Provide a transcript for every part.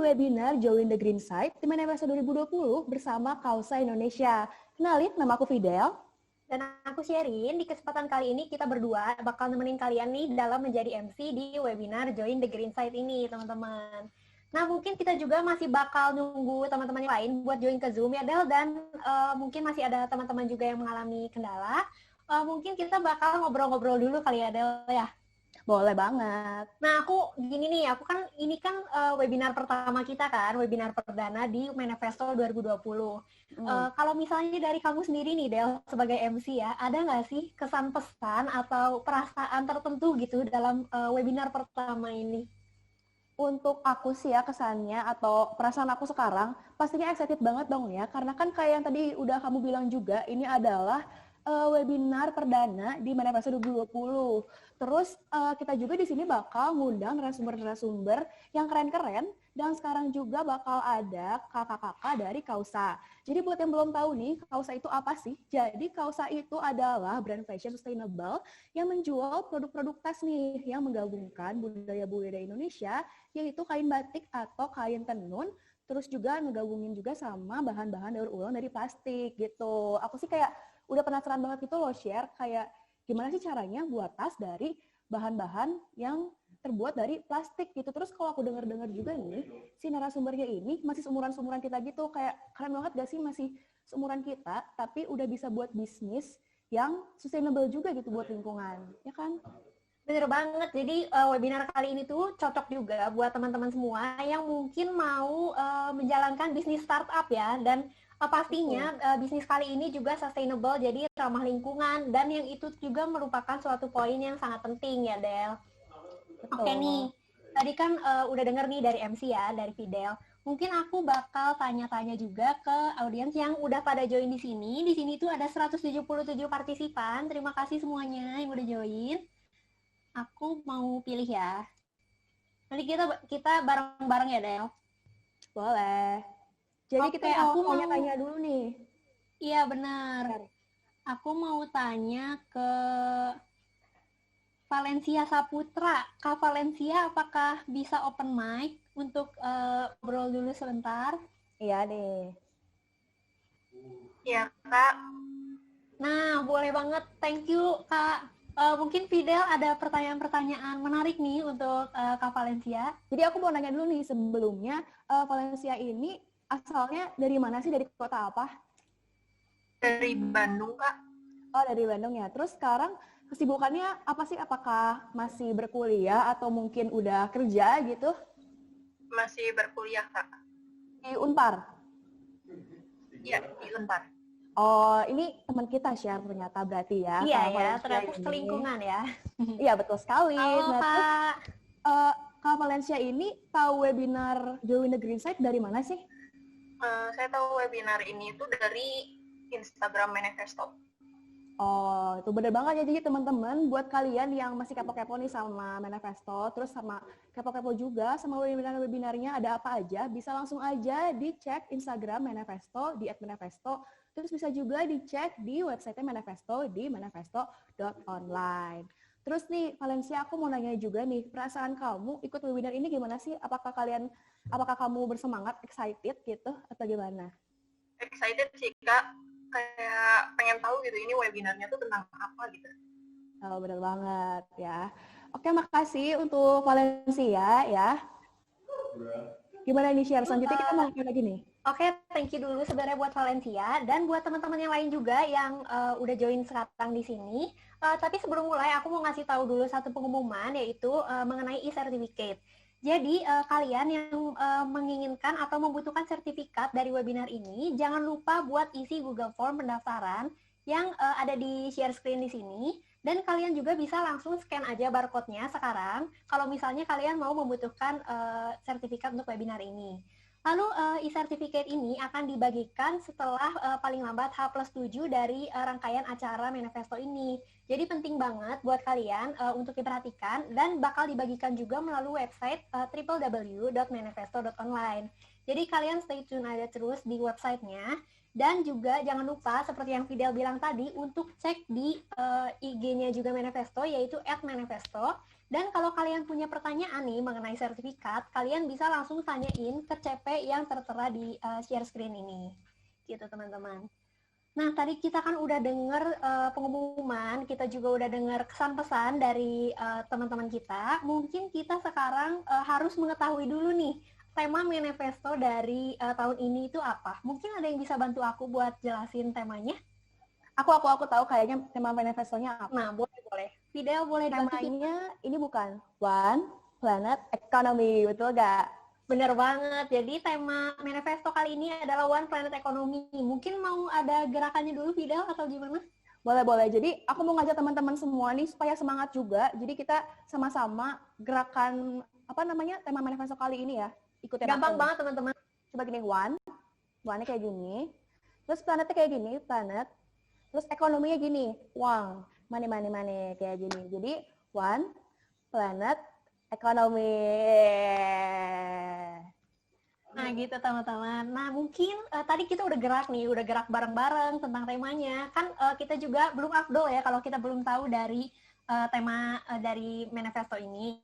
webinar Join the Green Side di Manifesto 2020 bersama Kausa Indonesia. Kenalin, nama aku Fidel. Dan aku Sherin. Di kesempatan kali ini kita berdua bakal nemenin kalian nih dalam menjadi MC di webinar Join the Green Side ini, teman-teman. Nah, mungkin kita juga masih bakal nunggu teman-teman yang lain buat join ke Zoom ya, Del. Dan mungkin masih ada teman-teman juga yang mengalami kendala. Mungkin kita bakal ngobrol-ngobrol dulu kali ya, Del, ya. Boleh banget. Nah, ini kan webinar pertama kita kan, webinar perdana di Manifesto 2020. Kalau misalnya dari kamu sendiri nih, Del, sebagai MC ya, ada nggak sih kesan-pesan atau perasaan tertentu gitu dalam webinar pertama ini? Untuk aku sih ya kesannya atau perasaan aku sekarang, pastinya excited banget dong ya, karena kan kayak yang tadi udah kamu bilang juga, ini adalah webinar perdana di Manifesto 2020. Terus kita juga di sini bakal ngundang narasumber-narasumber yang keren-keren dan sekarang juga bakal ada kakak-kakak dari Kausa. Jadi buat yang belum tahu nih, Kausa itu apa sih? Jadi Kausa itu adalah brand fashion sustainable yang menjual produk-produk tas nih yang menggabungkan budaya-budaya Indonesia, yaitu kain batik atau kain tenun, terus juga ngegabungin juga sama bahan-bahan daur ulang dari plastik gitu. Aku sih kayak udah penasaran banget gitu loh share kayak gimana sih caranya buat tas dari bahan-bahan yang terbuat dari plastik gitu. Terus kalau aku dengar-dengar juga nih, si narasumbernya ini masih seumuran-seumuran kita gitu, kayak keren banget gak sih masih seumuran kita, tapi udah bisa buat bisnis yang sustainable juga gitu buat lingkungan, ya kan? Bener banget, jadi webinar kali ini tuh cocok juga buat teman-teman semua yang mungkin mau menjalankan bisnis startup ya, dan pastinya bisnis kali ini juga sustainable, jadi ramah lingkungan, dan yang itu juga merupakan suatu poin yang sangat penting ya, Del. Oke nih, tadi kan udah denger nih dari MC ya, dari Fidel. Mungkin aku bakal tanya-tanya juga ke audiens yang udah pada join di sini. Di sini tuh ada 177 partisipan. Terima kasih semuanya yang udah join. Aku mau pilih ya. Nanti kita bareng-bareng ya, Del. Boleh. Jadi Oke, kita mau tanya-tanya dulu nih. Iya, benar. Aku mau tanya ke Valencia Saputra. Kak Valencia, apakah bisa open mic untuk ngobrol dulu sebentar? Iya deh. Iya, Kak. Nah, boleh banget. Thank you, Kak. Mungkin Fidel ada pertanyaan-pertanyaan menarik nih untuk Kak Valencia. Jadi aku mau nanya dulu nih sebelumnya, Valencia ini asalnya dari mana sih? Dari kota apa? Dari Bandung, Kak. Oh, dari Bandung ya. Terus sekarang kesibukannya apa sih? Apakah masih berkuliah atau mungkin udah kerja gitu? Masih berkuliah, Kak. Di Unpar? Iya, di Unpar. Oh, ini teman kita share ternyata berarti ya. Iya ya, ternyata selingkungan ya. Iya, betul sekali. Halo, Kak. Kak Valencia ini tahu webinar Join the Green Side dari mana sih? Saya tahu webinar ini itu dari Instagram Manifesto. Oh, itu bener banget ya. Jadi teman-teman, buat kalian yang masih kepo-kepo nih sama Manifesto, terus sama kepo-kepo juga sama webinar-webinarnya ada apa aja, bisa langsung aja dicek Instagram Manifesto di @manifesto. Terus bisa juga dicek di website Manifesto di manifesto.online. Terus nih, Valencia, aku mau nanya juga nih, perasaan kamu ikut webinar ini gimana sih? Apakah kamu bersemangat, excited gitu, atau gimana? Excited sih, Kak. Kayak pengen tahu gitu, ini webinarnya tuh tentang apa gitu. Oh, benar banget ya. Oke, makasih untuk Valencia ya. Gimana nih share? Selanjutnya kita mau ngapain lagi nih? Oke, thank you dulu sebenarnya buat Valencia dan buat teman-teman yang lain juga yang udah join sekarang di sini. Tapi sebelum mulai, aku mau ngasih tahu dulu satu pengumuman, yaitu mengenai e-certificate. Jadi kalian yang menginginkan atau membutuhkan sertifikat dari webinar ini, jangan lupa buat isi Google Form pendaftaran yang ada di share screen di sini. Dan kalian juga bisa langsung scan aja barcode-nya sekarang kalau misalnya kalian mau membutuhkan sertifikat untuk webinar ini. Lalu e-certificate ini akan dibagikan setelah paling lambat H+7 dari rangkaian acara Manifesto ini. Jadi penting banget buat kalian untuk diperhatikan dan bakal dibagikan juga melalui website www.manifesto.online. Jadi kalian stay tune aja terus di websitenya. Dan juga jangan lupa seperti yang Fidel bilang tadi untuk cek di IG-nya juga Manifesto yaitu @manifesto. Dan kalau kalian punya pertanyaan nih mengenai sertifikat, kalian bisa langsung tanyain ke CP yang tertera di share screen ini. Gitu teman-teman. Nah, tadi kita kan udah dengar pengumuman, kita juga udah dengar kesan-pesan dari teman-teman kita. Mungkin kita sekarang harus mengetahui dulu nih tema manifesto dari tahun ini itu apa? Mungkin ada yang bisa bantu aku buat jelasin temanya? Aku tahu kayaknya tema manifestonya apa. Nah, boleh. Fidel boleh dibantu? Temanya ini bukan One Planet Economy, betul gak? Bener banget. Jadi tema manifesto kali ini adalah One Planet Economy. Mungkin mau ada gerakannya dulu, Fidel, atau gimana? Boleh. Jadi aku mau ngajak teman-teman semua nih supaya semangat juga. Jadi kita sama-sama gerakan tema manifesto kali ini ya. Ikutin Gampang aku. Banget teman-teman. Coba gini, one-nya kayak gini. Terus planetnya kayak gini, planet. Terus ekonominya gini, uang, money, kayak gini. Jadi one, planet, ekonomi. Nah gitu teman-teman. Nah mungkin tadi kita udah gerak bareng-bareng tentang temanya. Kan kita juga belum afdol ya kalau kita belum tahu dari tema dari manifesto ini.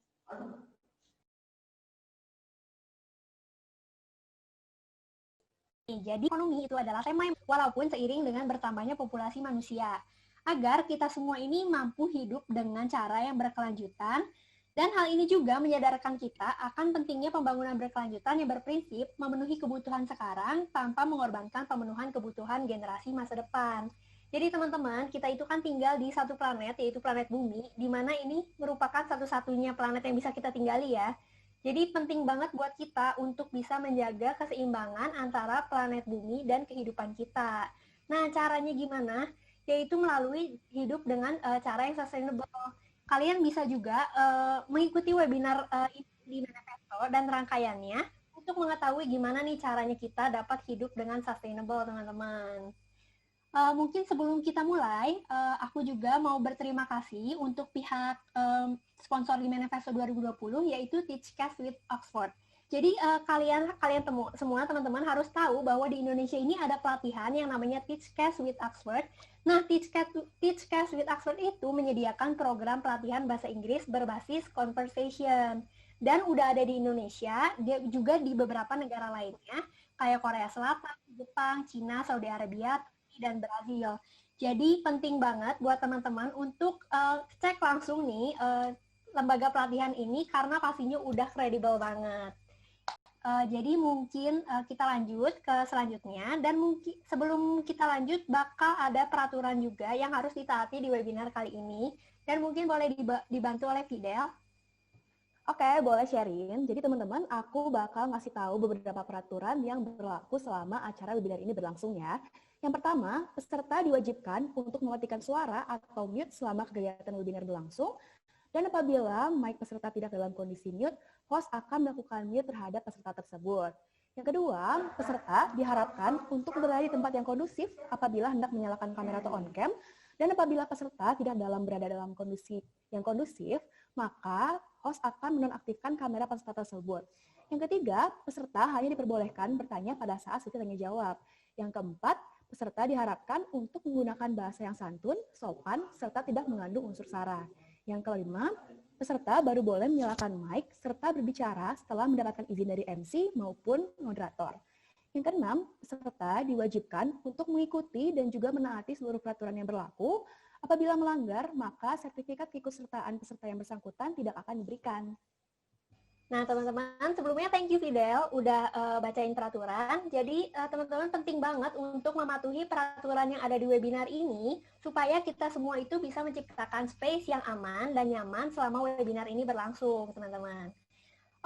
Jadi ekonomi itu adalah tema yang walaupun seiring dengan bertambahnya populasi manusia. Agar kita semua ini mampu hidup dengan cara yang berkelanjutan. Dan hal ini juga menyadarkan kita akan pentingnya pembangunan berkelanjutan yang berprinsip memenuhi kebutuhan sekarang tanpa mengorbankan pemenuhan kebutuhan generasi masa depan. Jadi teman-teman, kita itu kan tinggal di satu planet, yaitu planet Bumi, di mana ini merupakan satu-satunya planet yang bisa kita tinggali ya. Jadi penting banget buat kita untuk bisa menjaga keseimbangan antara planet Bumi dan kehidupan kita. Nah, caranya gimana? Yaitu melalui hidup dengan cara yang sustainable. Kalian bisa juga mengikuti webinar di Manifesto dan rangkaiannya untuk mengetahui gimana nih caranya kita dapat hidup dengan sustainable, teman-teman. Mungkin sebelum kita mulai, aku juga mau berterima kasih untuk pihak sponsor di Manifesto 2020, yaitu Teachcast with Oxford. Jadi kalian semua teman-teman harus tahu bahwa di Indonesia ini ada pelatihan yang namanya Teachcast with Oxford. Nah, Teachcast with Oxford itu menyediakan program pelatihan bahasa Inggris berbasis conversation. Dan udah ada di Indonesia, dia juga di beberapa negara lainnya, kayak Korea Selatan, Jepang, Cina, Saudi Arabia, dan Brazil. Jadi penting banget buat teman-teman untuk cek langsung nih lembaga pelatihan ini karena pastinya udah kredibel banget. Jadi mungkin kita lanjut ke selanjutnya dan mungkin sebelum kita lanjut bakal ada peraturan juga yang harus ditaati di webinar kali ini dan mungkin boleh dibantu oleh Fidel. Oke, boleh sharing. Jadi teman-teman, aku bakal ngasih tahu beberapa peraturan yang berlaku selama acara webinar ini berlangsung ya. Yang pertama, peserta diwajibkan untuk mematikan suara atau mute selama kegiatan webinar berlangsung. Dan apabila mic peserta tidak dalam kondisi mute, host akan melakukan mute terhadap peserta tersebut. Yang kedua, peserta diharapkan untuk berada di tempat yang kondusif apabila hendak menyalakan kamera atau on-cam. Dan apabila peserta tidak berada dalam kondisi yang kondusif, maka host akan menonaktifkan kamera peserta tersebut. Yang ketiga, peserta hanya diperbolehkan bertanya pada saat sesi tanya jawab. Yang keempat, peserta diharapkan untuk menggunakan bahasa yang santun, sopan, serta tidak mengandung unsur sara. Yang kelima, peserta baru boleh menyalakan mic serta berbicara setelah mendapatkan izin dari MC maupun moderator. Yang keenam, peserta diwajibkan untuk mengikuti dan juga menaati seluruh peraturan yang berlaku. Apabila melanggar, maka sertifikat keikutsertaan peserta yang bersangkutan tidak akan diberikan. Nah, teman-teman, sebelumnya thank you Fidel udah bacain peraturan. Jadi, teman-teman penting banget untuk mematuhi peraturan yang ada di webinar ini supaya kita semua itu bisa menciptakan space yang aman dan nyaman selama webinar ini berlangsung, teman-teman.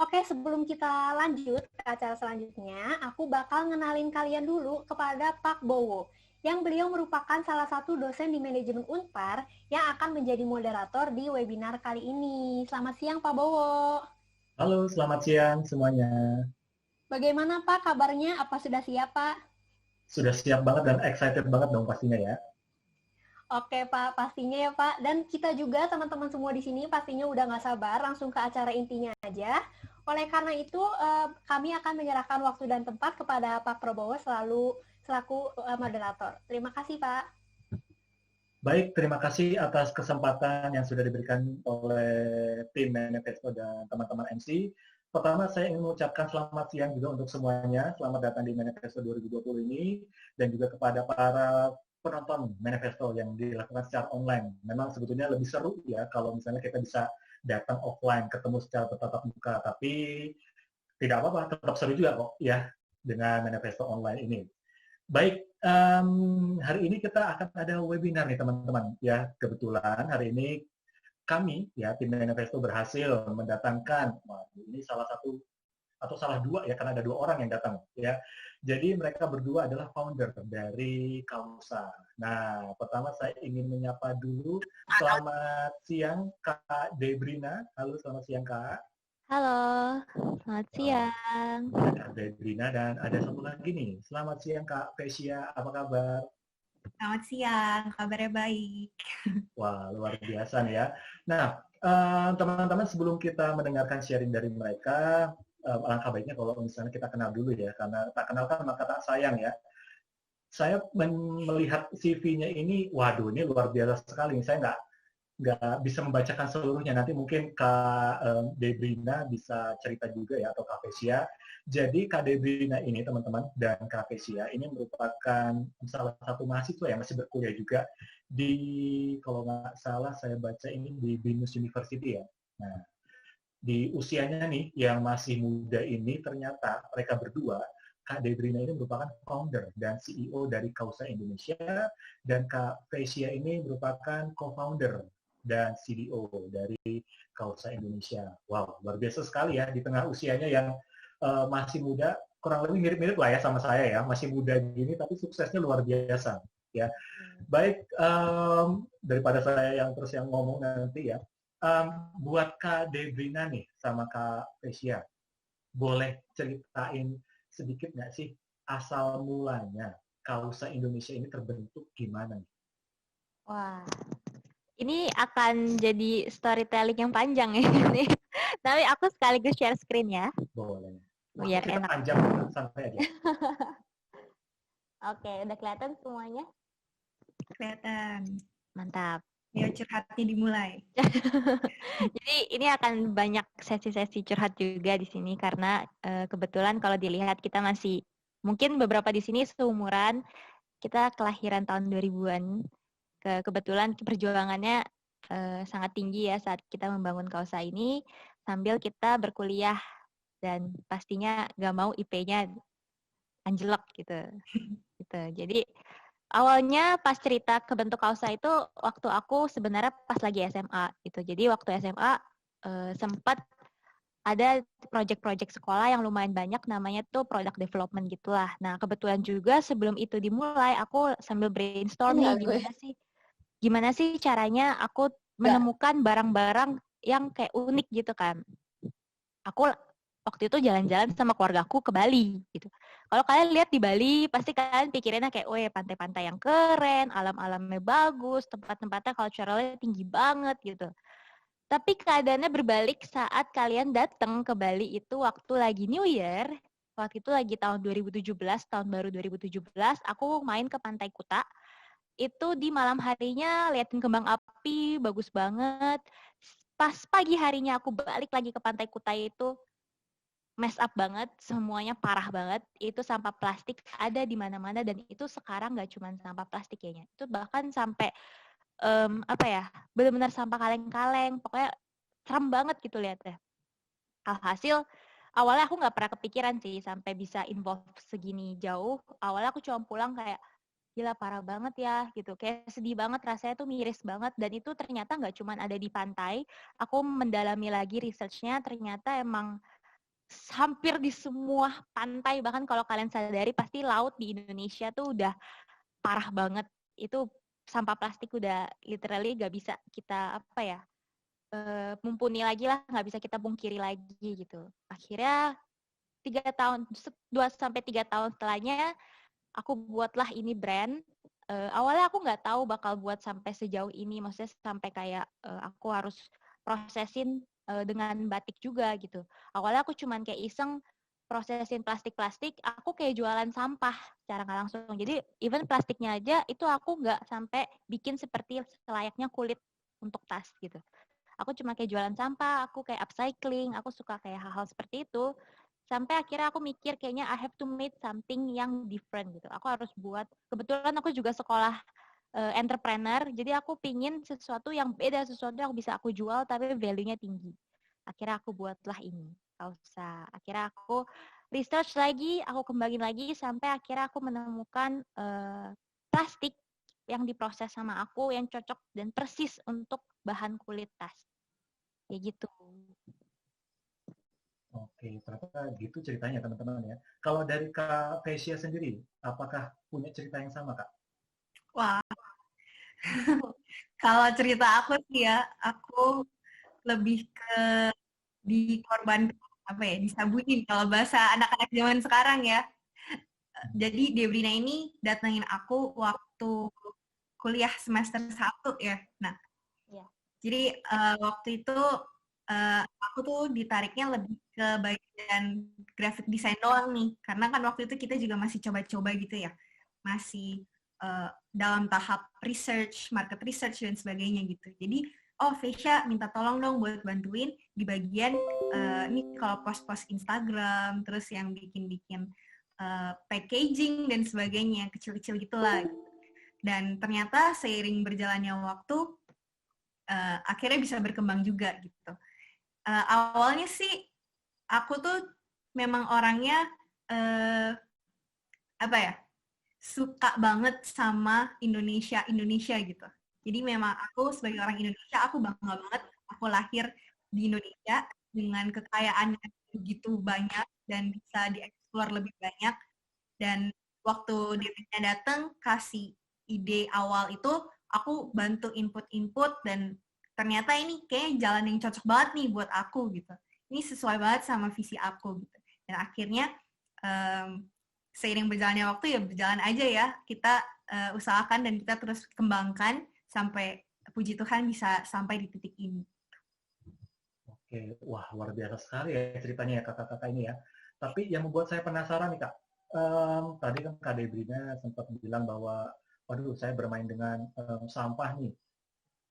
Oke, sebelum kita lanjut ke acara selanjutnya, aku bakal ngenalin kalian dulu kepada Pak Bowo, yang beliau merupakan salah satu dosen di manajemen Unpar yang akan menjadi moderator di webinar kali ini. Selamat siang, Pak Bowo. Halo, selamat siang semuanya. Bagaimana Pak kabarnya? Apa sudah siap Pak? Sudah siap banget dan excited banget dong pastinya ya. Oke Pak, pastinya ya Pak. Dan kita juga teman-teman semua di sini pastinya udah nggak sabar langsung ke acara intinya aja. Oleh karena itu kami akan menyerahkan waktu dan tempat kepada Pak Prabowo selalu selaku moderator. Terima kasih, Pak. Baik, terima kasih atas kesempatan yang sudah diberikan oleh tim Manifesto dan teman-teman MC. Pertama, saya ingin mengucapkan selamat siang juga untuk semuanya. Selamat datang di Manifesto 2020 ini, dan juga kepada para penonton Manifesto yang dilakukan secara online. Memang sebetulnya lebih seru ya kalau misalnya kita bisa datang offline, ketemu secara bertatap muka. Tapi tidak apa-apa, tetap seru juga kok ya dengan Manifesto online ini. Baik, hari ini kita akan ada webinar nih teman-teman. Ya, kebetulan hari ini kami ya tim Manifesto berhasil mendatangkan, ini salah satu atau salah dua ya, karena ada dua orang yang datang ya. Jadi mereka berdua adalah founder dari Kausa. Nah, pertama saya ingin menyapa dulu. Selamat siang Kak Debrina. Halo, selamat siang Kak. Halo, selamat siang. Ada Kak Debrina dan ada satu lagi nih. Selamat siang Kak Vesia, apa kabar? Selamat siang, kabarnya baik. Wah, luar biasa nih ya. Nah, teman-teman sebelum kita mendengarkan sharing dari mereka, alangkah baiknya kalau misalnya kita kenal dulu ya, karena tak kenal kan maka tak sayang ya. Saya melihat CV-nya ini, waduh ini luar biasa sekali. Saya nggak bisa membacakan seluruhnya. Nanti mungkin Kak Debrina bisa cerita juga ya, atau Kak Vesia. Jadi Kak Debrina ini teman-teman dan Kak Vesia ini merupakan salah satu mahasiswa yang masih berkuliah juga di, kalau nggak salah saya baca ini di Binus University ya. Nah, di usianya nih yang masih muda ini ternyata mereka berdua, Kak Debrina ini merupakan founder dan CEO dari Kausa Indonesia, dan Kak Vesia ini merupakan co-founder dan CDO dari Kausa Indonesia. Wow, luar biasa sekali ya di tengah usianya yang masih muda, kurang lebih mirip-mirip lah ya sama saya ya, masih muda gini tapi suksesnya luar biasa ya. Baik, daripada saya yang terus yang ngomong nanti ya, buat Kak Debrina nih sama Kak Vesia, boleh ceritain sedikit nggak sih asal mulanya Kausa Indonesia ini terbentuk gimana nih? Wah, ini akan jadi storytelling yang panjang ya. Tapi aku sekaligus share screen ya. Boleh. Biar kita enak. panjang, santai aja. Oke, udah kelihatan semuanya? Kelihatan. Mantap. Ya, curhatnya dimulai. Jadi ini akan banyak sesi-sesi curhat juga di sini karena kebetulan kalau dilihat kita masih, mungkin beberapa di sini seumuran, kita kelahiran tahun 2000-an. Kebetulan perjuangannya sangat tinggi ya saat kita membangun Kausa ini sambil kita berkuliah, dan pastinya nggak mau IP-nya anjlok gitu. Jadi awalnya pas cerita kebentuk Kausa itu waktu aku sebenarnya pas lagi SMA gitu. Jadi waktu SMA sempat ada project-project sekolah yang lumayan banyak, namanya tuh product development gitulah. Nah kebetulan juga sebelum itu dimulai aku sambil brainstorming gimana sih caranya aku menemukan barang-barang yang kayak unik gitu kan. Aku waktu itu jalan-jalan sama keluargaku ke Bali gitu. Kalau kalian lihat di Bali, pasti kalian pikirinnya kayak, weh pantai-pantai yang keren, alam-alamnya bagus, tempat-tempatnya culturalnya tinggi banget gitu. Tapi keadaannya berbalik saat kalian datang ke Bali itu waktu lagi New Year, waktu itu lagi tahun 2017, tahun baru 2017, aku main ke Pantai Kuta. Itu di malam harinya liatin kembang api, bagus banget. Pas pagi harinya aku balik lagi ke Pantai Kuta itu, mess up banget, semuanya parah banget. Itu sampah plastik ada di mana-mana, dan itu sekarang nggak cuma sampah plastik kayaknya. Itu bahkan sampai benar-benar sampah kaleng-kaleng. Pokoknya serem banget gitu lihatnya. Alhasil awalnya aku nggak pernah kepikiran sih sampai bisa involve segini jauh. Awalnya aku cuma pulang kayak, gila parah banget ya gitu, kayak sedih banget, rasanya tuh miris banget. Dan itu ternyata nggak cuma ada di pantai. Aku mendalami lagi research-nya, ternyata emang hampir di semua pantai, bahkan kalau kalian sadari pasti laut di Indonesia tuh udah parah banget. Itu sampah plastik udah literally gak bisa kita mumpuni lagi lah, gak bisa kita pungkiri lagi gitu. Akhirnya 2-3 tahun setelahnya aku buatlah ini brand. Awalnya aku nggak tahu bakal buat sampai sejauh ini, maksudnya sampai kayak aku harus prosesin dengan batik juga gitu. Awalnya aku cuman kayak iseng prosesin plastik-plastik, aku kayak jualan sampah secara nggak langsung. Jadi even plastiknya aja itu aku nggak sampai bikin seperti selayaknya kulit untuk tas gitu. Aku cuma kayak jualan sampah, aku kayak upcycling, aku suka kayak hal-hal seperti itu. Sampai akhirnya aku mikir kayaknya I have to make something yang different gitu. Aku harus buat, kebetulan aku juga sekolah entrepreneur, jadi aku pingin sesuatu yang beda, sesuatu yang bisa aku jual tapi value-nya tinggi. Akhirnya aku buatlah ini, Kausa. Akhirnya aku research lagi, aku kembangin lagi sampai akhirnya aku menemukan plastik yang diproses sama aku yang cocok dan persis untuk bahan kulit tas. Kayak gitu. Oke, ternyata gitu ceritanya teman-teman ya. Kalau dari Kak Kesia sendiri, apakah punya cerita yang sama, Kak? Wah, kalau cerita aku sih ya, aku lebih ke dikorbankan, apa ya, disabunin kalau bahasa anak-anak zaman sekarang ya. Jadi Debrina ini datengin aku waktu kuliah semester 1 ya. Nah, Iya. jadi waktu itu aku tuh ditariknya lebih ke bagian graphic design doang nih. Karena kan waktu itu kita juga masih coba-coba gitu ya. Masih dalam tahap research, market research dan sebagainya gitu. Jadi, Vesya minta tolong dong buat bantuin di bagian ini kalau post-post Instagram, terus yang bikin-bikin packaging dan sebagainya, kecil-kecil gitulah. Gitu. Dan ternyata seiring berjalannya waktu, akhirnya bisa berkembang juga gitu. Awalnya sih aku tuh memang orangnya apa ya, suka banget sama Indonesia gitu. Jadi memang aku sebagai orang Indonesia, aku bangga banget aku lahir di Indonesia dengan kekayaan yang begitu banyak dan bisa dieksplor lebih banyak. Dan waktu Debrina datang kasih ide awal itu, aku bantu input-input dan ternyata ini kayak jalan yang cocok banget nih buat aku gitu. Ini sesuai banget sama visi aku gitu. Dan akhirnya seiring berjalannya waktu ya berjalan aja ya, kita usahakan dan kita terus kembangkan sampai puji Tuhan bisa sampai di titik ini. Oke, wah luar biasa sekali ya ceritanya ya kakak-kakak ini ya. Tapi yang membuat saya penasaran nih Kak, tadi kan Kak Debrina sempat bilang bahwa, waduh saya bermain dengan sampah nih.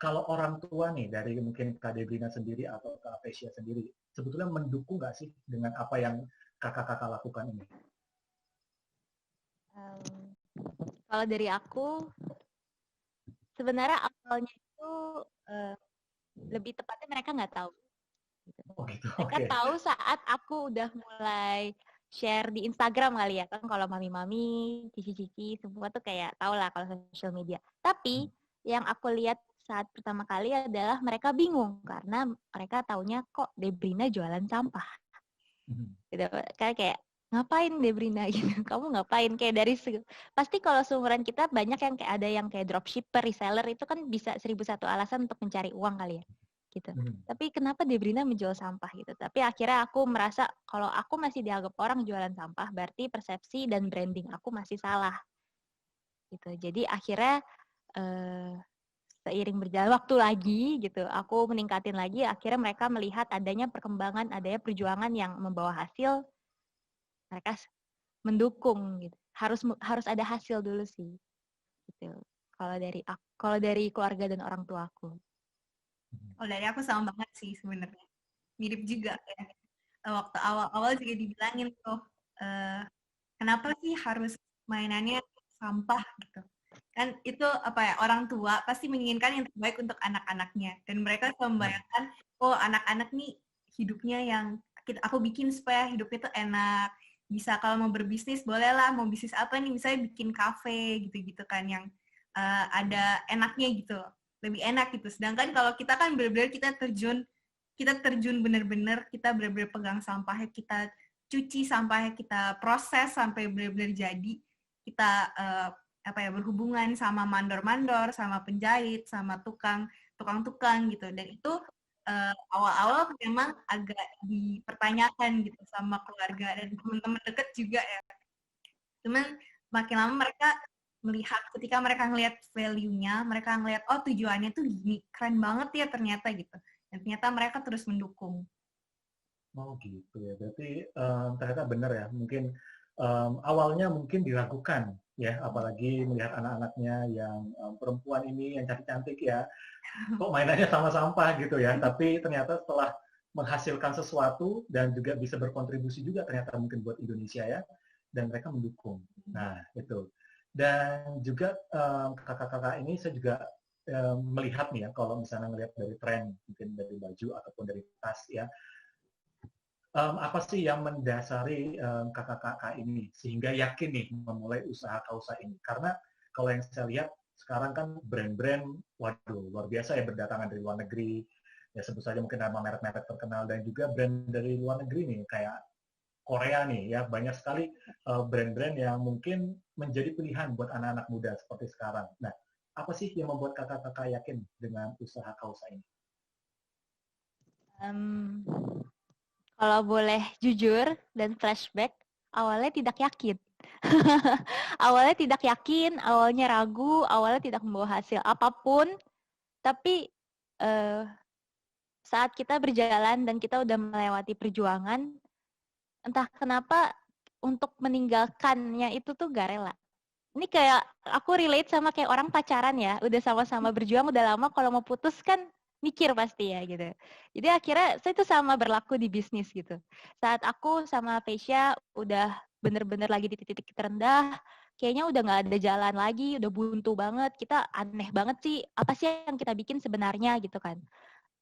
Kalau orang tua nih dari mungkin Kak Debrina sendiri atau Kak Apesia sendiri, sebetulnya mendukung nggak sih dengan apa yang kakak-kakak lakukan ini? Kalau dari aku, sebenarnya awalnya itu lebih tepatnya mereka nggak tahu. Gitu. Oh gitu, Mereka tahu saat aku udah mulai share di Instagram kali ya, kan kalau mami-mami, cici-cici, semua tuh kayak tau lah kalau social media. Tapi yang aku lihat saat pertama kali adalah mereka bingung karena mereka taunya kok Debrina jualan sampah. Gitu. Kayak ngapain Debrina gitu, kamu ngapain kayak dari pasti kalau seumuran kita banyak yang kayak ada yang kayak dropshipper, reseller itu kan bisa 1001 alasan untuk mencari uang kali ya gitu. Tapi kenapa Debrina menjual sampah gitu? Tapi akhirnya aku merasa kalau aku masih dianggap orang jualan sampah berarti persepsi dan branding aku masih salah gitu. Jadi akhirnya seiring berjalan waktu lagi gitu, aku meningkatin lagi, akhirnya mereka melihat adanya perkembangan, adanya perjuangan yang membawa hasil. Mereka mendukung gitu. Harus ada hasil dulu sih. Gitu. Kalau dari keluarga dan orang tuaku. Oh, dari aku sama banget sih sebenarnya. Mirip juga ya. Waktu awal-awal juga dibilangin tuh, kenapa sih harus mainannya sampah gitu. Kan itu apa ya, orang tua pasti menginginkan yang terbaik untuk anak-anaknya. Dan mereka membayangkan, oh anak-anak nih hidupnya yang aku bikin supaya hidupnya tuh enak. Bisa kalau mau berbisnis bolehlah, mau bisnis apa nih, misalnya bikin kafe gitu-gitu kan yang ada enaknya gitu, lebih enak gitu. Sedangkan kalau kita kan benar-benar kita terjun benar-benar, kita benar-benar pegang sampahnya, kita cuci sampahnya, kita proses sampai benar-benar jadi, kita berhubungan sama mandor-mandor, sama penjahit, sama tukang-tukang gitu. Dan itu awal-awal memang agak dipertanyakan gitu sama keluarga dan teman-teman dekat juga ya. Cuman makin lama mereka melihat, ketika mereka ngelihat value-nya, mereka ngelihat oh tujuannya tuh gini, keren banget ya ternyata gitu. Dan ternyata mereka terus mendukung. Oh gitu ya, berarti ternyata benar ya, mungkin awalnya mungkin diragukan ya, apalagi melihat anak-anaknya yang perempuan ini yang cantik-cantik ya, kok mainannya sama sampah gitu ya, tapi ternyata setelah menghasilkan sesuatu dan juga bisa berkontribusi juga ternyata mungkin buat Indonesia ya, dan mereka mendukung. Nah itu. Dan juga kakak-kakak ini saya juga melihat nih ya, kalau misalnya melihat dari tren, mungkin dari baju ataupun dari tas ya, apa sih yang mendasari kakak-kakak ini sehingga yakin nih memulai usaha kausa ini? Karena kalau yang saya lihat sekarang kan brand-brand, waduh luar biasa ya, berdatangan dari luar negeri, ya sebut saja mungkin nama merek-merek terkenal, dan juga brand dari luar negeri nih kayak Korea nih ya, banyak sekali brand-brand yang mungkin menjadi pilihan buat anak-anak muda seperti sekarang. Nah, apa sih yang membuat kakak-kakak yakin dengan usaha kausa ini? Em, Kalau boleh jujur dan flashback, awalnya tidak yakin. Awalnya tidak yakin, awalnya ragu, awalnya tidak membawa hasil apapun. Tapi saat kita berjalan dan kita udah melewati perjuangan, entah kenapa untuk meninggalkannya itu tuh gak rela. Ini kayak aku relate sama kayak orang pacaran ya, udah sama-sama berjuang udah lama, kalau mau putus kan mikir pasti ya gitu. Jadi akhirnya saya itu sama berlaku di bisnis gitu. Saat aku sama Fesya udah bener-bener lagi di titik terendah, kayaknya udah nggak ada jalan lagi, udah buntu banget, kita aneh banget sih, apa sih yang kita bikin sebenarnya gitu kan.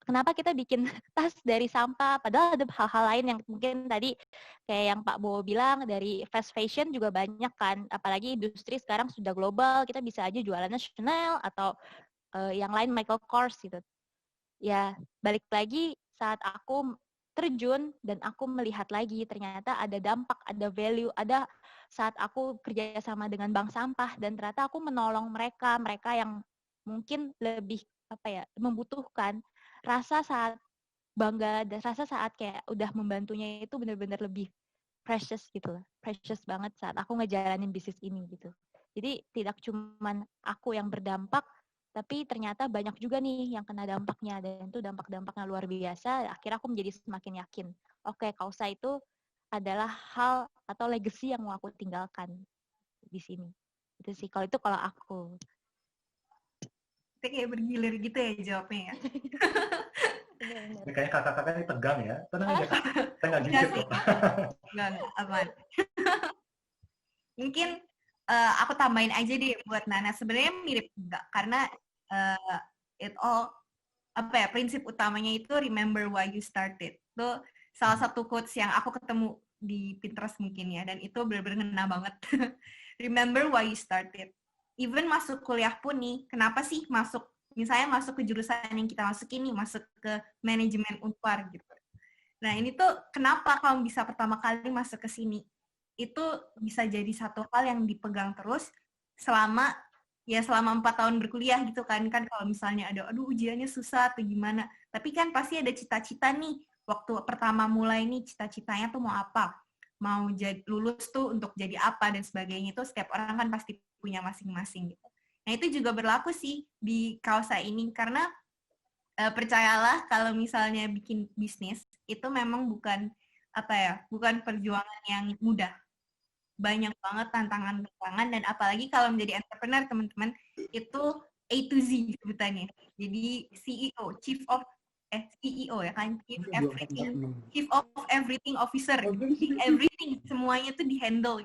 Kenapa kita bikin tas dari sampah, padahal ada hal-hal lain yang mungkin tadi kayak yang Pak Bowo bilang, dari fast fashion juga banyak kan, apalagi industri sekarang sudah global, kita bisa aja jualannya Chanel atau yang lain Michael Kors gitu. Ya, balik lagi saat aku terjun dan aku melihat lagi ternyata ada dampak, ada value, ada saat aku kerja sama dengan bank sampah dan ternyata aku menolong mereka yang mungkin lebih apa ya, membutuhkan, rasa saat bangga dan rasa saat kayak udah membantunya itu benar-benar lebih precious gitu lah. Precious banget saat aku ngejalanin bisnis ini gitu. Jadi tidak cuman aku yang berdampak, tapi ternyata banyak juga nih yang kena dampaknya, dan itu dampak-dampaknya luar biasa. Akhirnya aku menjadi semakin yakin, oke, kausa itu adalah hal atau legacy yang mau aku tinggalkan di sini. Itu sih, kalau aku. Kita kayak bergilir gitu ya jawabnya ya. Ini kayaknya kakak-kakak ini tegang ya. Tenang aja kak, saya nggak Enggak gigit sih. kok. Enggak, aman. Mungkin aku tambahin aja deh buat Nana. Sebenarnya mirip juga karena it all apa ya, prinsip utamanya itu remember why you started. Itu salah satu quotes yang aku ketemu di Pinterest mungkin ya, dan itu benar-benar ngena banget. Remember why you started. Even masuk kuliah pun nih, kenapa sih misalnya masuk ke jurusan yang kita masukin nih, masuk ke manajemen Unpar gitu. Nah ini tuh kenapa kamu bisa pertama kali masuk ke sini? Itu bisa jadi satu hal yang dipegang terus selama 4 tahun berkuliah gitu kan kalau misalnya ada ujiannya susah atau gimana, tapi kan pasti ada cita-cita nih waktu pertama mulai nih, cita-citanya tuh mau apa, mau jadi lulus tuh untuk jadi apa dan sebagainya. Itu setiap orang kan pasti punya masing-masing gitu. Nah itu juga berlaku sih di kausa ini, karena percayalah kalau misalnya bikin bisnis itu memang bukan perjuangan yang mudah. Banyak banget tantangan-tantangan, dan apalagi kalau menjadi entrepreneur teman-teman itu A to Z sebutannya. Jadi CEO ya kan, Chief of Everything Officer. Jadi everything semuanya tuh di-handle.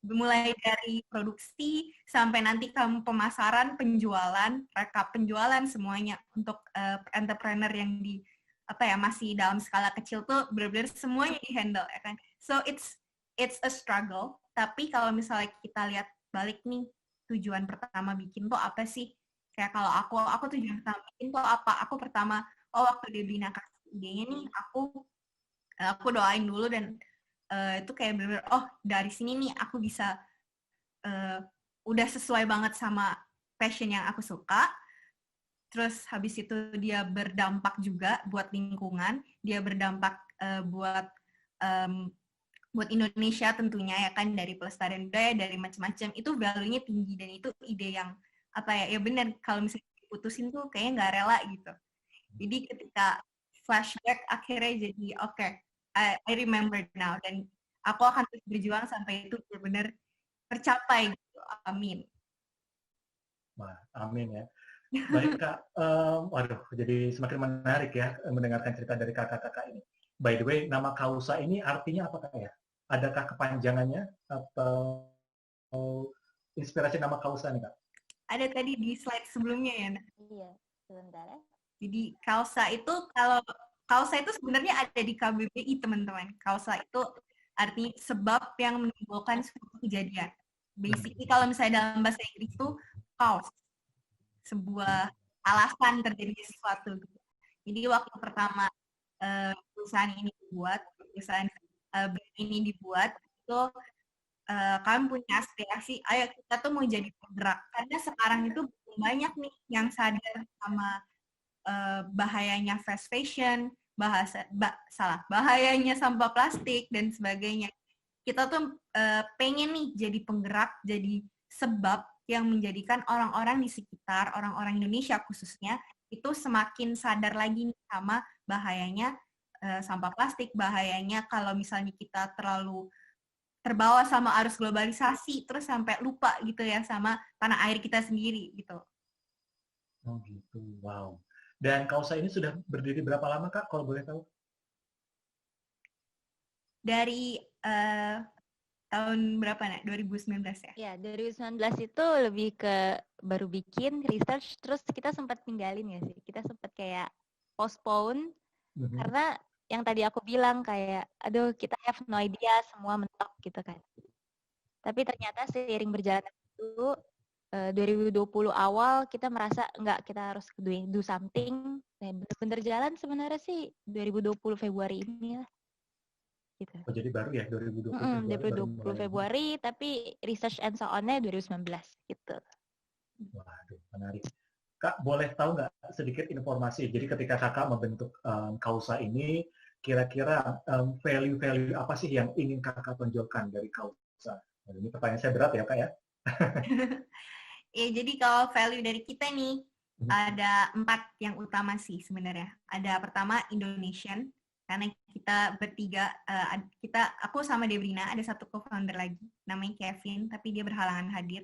Mulai dari produksi sampai nanti kamu pemasaran, penjualan, rekap penjualan, semuanya untuk entrepreneur yang masih dalam skala kecil tuh benar-benar semuanya di-handle ya kan. So it's a struggle, tapi kalau misalnya kita lihat balik nih, tujuan pertama bikin tuh apa sih? Kayak kalau aku tujuan pertama bikin tuh apa? Aku pertama, waktu dia beli nakas idenya nih, aku doain dulu, dan itu kayak bener-bener, dari sini nih aku bisa udah sesuai banget sama passion yang aku suka. Terus habis itu dia berdampak juga buat lingkungan, dia berdampak buat Indonesia tentunya ya kan, dari pelestarian budaya, dari macam-macam, itu value-nya tinggi, dan itu ide yang ya benar, kalau misalnya diputusin tuh kayaknya nggak rela gitu. Jadi ketika flashback akhirnya jadi oke, I remember now, dan aku akan terus berjuang sampai itu benar-benar tercapai gitu. Amin. Wah, amin ya. Baik Kak, waduh jadi semakin menarik ya mendengarkan cerita dari kakak-kakak ini. By the way, nama Kausa ini artinya apa Kak ya? Adakah kepanjangannya atau inspirasi nama Kausa nih Kak? Ada tadi di slide sebelumnya ya. Iya, sebentar ya. Jadi kausa itu, kalau kausa itu sebenarnya ada di KBBI teman-teman. Kausa itu artinya sebab yang menimbulkan suatu kejadian. Basically kalau misalnya dalam bahasa Inggris itu cause, sebuah alasan terjadi sesuatu. Jadi waktu pertama perusahaan ini dibuat, brand ini dibuat, itu kami punya aspirasi, ayo kita tuh mau jadi penggerak. Karena sekarang itu banyak nih yang sadar sama bahayanya fast fashion, bahayanya sampah plastik dan sebagainya. Kita tuh pengen nih jadi penggerak, jadi sebab yang menjadikan orang-orang di sekitar, orang-orang Indonesia khususnya, itu semakin sadar lagi nih sama bahayanya sampah plastik, bahayanya kalau misalnya kita terlalu terbawa sama arus globalisasi, terus sampai lupa gitu ya sama tanah air kita sendiri gitu. Oh gitu, wow. Dan Kausa ini sudah berdiri berapa lama Kak, kalau boleh tahu? Dari tahun berapa nih? 2019 ya? Ya, 2019 itu lebih ke baru bikin research, terus kita sempat tinggalin ya sih. Kita sempat kayak postpone, karena yang tadi aku bilang kayak, aduh kita have no idea, semua mentok gitu kan. Tapi ternyata seiring berjalan itu, 2020 awal kita merasa enggak, kita harus do something. Nah, bener-bener jalan sebenarnya sih 2020 Februari ini lah. Gitu. Oh jadi baru ya 2020 Februari, tapi research and so on-nya 2019 gitu. Waduh, menarik. Kak, boleh tahu nggak sedikit informasi? Jadi ketika kakak membentuk Kausa ini, kira-kira value-value apa sih yang ingin kakak tonjolkan dari Kausa? Nah, ini pertanyaan saya berat ya Kak ya? Ya, jadi kalau value dari kita nih, ada 4 yang utama sih sebenarnya. Ada pertama Indonesian, karena kita bertiga, aku sama Debrina, ada satu co-founder lagi, namanya Kevin, tapi dia berhalangan hadir.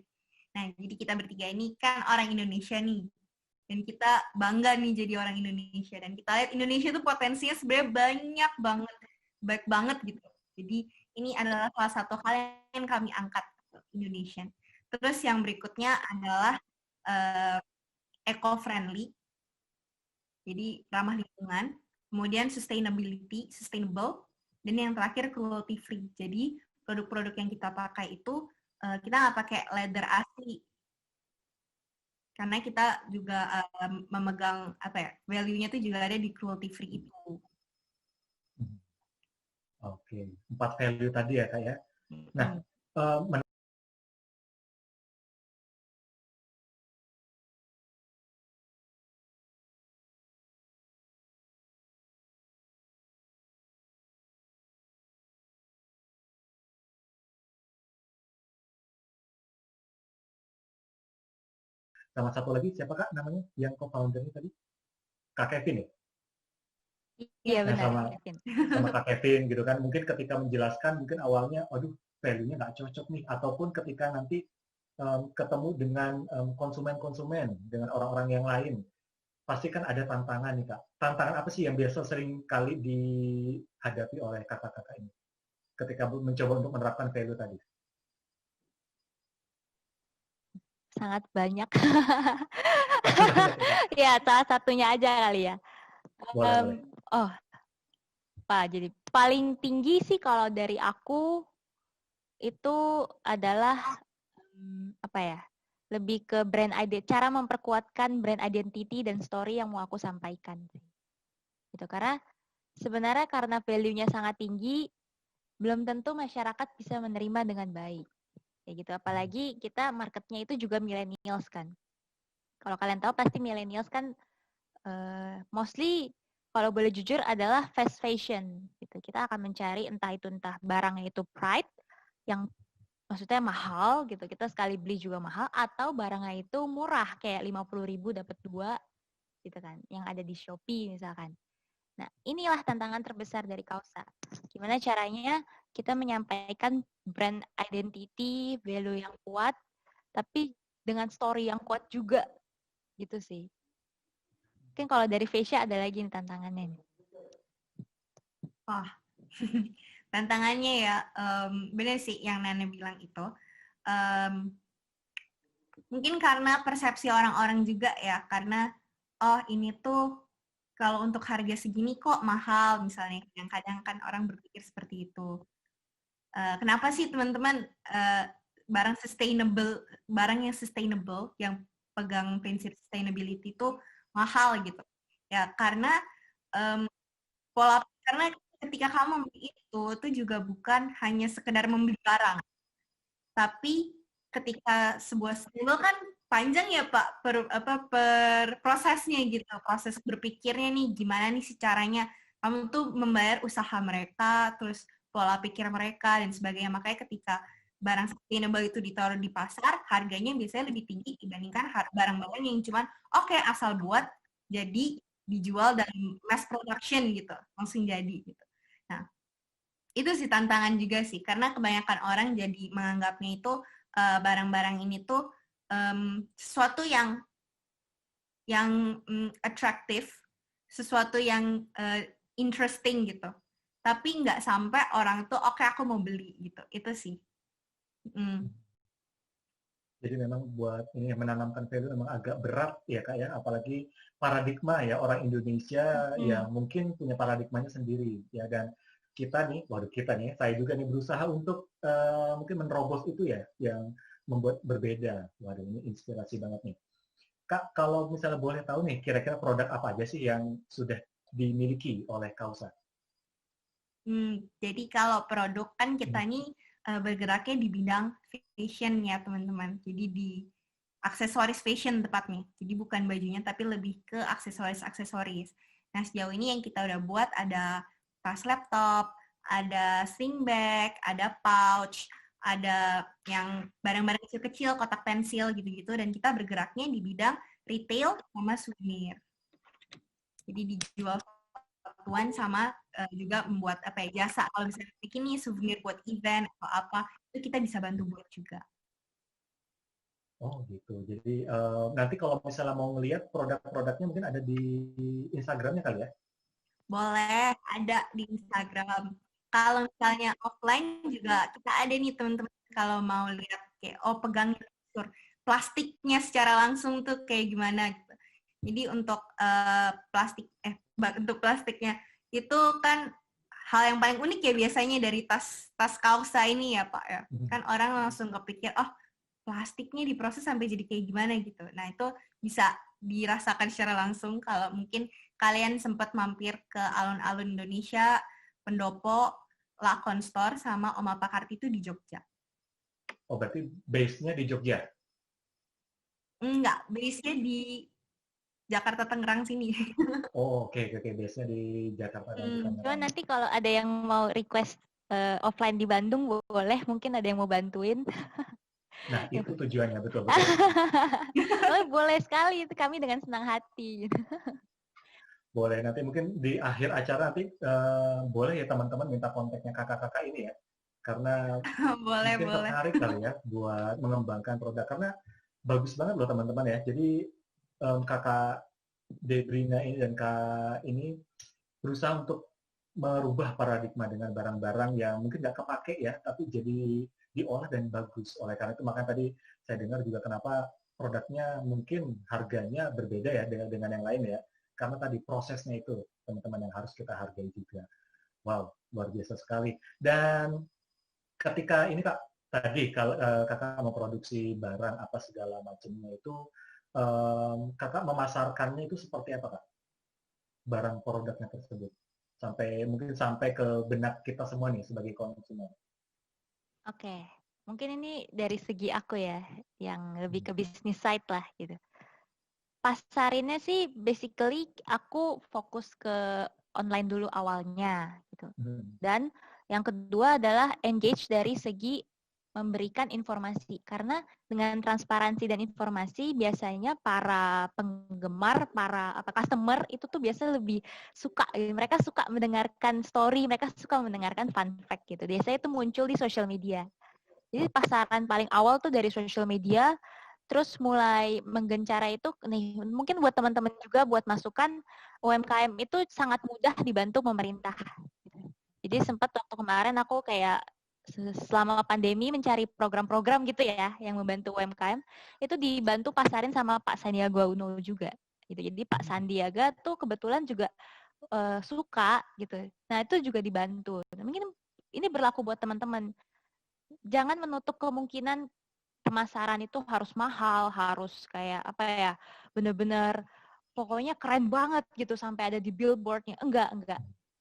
Nah, jadi kita bertiga ini kan orang Indonesia nih, dan kita bangga nih jadi orang Indonesia, dan kita lihat Indonesia tuh potensinya sebenarnya banyak banget, baik banget gitu. Jadi ini adalah salah satu hal yang kami angkat, Indonesian. Terus yang berikutnya adalah eco-friendly, jadi ramah lingkungan. Kemudian sustainable, dan yang terakhir cruelty free. Jadi produk-produk yang kita pakai itu kita nggak pakai leather asli, karena kita juga memegang value-nya itu juga ada di cruelty free itu. Oke, 4 value tadi ya Kak ya. Nah, sama satu lagi siapa Kak namanya yang co-foundernya tadi? Kak Kevin ya? Iya benar. Sama Kak Kevin gitu kan. Mungkin ketika menjelaskan mungkin awalnya, aduh value-nya nggak cocok nih. Ataupun ketika nanti ketemu dengan konsumen-konsumen, dengan orang-orang yang lain, pasti kan ada tantangan nih Kak. Tantangan apa sih yang biasa sering kali dihadapi oleh kakak-kakak ini ketika mencoba untuk menerapkan value tadi? Sangat banyak. Ya, salah satunya aja kali ya. Boleh. Jadi paling tinggi sih kalau dari aku itu adalah lebih ke brand identity, cara memperkuatkan brand identity dan story yang mau aku sampaikan. Gitu, karena sebenarnya karena value-nya sangat tinggi, belum tentu masyarakat bisa menerima dengan baik. Ya gitu, apalagi kita marketnya itu juga millennials kan. Kalau kalian tahu pasti millennials kan mostly kalau boleh jujur adalah fast fashion gitu. Kita akan mencari entah barangnya itu pride yang maksudnya mahal gitu. Kita sekali beli juga mahal, atau barangnya itu murah kayak 50.000 dapat 2 gitu kan. Yang ada di Shopee misalkan. Nah, inilah tantangan terbesar dari Kausa. Gimana caranya kita menyampaikan brand identity, value yang kuat, tapi dengan story yang kuat juga, gitu sih. Mungkin kalau dari Vesya ada lagi nih tantangannya nih. Wah, tantangannya ya, benar sih yang Nana bilang itu. Mungkin karena persepsi orang-orang juga ya, karena oh ini tuh kalau untuk harga segini kok mahal misalnya. Kadang-kadang kan orang berpikir seperti itu. Kenapa sih teman-teman barang yang sustainable, yang pegang prinsip sustainability itu mahal gitu? Ya karena karena ketika kamu membeli itu juga bukan hanya sekedar membeli barang, tapi ketika sebuah simbol kan panjang ya Pak per prosesnya gitu, proses berpikirnya nih gimana nih sih caranya kamu tuh membayar usaha mereka, terus pola pikir mereka dan sebagainya. Makanya ketika barang sustainable itu ditaruh di pasar, harganya biasanya lebih tinggi dibandingkan barang-barang yang cuman oke, asal buat jadi dijual dan mass production gitu, langsung jadi gitu. Nah, itu sih tantangan juga sih, karena kebanyakan orang jadi menganggapnya itu barang-barang ini tuh sesuatu yang atraktif, sesuatu yang interesting gitu. Tapi nggak sampai orang tuh oke aku mau beli gitu. Itu sih. Jadi memang buat ini menanamkan value memang agak berat ya Kak ya, apalagi paradigma ya orang Indonesia ya mungkin punya paradigmanya sendiri ya, dan kita nih, saya juga nih berusaha untuk mungkin menerobos itu ya, yang membuat berbeda. Waduh, ini inspirasi banget nih. Kak, kalau misalnya boleh tahu nih, kira-kira produk apa aja sih yang sudah dimiliki oleh Kausa? Jadi kalau produk kan kita nih bergeraknya di bidang fashion ya teman-teman. Jadi di aksesoris fashion tepatnya. Jadi bukan bajunya tapi lebih ke aksesoris-aksesoris. Nah sejauh ini yang kita udah buat ada tas laptop, ada sling bag, ada pouch, ada yang barang-barang kecil-kecil, kotak pensil gitu-gitu. Dan kita bergeraknya di bidang retail sama souvenir. Jadi dijual satuan sama juga membuat apa ya, jasa. Kalau misalnya bikin nih souvenir buat event atau apa, itu kita bisa bantu buat juga. Oh gitu. Jadi nanti kalau misalnya mau ngelihat produk-produknya mungkin ada di Instagramnya kali ya? Boleh, ada di Instagram. Kalau misalnya offline juga kita ada nih teman-teman kalau mau lihat kayak pegang plastiknya secara langsung tuh kayak gimana gitu. Jadi untuk untuk plastiknya itu kan hal yang paling unik ya biasanya dari tas Kausa ini ya Pak ya. Kan orang langsung kepikir plastiknya diproses sampai jadi kayak gimana gitu. Nah itu bisa dirasakan secara langsung kalau mungkin kalian sempat mampir ke alun-alun Indonesia, Pendopo, Lakon Store, sama Oma Pakarti itu di Jogja. Oh berarti base-nya di Jogja? Enggak, base-nya di Jakarta Tangerang sini. Oh oke, base-nya di Jakarta dan Tangerang. Cuma nanti kalau ada yang mau request offline di Bandung boleh, mungkin ada yang mau bantuin. Nah, itu tujuannya, betul. Boleh sekali, itu kami dengan senang hati. Boleh, nanti mungkin di akhir acara nanti boleh ya teman-teman minta kontaknya kakak-kakak ini ya. Karena mungkin tertarik kali ya buat mengembangkan produk. Karena bagus banget loh teman-teman ya. Jadi kakak Debrina ini dan kak ini berusaha untuk merubah paradigma dengan barang-barang yang mungkin nggak kepake ya, tapi jadi diolah dan bagus. Oleh karena itu, makanya tadi saya dengar juga kenapa produknya mungkin harganya berbeda ya dengan yang lain ya. Karena tadi prosesnya itu, teman-teman, yang harus kita hargai juga. Wow, luar biasa sekali. Dan ketika ini Kak, tadi kalau kakak mau produksi barang apa segala macamnya itu, kakak memasarkannya itu seperti apa Kak? Barang produknya tersebut. Mungkin sampai ke benak kita semua nih sebagai konsumen. Oke, mungkin ini dari segi aku ya, yang lebih ke bisnis side lah gitu. Pasarinnya sih basically aku fokus ke online dulu awalnya gitu. Dan yang kedua adalah engage dari segi memberikan informasi. Karena dengan transparansi dan informasi biasanya para penggemar, para customer itu tuh biasa lebih suka, mereka suka mendengarkan story, mereka suka mendengarkan fun fact gitu. Biasanya itu muncul di social media. Jadi pasaran paling awal tuh dari social media, terus mulai menggencara itu nih, mungkin buat teman-teman juga buat masukan, UMKM itu sangat mudah dibantu pemerintah. Jadi sempat waktu kemarin aku kayak selama pandemi mencari program-program gitu ya yang membantu UMKM, itu dibantu pasarin sama Pak Sandiaga Uno juga gitu. Jadi Pak Sandiaga tuh kebetulan juga suka gitu. Nah, itu juga dibantu. Mungkin ini berlaku buat teman-teman. Jangan menutup kemungkinan pemasaran itu harus mahal, harus kayak apa ya, bener-bener pokoknya keren banget gitu sampai ada di billboardnya. Enggak.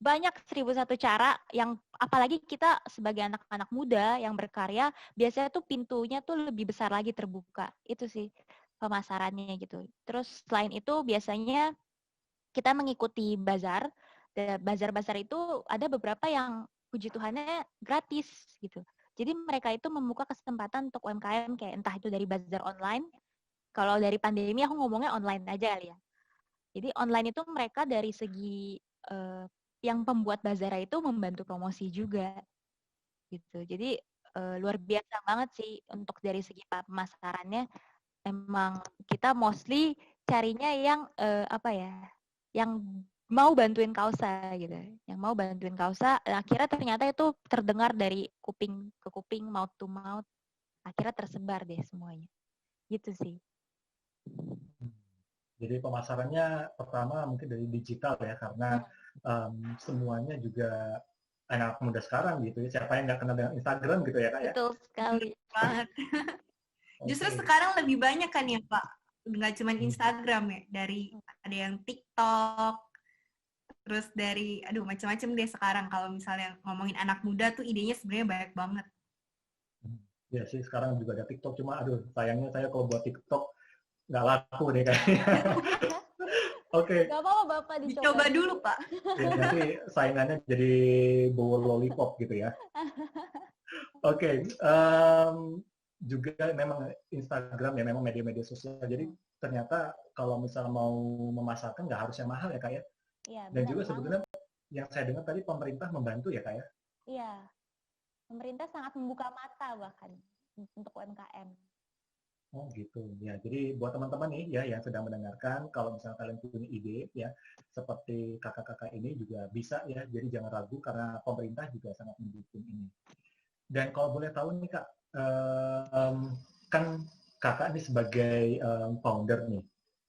Banyak 1001 cara yang apalagi kita sebagai anak-anak muda yang berkarya, biasanya tuh pintunya tuh lebih besar lagi terbuka. Itu sih pemasarannya gitu. Terus selain itu biasanya kita mengikuti bazar. Bazar-bazar itu ada beberapa yang puji Tuhannya gratis gitu. Jadi mereka itu membuka kesempatan untuk UMKM kayak entah itu dari bazar online. Kalau dari pandemi aku ngomongnya online aja kali ya. Jadi online itu mereka dari segi yang pembuat bazar itu membantu promosi juga gitu. Jadi luar biasa banget sih untuk dari segi pemasarannya. Emang kita mostly carinya yang apa ya? Yang mau bantuin Kausa gitu. Yang mau bantuin Kausa, akhirnya ternyata itu terdengar dari kuping ke kuping, mouth to mouth. Akhirnya tersebar deh semuanya. Gitu sih. Jadi pemasarannya pertama mungkin dari digital ya, karena semuanya juga anak muda sekarang gitu ya. Siapa yang nggak kenal dengan Instagram gitu ya, Kak ya? Betul sekali. Banget. Justru sekarang lebih banyak kan ya Pak, nggak cuma Instagram ya, dari ada yang TikTok, terus dari macam-macam deh sekarang. Kalau misalnya ngomongin anak muda tuh idenya sebenarnya banyak banget. Ya sih, sekarang juga ada TikTok, cuma sayangnya saya kalau buat TikTok nggak laku deh kayaknya. Oke. Gak apa-apa Bapak dicoba dulu Pak. Ya, nanti saingannya jadi bawa lollipop gitu ya. Oke. Juga memang Instagram ya, memang media-media sosial. Jadi ternyata kalau misalnya mau memasarkan nggak harus yang mahal ya Kak ya. Iya, dan juga sebetulnya yang saya dengar tadi pemerintah membantu ya Kak ya. Iya. Pemerintah sangat membuka mata bahkan untuk UMKM. Oh gitu ya. Jadi buat teman-teman nih ya yang sedang mendengarkan, kalau misalnya kalian punya ide ya seperti kakak-kakak ini juga bisa ya. Jadi jangan ragu karena pemerintah juga sangat mendukung ini. Dan kalau boleh tahu nih Kak, kan kakak ini sebagai founder nih,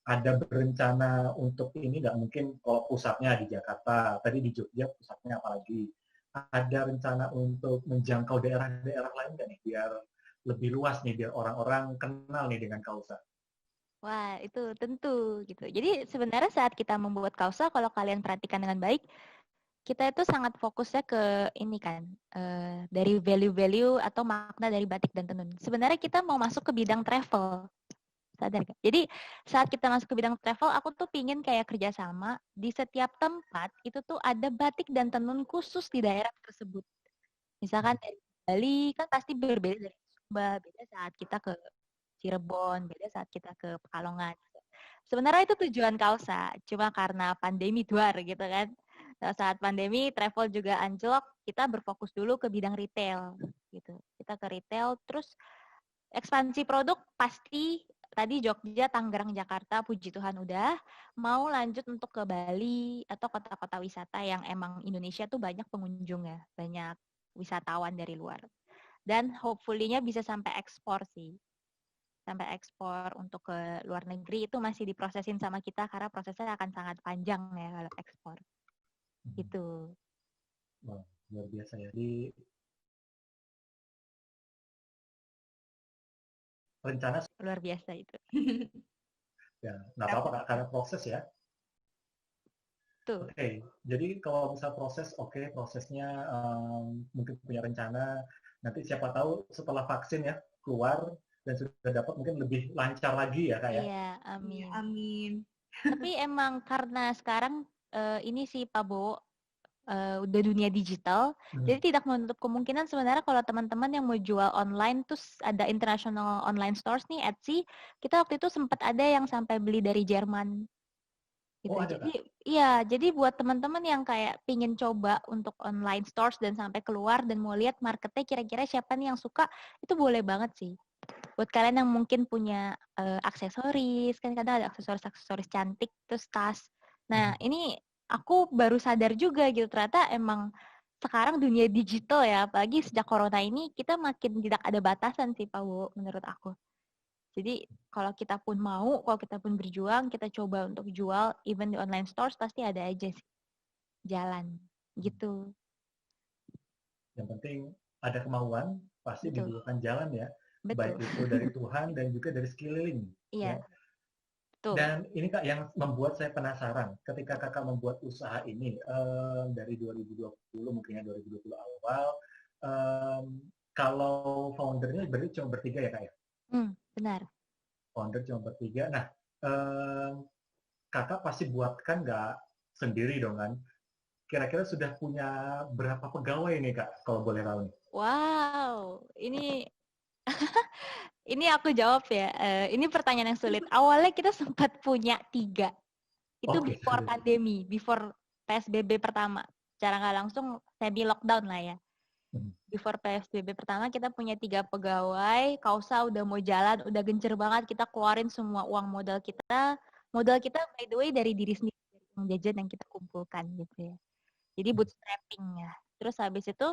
ada berencana untuk ini nggak? Mungkin kalau pusatnya di Jakarta, tadi di Jogja pusatnya apalagi, ada rencana untuk menjangkau daerah-daerah lain nggak nih biar lebih luas nih, biar orang-orang kenal nih dengan Kausa? Wah, itu tentu gitu. Jadi sebenarnya saat kita membuat Kausa, kalau kalian perhatikan dengan baik, kita itu sangat fokusnya ke ini kan, dari value-value atau makna dari batik dan tenun. Sebenarnya kita mau masuk ke bidang travel. Sadar gak? Jadi saat kita masuk ke bidang travel, aku tuh pingin kayak kerjasama di setiap tempat itu tuh ada batik dan tenun khusus di daerah tersebut. Misalkan dari Bali kan pasti berbeda dari Sumba, beda saat kita ke Cirebon, beda saat kita ke Pekalongan. Sebenarnya itu tujuan Kausa, cuma karena pandemi duar gitu kan. Saat pandemi travel juga anjlok, kita berfokus dulu ke bidang retail gitu. Kita ke retail, terus ekspansi produk pasti tadi Jogja, Tangerang, Jakarta, puji Tuhan udah. Mau lanjut untuk ke Bali atau kota-kota wisata yang emang Indonesia tuh banyak pengunjungnya, banyak wisatawan dari luar. Dan hopefully-nya bisa sampai ekspor sih. Sampai ekspor untuk ke luar negeri itu masih diprosesin sama kita karena prosesnya akan sangat panjang ya kalau ekspor. Gitu. Wah, luar biasa ya. Di rencana luar biasa itu. Ya, nggak apa-apa Kak, karena proses ya. Tuh. Oke, jadi kalau misal proses, prosesnya mungkin punya rencana, nanti siapa tahu setelah vaksin ya keluar dan sudah dapat mungkin lebih lancar lagi ya Kak ya. Iya, amin. Amin. Tapi emang karena sekarang ini sih Pak Bo, udah dunia digital. Hmm. Jadi tidak menutup kemungkinan sebenarnya kalau teman-teman yang mau jual online terus ada international online stores nih, Etsy, kita waktu itu sempat ada yang sampai beli dari Jerman gitu. Oh, ada, Jadi iya, jadi buat teman-teman yang kayak pingin coba untuk online stores dan sampai keluar dan mau lihat marketnya kira-kira siapa nih yang suka, itu boleh banget sih. Buat kalian yang mungkin punya aksesoris, kan kadang ada aksesoris-aksesoris cantik, terus tas. Nah, ini aku baru sadar juga gitu, ternyata emang sekarang dunia digital ya, apalagi sejak corona ini, kita makin tidak ada batasan sih, Pak Bu, menurut aku. Jadi, kalau kita pun mau, kalau kita pun berjuang, kita coba untuk jual, even di online stores, pasti ada aja sih jalan, gitu. Yang penting ada kemauan, pasti Betul. dibukakan jalan ya. Betul. Baik itu dari Tuhan dan juga dari sekeliling. Iya, Ya. betul. Dan ini Kak yang membuat saya penasaran, ketika Kakak membuat usaha ini dari 2020 mungkin ya 2020 awal, kalau foundernya berarti cuma bertiga ya Kak ya? Benar. Founder cuma bertiga. Nah, Kakak pasti buatkan nggak sendiri dong kan? Kira-kira sudah punya berapa pegawai nih Kak, kalau boleh tahu nih? Wow, ini ini aku jawab ya. Ini pertanyaan yang sulit. Awalnya kita sempat punya 3. Itu Oke, before sudah. pandemi, before PSBB pertama. Secara nggak langsung semi lockdown lah ya. Before PSBB pertama kita punya 3 pegawai. Kausa udah mau jalan, udah gencer banget. Kita keluarin semua uang modal kita. Modal kita by the way dari diri sendiri, dari uang jajan yang kita kumpulkan gitu ya. Jadi bootstrapping ya. Terus habis itu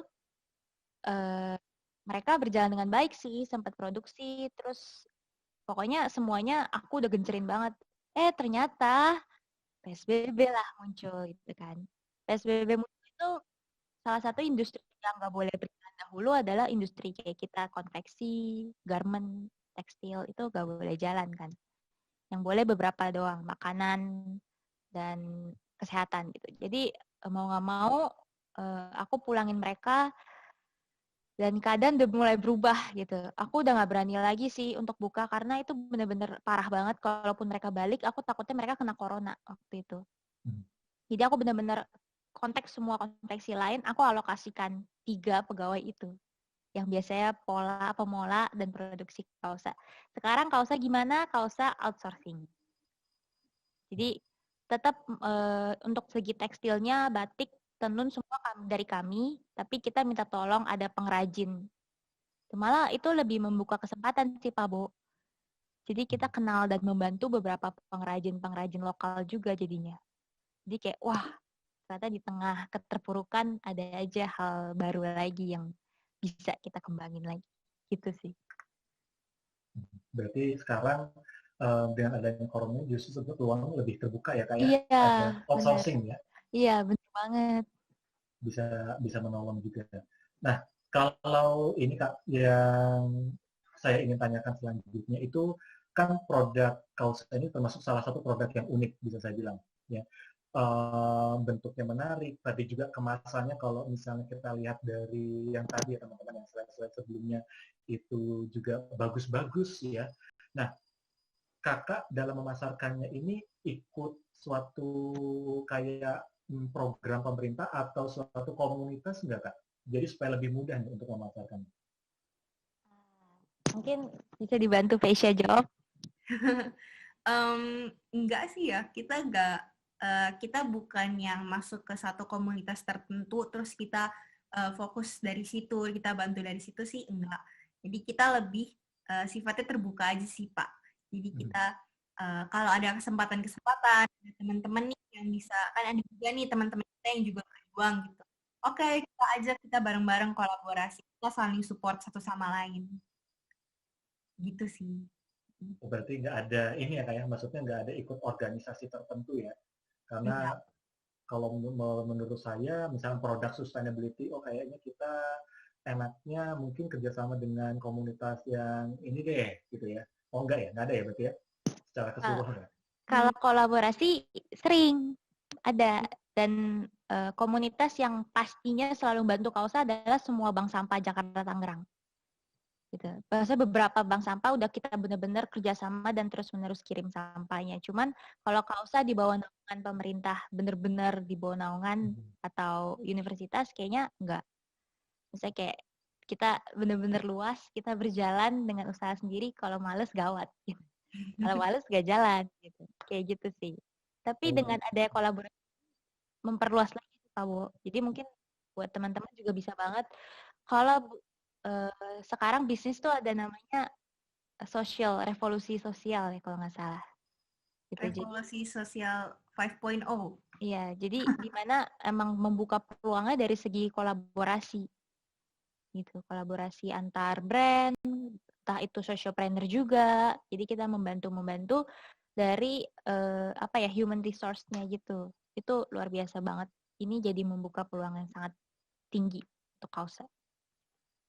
mereka berjalan dengan baik sih, sempat produksi, terus pokoknya semuanya aku udah gencerin banget. Ternyata PSBB lah muncul gitu kan. PSBB muncul itu salah satu industri yang nggak boleh berjalan dahulu adalah industri kayak kita, konveksi, garment, tekstil, itu nggak boleh jalan kan. Yang boleh beberapa doang, makanan dan kesehatan gitu. Jadi mau nggak mau aku pulangin mereka dan keadaan udah mulai berubah gitu. Aku udah nggak berani lagi sih untuk buka karena itu bener-bener parah banget. Kalaupun mereka balik, aku takutnya mereka kena corona waktu itu. Jadi aku bener-bener konteks semua konveksi lain, aku alokasikan 3 pegawai itu. Yang biasanya pola, pemola, dan produksi kausa. Sekarang kausa gimana? Kausa outsourcing. Jadi tetap untuk segi tekstilnya, batik, tenun semua dari kami, tapi kita minta tolong ada pengrajin. Malah itu lebih membuka kesempatan sih Pak Bo. Jadi kita kenal dan membantu beberapa pengrajin-pengrajin lokal juga jadinya. Jadi kayak wah, ternyata di tengah keterpurukan ada aja hal baru lagi yang bisa kita kembangin lagi. Gitu sih. Berarti sekarang dengan adanya corona justru peluang lebih terbuka ya Kak ya? Iya, Ada outsourcing bener. ya? Iya, benar banget. Bisa menolong juga. Nah, kalau ini Kak, yang saya ingin tanyakan selanjutnya itu kan produk kaos ini termasuk salah satu produk yang unik bisa saya bilang. Ya, bentuknya menarik, tapi juga kemasannya kalau misalnya kita lihat dari yang tadi ya teman-teman yang slide-slide sebelumnya itu juga bagus-bagus ya. Nah, Kakak dalam memasarkannya ini ikut suatu kayak program pemerintah atau suatu komunitas enggak Kak? Jadi supaya lebih mudah nih untuk memasarkan. Mungkin bisa dibantu Pesha jawab. Enggak sih ya, kita bukan yang masuk ke satu komunitas tertentu terus kita fokus dari situ, kita bantu dari situ sih enggak. Jadi kita lebih sifatnya terbuka aja sih Pak. Jadi kita kalau ada kesempatan-kesempatan teman-teman nih yang bisa, kan ada juga nih teman-teman kita yang juga berjuang gitu. Oke, kita bareng-bareng kolaborasi, kita saling support satu sama lain. Gitu sih. Berarti nggak ada ini ya kayak maksudnya nggak ada ikut organisasi tertentu ya? Karena kalau menurut saya, misalnya produk sustainability, kayaknya kita enaknya mungkin kerjasama dengan komunitas yang ini deh, gitu ya. Oh enggak ya, nggak ada ya berarti ya? Secara keseluruhan. Kalau kolaborasi sering ada, dan komunitas yang pastinya selalu bantu kausa adalah semua bank sampah Jakarta Tangerang. gitu. Maksudnya beberapa bank sampah udah kita benar-benar kerjasama dan terus-menerus kirim sampahnya. Cuman kalau Kausa di bawah naungan pemerintah, benar-benar di bawah naungan atau universitas, kayaknya enggak. Misalnya kayak kita benar-benar luas, kita berjalan dengan usaha sendiri, kalau males gawat. Gitu. Kalau males gak jalan, gitu. Kayak gitu sih. Tapi dengan adanya kolaborasi, memperluas lagi Pak Bo. Jadi mungkin buat teman-teman juga bisa banget, kalau sekarang bisnis tuh ada namanya revolusi sosial ya kalau nggak salah. Gitu. Revolusi sosial 5.0. Iya, jadi gimana emang membuka peluangnya dari segi kolaborasi. Gitu, kolaborasi antar brand, entah itu socialpreneur juga. Jadi kita membantu dari human resource-nya gitu. Itu luar biasa banget. Ini jadi membuka peluang yang sangat tinggi untuk Kausa.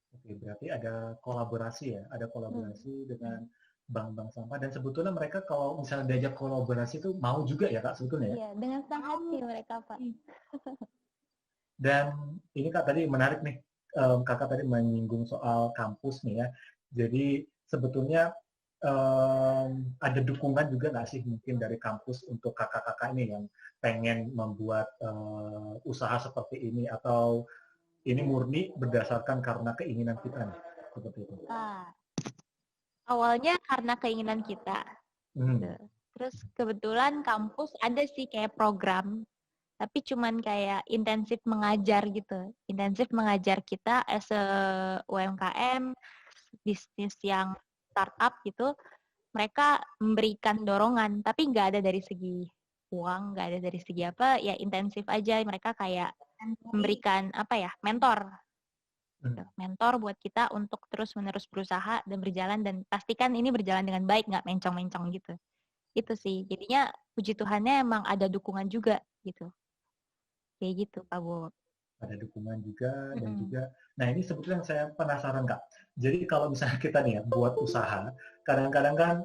Oke, berarti ada kolaborasi ya, ada kolaborasi dengan bank-bank sampah, dan sebetulnya mereka kalau misalnya diajak kolaborasi itu mau juga ya Kak sebetulnya ya? Iya, dengan senang hati mereka Pak. Dan ini Kak tadi menarik nih, Kakak tadi menyinggung soal kampus nih ya, jadi sebetulnya ada dukungan juga nggak sih mungkin dari kampus untuk kakak-kakak ini yang pengen membuat usaha seperti ini, atau ini murni berdasarkan karena keinginan kita nih, seperti itu? Awalnya karena keinginan kita. Gitu. Terus kebetulan kampus ada sih kayak program, tapi cuman kayak intensif mengajar gitu. Intensif mengajar kita as a UMKM, bisnis yang startup gitu. Mereka memberikan dorongan, tapi nggak ada dari segi uang, nggak ada dari segi apa, ya intensif aja. Mereka kayak memberikan mentor buat kita untuk terus-menerus berusaha dan berjalan, dan pastikan ini berjalan dengan baik, nggak mencong-mencong gitu. Itu sih, jadinya puji Tuhannya emang ada dukungan juga gitu. Kayak gitu Pak Bo. Ada dukungan juga, dan juga, nah ini sebetulnya yang saya penasaran Kak. Jadi kalau misalnya kita nih ya buat usaha, kadang-kadang kan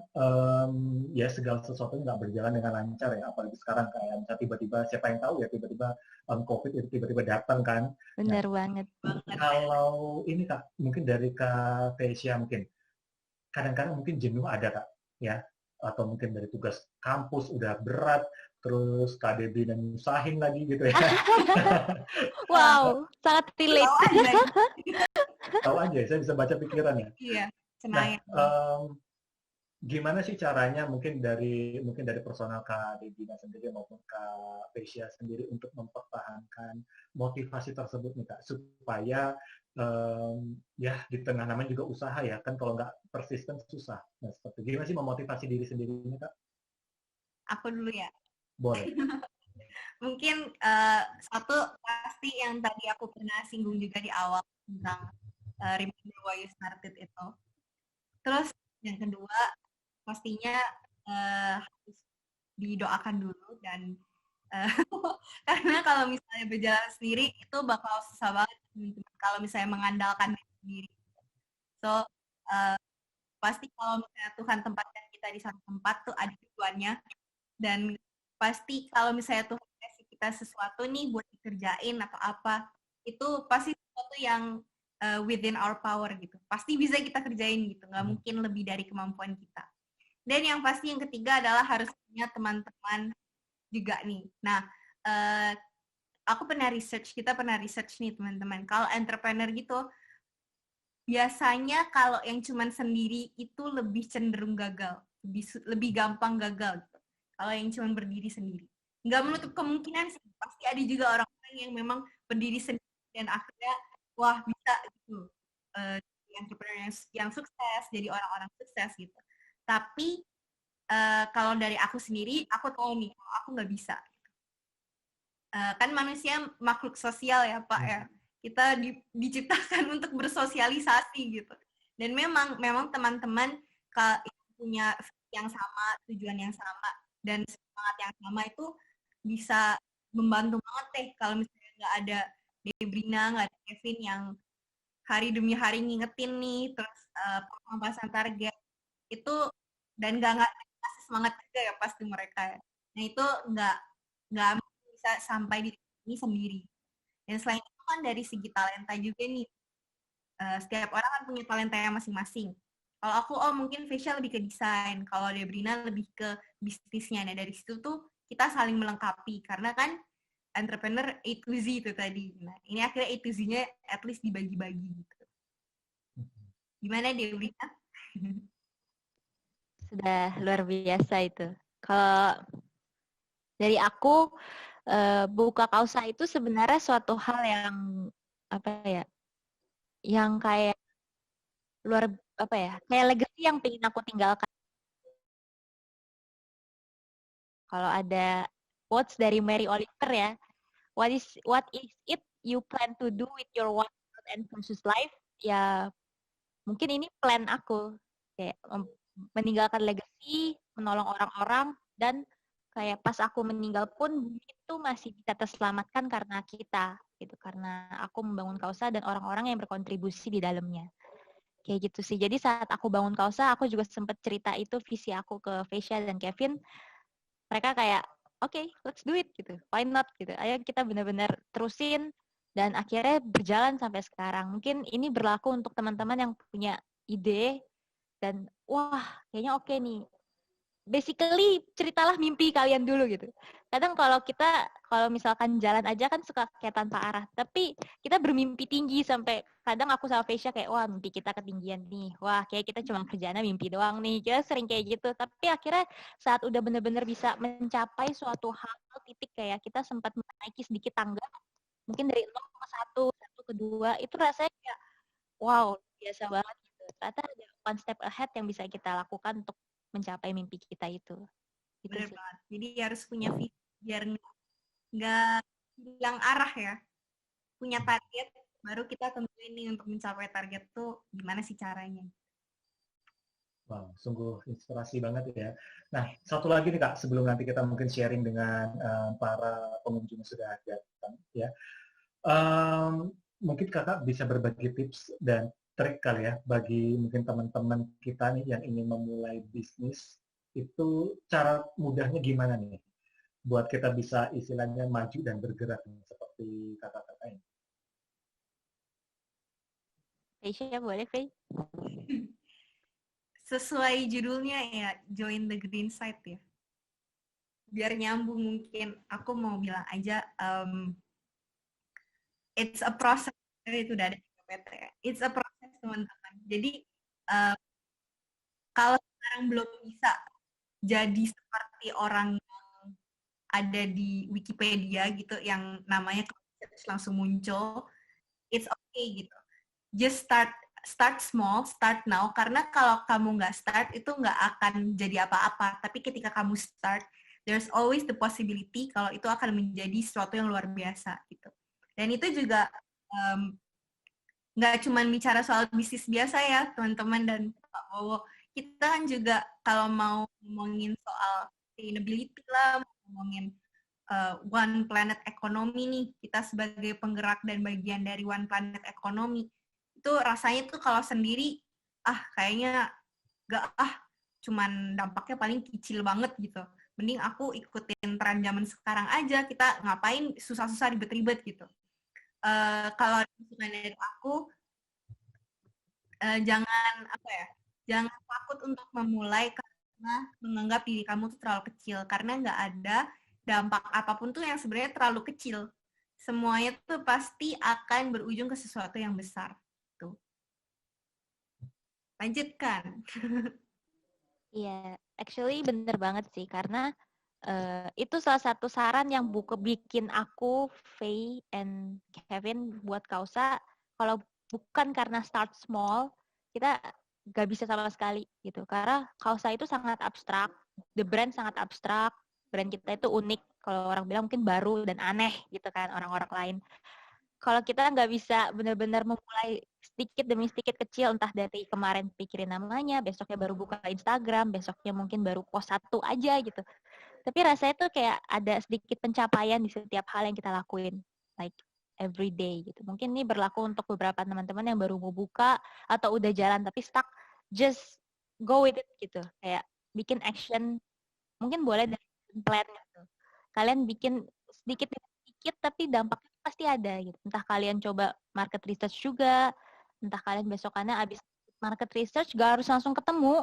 ya segala sesuatu nggak berjalan dengan lancar ya, apalagi sekarang kayak misalnya tiba-tiba, siapa yang tahu ya, tiba-tiba COVID itu tiba-tiba datang kan. Benar banget. Kalau ini Kak, mungkin dari Kak Tesya mungkin, kadang-kadang mungkin jenuh ada Kak, ya, atau mungkin dari tugas kampus udah berat, terus KDB dan nyusahin lagi gitu ya. Wow, sangat relate. Tahu aja, saya bisa baca pikiran ya. Iya, nah, gimana sih caranya mungkin dari personal Kak Debina sendiri maupun Kak Tesya sendiri untuk mempertahankan motivasi tersebut nih Kak, supaya ya di tengah namanya juga usaha ya kan, kalau nggak persisten susah. Nah, seperti gimana sih memotivasi diri sendiri ini Kak? Aku dulu ya. Boleh. Mungkin satu pasti yang tadi aku pernah singgung juga di awal tentang remember why you started itu. Terus yang kedua pastinya harus didoakan dulu, dan karena kalau misalnya berjalan sendiri itu bakal susah banget kalau misalnya mengandalkan diri sendiri. So pasti kalau misalnya Tuhan tempatkan kita di satu tempat tuh ada tujuannya, dan pasti kalau misalnya Tuhan kasih kita sesuatu nih buat dikerjain atau apa, itu pasti sesuatu yang within our power gitu. Pasti bisa kita kerjain gitu, nggak mungkin lebih dari kemampuan kita. Dan yang pasti yang ketiga adalah harus punya teman-teman juga nih. Nah, kita pernah research nih teman-teman. Kalau entrepreneur gitu, biasanya kalau yang cuman sendiri itu lebih cenderung gagal, lebih gampang gagal gitu. Kalau yang cuma berdiri sendiri, nggak menutup kemungkinan sih, pasti ada juga orang-orang yang memang berdiri sendiri dan akhirnya wah bisa gitu, entrepreneur yang sukses, jadi orang-orang sukses gitu. Tapi kalau dari aku sendiri, aku tahu nih kalau aku nggak bisa. Kan manusia makhluk sosial ya Pak ya, kita diciptakan untuk bersosialisasi gitu. Dan memang teman-teman punya yang sama, tujuan yang sama, dan semangat yang sama itu bisa membantu banget deh kalau misalnya nggak ada Debrina, nggak ada Kevin yang hari demi hari ngingetin nih, terus pemapasan target itu, dan nggak kasih semangat juga ya pasti mereka ya. Nah itu nggak bisa sampai di sini sendiri. Dan selain itu kan dari segi talenta juga nih, setiap orang kan punya talentanya masing-masing. Kalau aku, mungkin Faisal lebih ke desain, kalau Debrina lebih ke bisnisnya. Nah, dari situ tuh kita saling melengkapi, karena kan entrepreneur A to Z itu tadi. Nah, ini akhirnya A to Z-nya at least dibagi-bagi gitu. Gimana Debrina? Sudah luar biasa itu. Kalau dari aku, buka Kausa itu sebenarnya suatu hal yang apa ya, yang kayak luar apa ya, kayak legacy yang pengen aku tinggalkan. Kalau ada quotes dari Mary Oliver ya, what is it you plan to do with your one shot and precious life? Ya mungkin ini plan aku, kayak meninggalkan legacy, menolong orang-orang, dan kayak pas aku meninggal pun bumi itu masih bisa terselamatkan karena kita gitu, karena aku membangun Kausa dan orang-orang yang berkontribusi di dalamnya. Kayak gitu sih. Jadi saat aku bangun Kausa, aku juga sempat cerita itu visi aku ke Faisal dan Kevin. Mereka kayak, oke, let's do it gitu. Why not gitu. Ayo kita benar-benar terusin, dan akhirnya berjalan sampai sekarang. Mungkin ini berlaku untuk teman-teman yang punya ide dan wah, kayaknya oke nih. Basically ceritalah mimpi kalian dulu gitu. Kadang kalau misalkan jalan aja kan suka kayak tanpa arah, tapi kita bermimpi tinggi sampai kadang aku sama Faisal kayak, wah mimpi kita ketinggian nih, wah kayak kita cuma kerjanya mimpi doang nih, kita sering kayak gitu. Tapi akhirnya saat udah bener-bener bisa mencapai suatu hal, titik kayak kita sempat menaiki sedikit tangga, mungkin dari 0 ke 1, 1 ke 2, itu rasanya kayak wow, biasa banget gitu. Ternyata ada one step ahead yang bisa kita lakukan untuk mencapai mimpi kita itu. Gitu Bener sih. banget. Jadi harus punya visi biar nggak hilang arah ya. Punya target, baru kita tentuin nih untuk mencapai target tuh gimana sih caranya. Wow, sungguh inspirasi banget ya. Nah, satu lagi nih Kak, sebelum nanti kita mungkin sharing dengan para pengunjung yang sudah datang ya. Mungkin Kakak bisa berbagi tips dan trik kali ya bagi mungkin teman-teman kita nih yang ingin memulai bisnis, itu cara mudahnya gimana nih buat kita bisa istilahnya maju dan bergerak nih, seperti kakak-kakak ini. Faisal boleh, Faye? Sesuai judulnya ya, join the green side ya. Biar nyambung mungkin, aku mau bilang aja, it's a process. Itu udah ada di PT ya. It's a process teman-teman. Jadi kalau sekarang belum bisa jadi seperti orang yang ada di Wikipedia gitu, yang namanya langsung muncul, it's okay gitu. Just start small, start now. Karena kalau kamu nggak start, itu nggak akan jadi apa-apa. Tapi ketika kamu start, there's always the possibility kalau itu akan menjadi sesuatu yang luar biasa gitu. Dan itu juga nggak cuma bicara soal bisnis biasa ya, teman-teman dan Pak Bowo. Kita kan juga kalau mau ngomongin soal sustainability lah, ngomongin One Planet Economy nih, kita sebagai penggerak dan bagian dari One Planet Economy, itu rasanya tuh kalau sendiri, kayaknya nggak, cuman dampaknya paling kecil banget gitu. Mending aku ikutin tren zaman sekarang aja, kita ngapain susah-susah ribet-ribet gitu. Kalau dari aku, jangan takut untuk memulai karena menganggap diri kamu tuh terlalu kecil, karena nggak ada dampak apapun tuh yang sebenarnya terlalu kecil. Semuanya tuh pasti akan berujung ke sesuatu yang besar. Tuh. Lanjutkan. Iya, actually bener banget sih, karena itu salah satu saran yang bikin aku, Faye, and Kevin buat Kausa. Kalau bukan karena start small, kita gak bisa sama sekali gitu. Karena Kausa itu sangat abstrak, the brand sangat abstrak, brand kita itu unik. Kalau orang bilang mungkin baru dan aneh gitu kan orang-orang lain. Kalau kita nggak bisa benar-benar memulai sedikit demi sedikit kecil, entah dari kemarin pikirin namanya, besoknya baru buka Instagram, besoknya mungkin baru post satu aja gitu. Tapi rasanya tuh kayak ada sedikit pencapaian di setiap hal yang kita lakuin, like every day gitu. Mungkin ini berlaku untuk beberapa teman-teman yang baru mau buka atau udah jalan tapi stuck, just go with it gitu. Kayak bikin action, mungkin boleh dari plan gitu. Kalian bikin sedikit demi sedikit tapi dampaknya pasti ada gitu. Entah kalian coba market research juga, Entah kalian besokannya abis market research gak harus langsung ketemu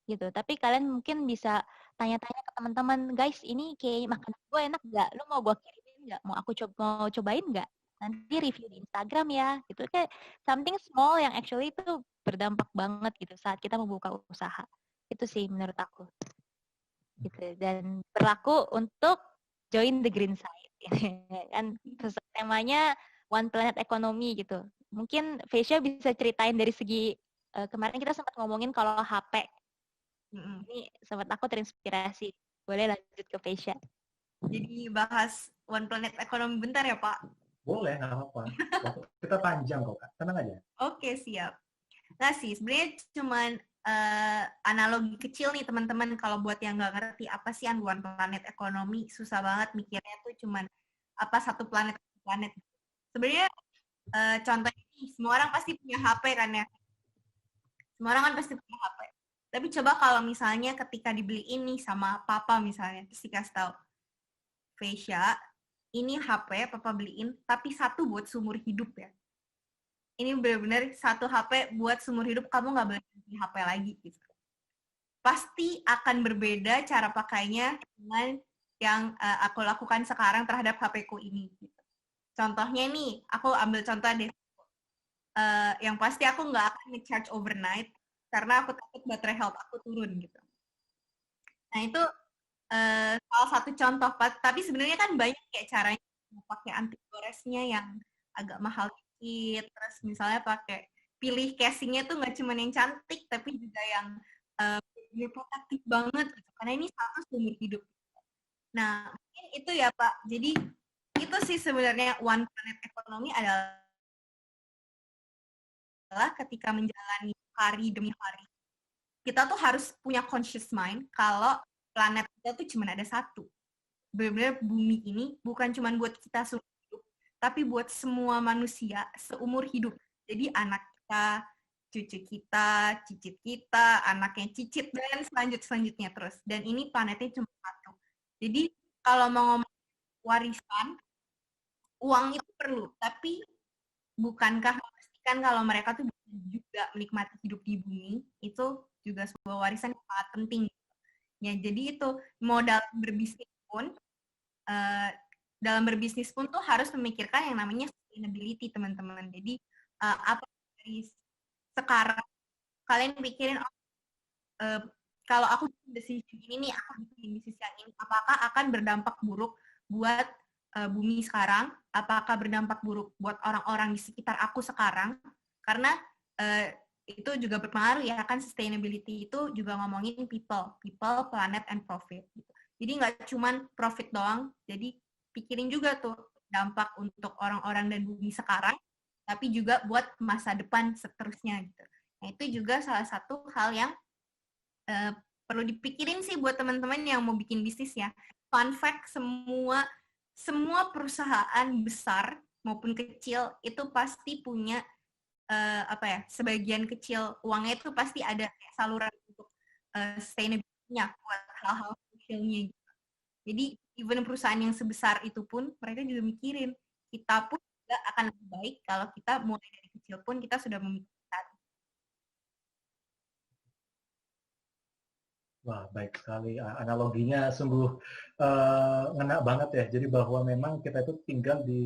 gitu. Tapi kalian mungkin bisa tanya-tanya ke teman-teman, guys, ini kayak makanan gue enak nggak? Lu mau gue kirimin nggak? Mau cobain nggak? Nanti review di Instagram ya. Gitu kayak something small yang actually itu berdampak banget gitu saat kita membuka usaha. Itu sih menurut aku. Gitu. Dan berlaku untuk join the green side. Kan temanya One Planet Economy gitu. Mungkin Vesya bisa ceritain dari segi kemarin kita sempat ngomongin kalau HP. Ini sobat aku terinspirasi. Boleh lanjut ke Vesya. Jadi bahas One Planet Economy bentar ya, Pak? Boleh, nggak apa-apa. Waktu kita panjang kok, Kak. Tenang aja. Oke, siap. Nah sih, sebenarnya cuman analogi kecil nih teman-teman, kalau buat yang nggak ngerti apa sih One Planet Economy, susah banget mikirnya tuh cuman apa satu planet. Sebenarnya contohnya nih, semua orang pasti punya HP kan ya. Semua orang kan pasti punya HP. Tapi coba kalau misalnya ketika dibeli ini sama papa misalnya, terus dikasih tahu, Vesya, ini HP papa beliin, tapi satu buat seumur hidup ya. Ini benar-benar satu HP buat seumur hidup, kamu nggak boleh beli HP lagi gitu. Pasti akan berbeda cara pakainya dengan yang aku lakukan sekarang terhadap HP-ku ini. Gitu. Contohnya nih, aku ambil contoh deh. Yang pasti aku nggak akan nge-charge overnight karena aku takut baterai health aku turun gitu. Nah itu salah satu contoh, tapi sebenarnya kan banyak kayak caranya pakai anti goresnya yang agak mahal dikit, terus misalnya pakai pilih casingnya tuh nggak cuma yang cantik tapi juga yang protektif banget gitu. Karena ini satu seumur hidup. Nah mungkin itu ya Pak. Jadi itu sih sebenarnya One Planet Economy adalah ketika menjalani hari demi hari, kita tuh harus punya conscious mind kalau planet kita tuh cuma ada satu. Benar-benar bumi ini bukan cuma buat kita seumur hidup, tapi buat semua manusia seumur hidup. Jadi anak kita, cucu kita, cicit kita, anaknya cicit, dan selanjutnya terus. Dan ini planetnya cuma satu. Jadi kalau mau ngomong warisan, uang itu perlu, tapi bukankah memastikan kalau mereka tuh bisa juga menikmati hidup di bumi, itu juga sebuah warisan yang sangat penting. Ya, jadi itu modal berbisnis pun, dalam berbisnis pun tuh harus memikirkan yang namanya sustainability, teman-teman. Jadi apa dari sekarang kalian pikirin, kalau aku bikin decision ini nih, aku bikin bisnis yang ini, apakah akan berdampak buruk buat bumi sekarang, apakah berdampak buruk buat orang-orang di sekitar aku sekarang, karena itu juga berpengaruh ya, kan sustainability itu juga ngomongin people, planet, and profit. Gitu. Jadi nggak cuman profit doang, jadi pikirin juga tuh dampak untuk orang-orang dan bumi sekarang, tapi juga buat masa depan seterusnya gitu. Nah itu juga salah satu hal yang perlu dipikirin sih buat teman-teman yang mau bikin bisnis ya. Fun fact, semua perusahaan besar maupun kecil itu pasti punya sebagian kecil uangnya itu pasti ada saluran untuk sustainability-nya buat hal-hal sosialnya gitu. Jadi even perusahaan yang sebesar itu pun mereka juga mikirin, kita pun juga akan lebih baik kalau kita mulai dari kecil pun kita sudah memikirkan. Wah, baik sekali. Analoginya sungguh ngena banget ya. Jadi bahwa memang kita itu tinggal di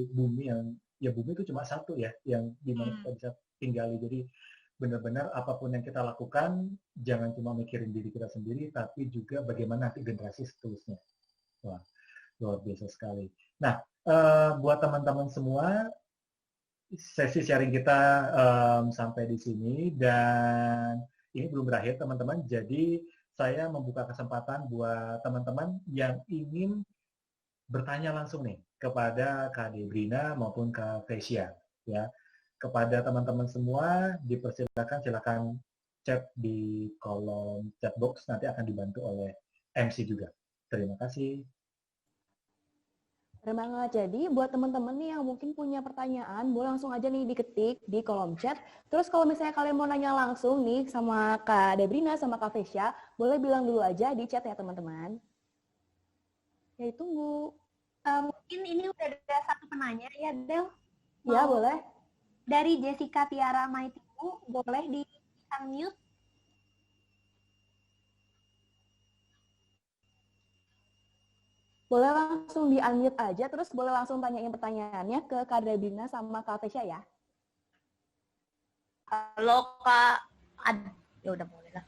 bumi yang, ya bumi itu cuma satu ya, yang dimana kita bisa tinggali. Jadi benar-benar apapun yang kita lakukan, jangan cuma mikirin diri kita sendiri, tapi juga bagaimana nanti generasi seterusnya. Wah, luar biasa sekali. Nah, buat teman-teman semua, sesi sharing kita sampai di sini, dan ini belum berakhir teman-teman. Jadi saya membuka kesempatan buat teman-teman yang ingin bertanya langsung nih kepada Kak Debrina maupun Kak Vesya, ya. Kepada teman-teman semua silakan chat di kolom chat box, nanti akan dibantu oleh MC juga. Terima kasih. Benar banget. Jadi buat teman-teman nih yang mungkin punya pertanyaan, boleh langsung aja nih diketik di kolom chat. Terus kalau misalnya kalian mau nanya langsung nih sama Kak Debrina sama Kak Vesya, boleh bilang dulu aja di chat ya teman-teman. Ya tunggu. Mungkin ini udah ada satu penanya ya, Del? Ya, boleh. dari Jessica Tiara Maitimu, boleh di-unmute? Boleh langsung di-unmute aja, terus boleh langsung tanyain pertanyaannya ke Kak Debina sama Kak Tesya ya. Halo Kak. Ya udah boleh lah.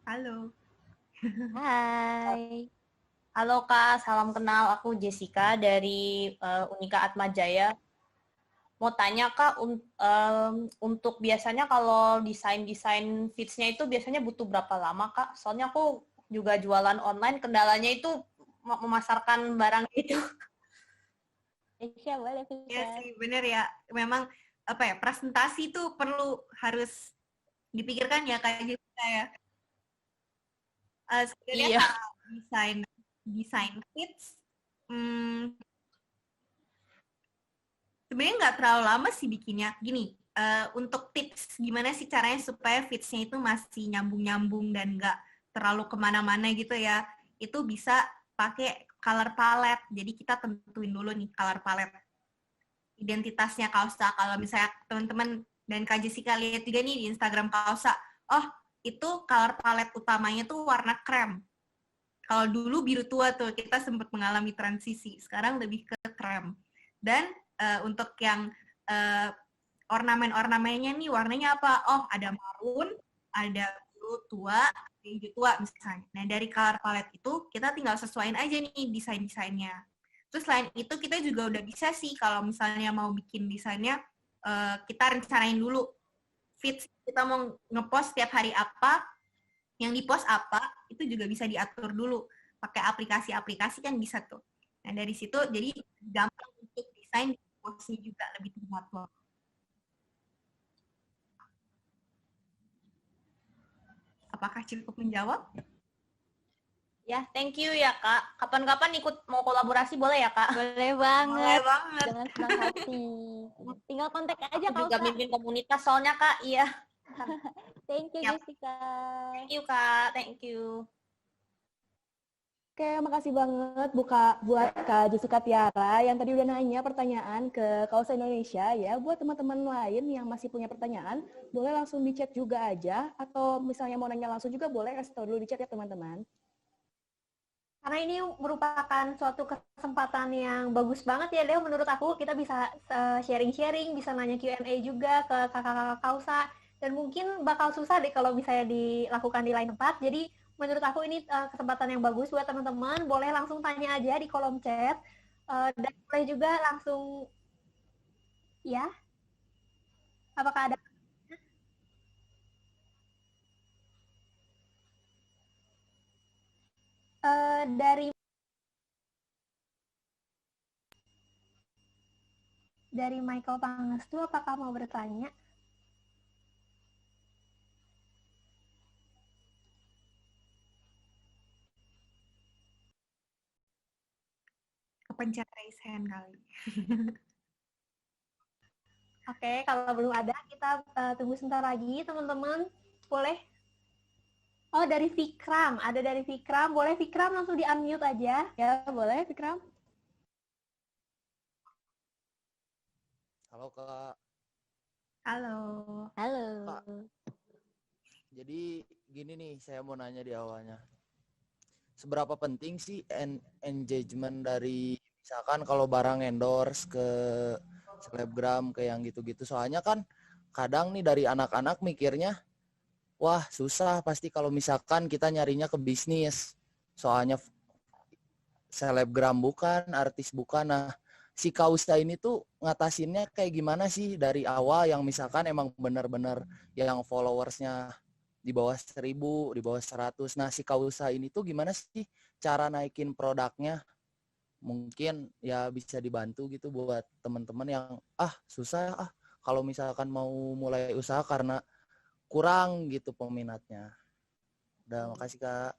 Halo. Hai. Halo Kak, salam kenal. Aku Jessica dari Unika Atmajaya. Mau tanya Kak, untuk biasanya kalau desain feeds-nya itu biasanya butuh berapa lama Kak? Soalnya aku juga jualan online, kendalanya itu memasarkan barang itu. Tesya boleh Ya Tesya. sih, bener ya. Memang apa ya, presentasi itu harus dipikirkan ya Kak Jessica ya. Sebenarnya Iya. kalau desain feeds, sebenarnya nggak terlalu lama sih bikinnya. Gini, untuk tips gimana sih caranya supaya feeds-nya itu masih nyambung-nyambung dan nggak terlalu kemana-mana gitu ya, itu bisa pakai color palette. Jadi kita tentuin dulu nih color palette. Identitasnya Kausa, kalau misalnya teman-teman dan Kak Jessica lihat juga nih di Instagram Kausa, oh itu color palette utamanya tuh warna krem. Kalau dulu biru tua tuh, kita sempat mengalami transisi, sekarang lebih ke krem. Dan untuk yang ornamen-ornamennya nih warnanya apa? Oh, ada marun, ada biru tua, ada hijau tua misalnya. Nah, dari color palette itu kita tinggal sesuaiin aja nih desain-desainnya. Terus selain itu kita juga udah bisa sih kalau misalnya mau bikin desainnya, kita rencanain dulu feeds kita mau ngepost setiap hari apa, yang dipost apa, itu juga bisa diatur dulu. Pakai aplikasi-aplikasi kan bisa tuh. Nah, dari situ jadi gampang untuk desain postnya juga lebih teratur. Apakah cukup menjawab? Ya, thank you ya Kak. Kapan-kapan ikut mau kolaborasi boleh ya Kak? Boleh Boleh banget. banget. Dengan senang hati. Tinggal kontak aja Aku juga Kausa. mimpin komunitas soalnya Kak. Iya. Thank you Yap. Jessica. Thank you Kak. Thank you. Oke, makasih banget buat Kak Jessica Tiara yang tadi udah nanya pertanyaan ke Kausa Indonesia ya. Buat teman-teman lain yang masih punya pertanyaan, boleh langsung di chat juga aja, atau misalnya mau nanya langsung juga boleh kasih tahu dulu di chat ya teman-teman. Karena ini merupakan suatu kesempatan yang bagus banget ya, Leo. Menurut aku kita bisa sharing-sharing, bisa nanya Q&A juga ke kakak-kakak Kausa. Dan mungkin bakal susah deh kalau misalnya dilakukan di lain tempat. Jadi menurut aku ini kesempatan yang bagus buat teman-teman. Boleh langsung tanya aja di kolom chat. Dan boleh juga langsung, ya, apakah ada dari Michael Pangestu, apakah mau bertanya? Kepencet raise hand kali. Oke, kalau belum ada, kita tunggu sebentar lagi, teman-teman. Boleh? Oh, dari Vikram. Ada dari Vikram. Boleh Vikram langsung di-unmute aja. Ya, boleh Vikram. Halo Kak. Halo. Halo. Kak. Jadi gini nih, saya mau nanya di awalnya. Seberapa penting sih engagement dari misalkan kalau barang endorse ke selebgram ke yang gitu-gitu. Soalnya kan kadang nih dari anak-anak mikirnya, wah susah pasti kalau misalkan kita nyarinya ke bisnis. Soalnya selebgram bukan, artis bukan. Nah, si Kausa ini tuh ngatasinnya kayak gimana sih dari awal yang misalkan emang benar-benar yang followersnya di bawah 1000, di bawah 100. Nah, si Kausa ini tuh gimana sih cara naikin produknya? Mungkin ya bisa dibantu gitu buat teman-teman yang susah kalau misalkan mau mulai usaha karena kurang gitu peminatnya. Udah, makasih Kak.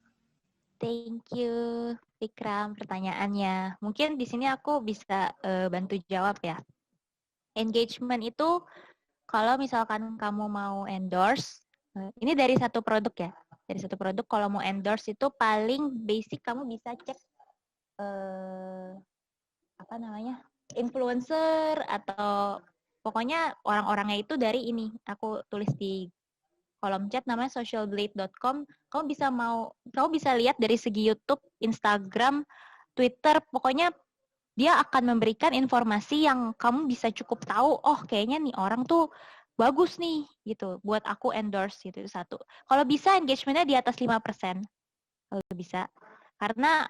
Thank you Vikram pertanyaannya. Mungkin di sini aku bisa bantu jawab ya. Engagement itu kalau misalkan kamu mau endorse, ini dari satu produk ya. Dari satu produk kalau mau endorse itu paling basic kamu bisa cek influencer atau pokoknya orang-orangnya itu dari ini. Aku tulis di kolom chat namanya socialblade.com. Kamu bisa lihat dari segi YouTube, Instagram, Twitter, pokoknya dia akan memberikan informasi yang kamu bisa cukup tahu, oh kayaknya nih orang tuh bagus nih gitu buat aku endorse gitu. Itu satu. Kalau bisa engagementnya di atas 5%. Kalau bisa. Karena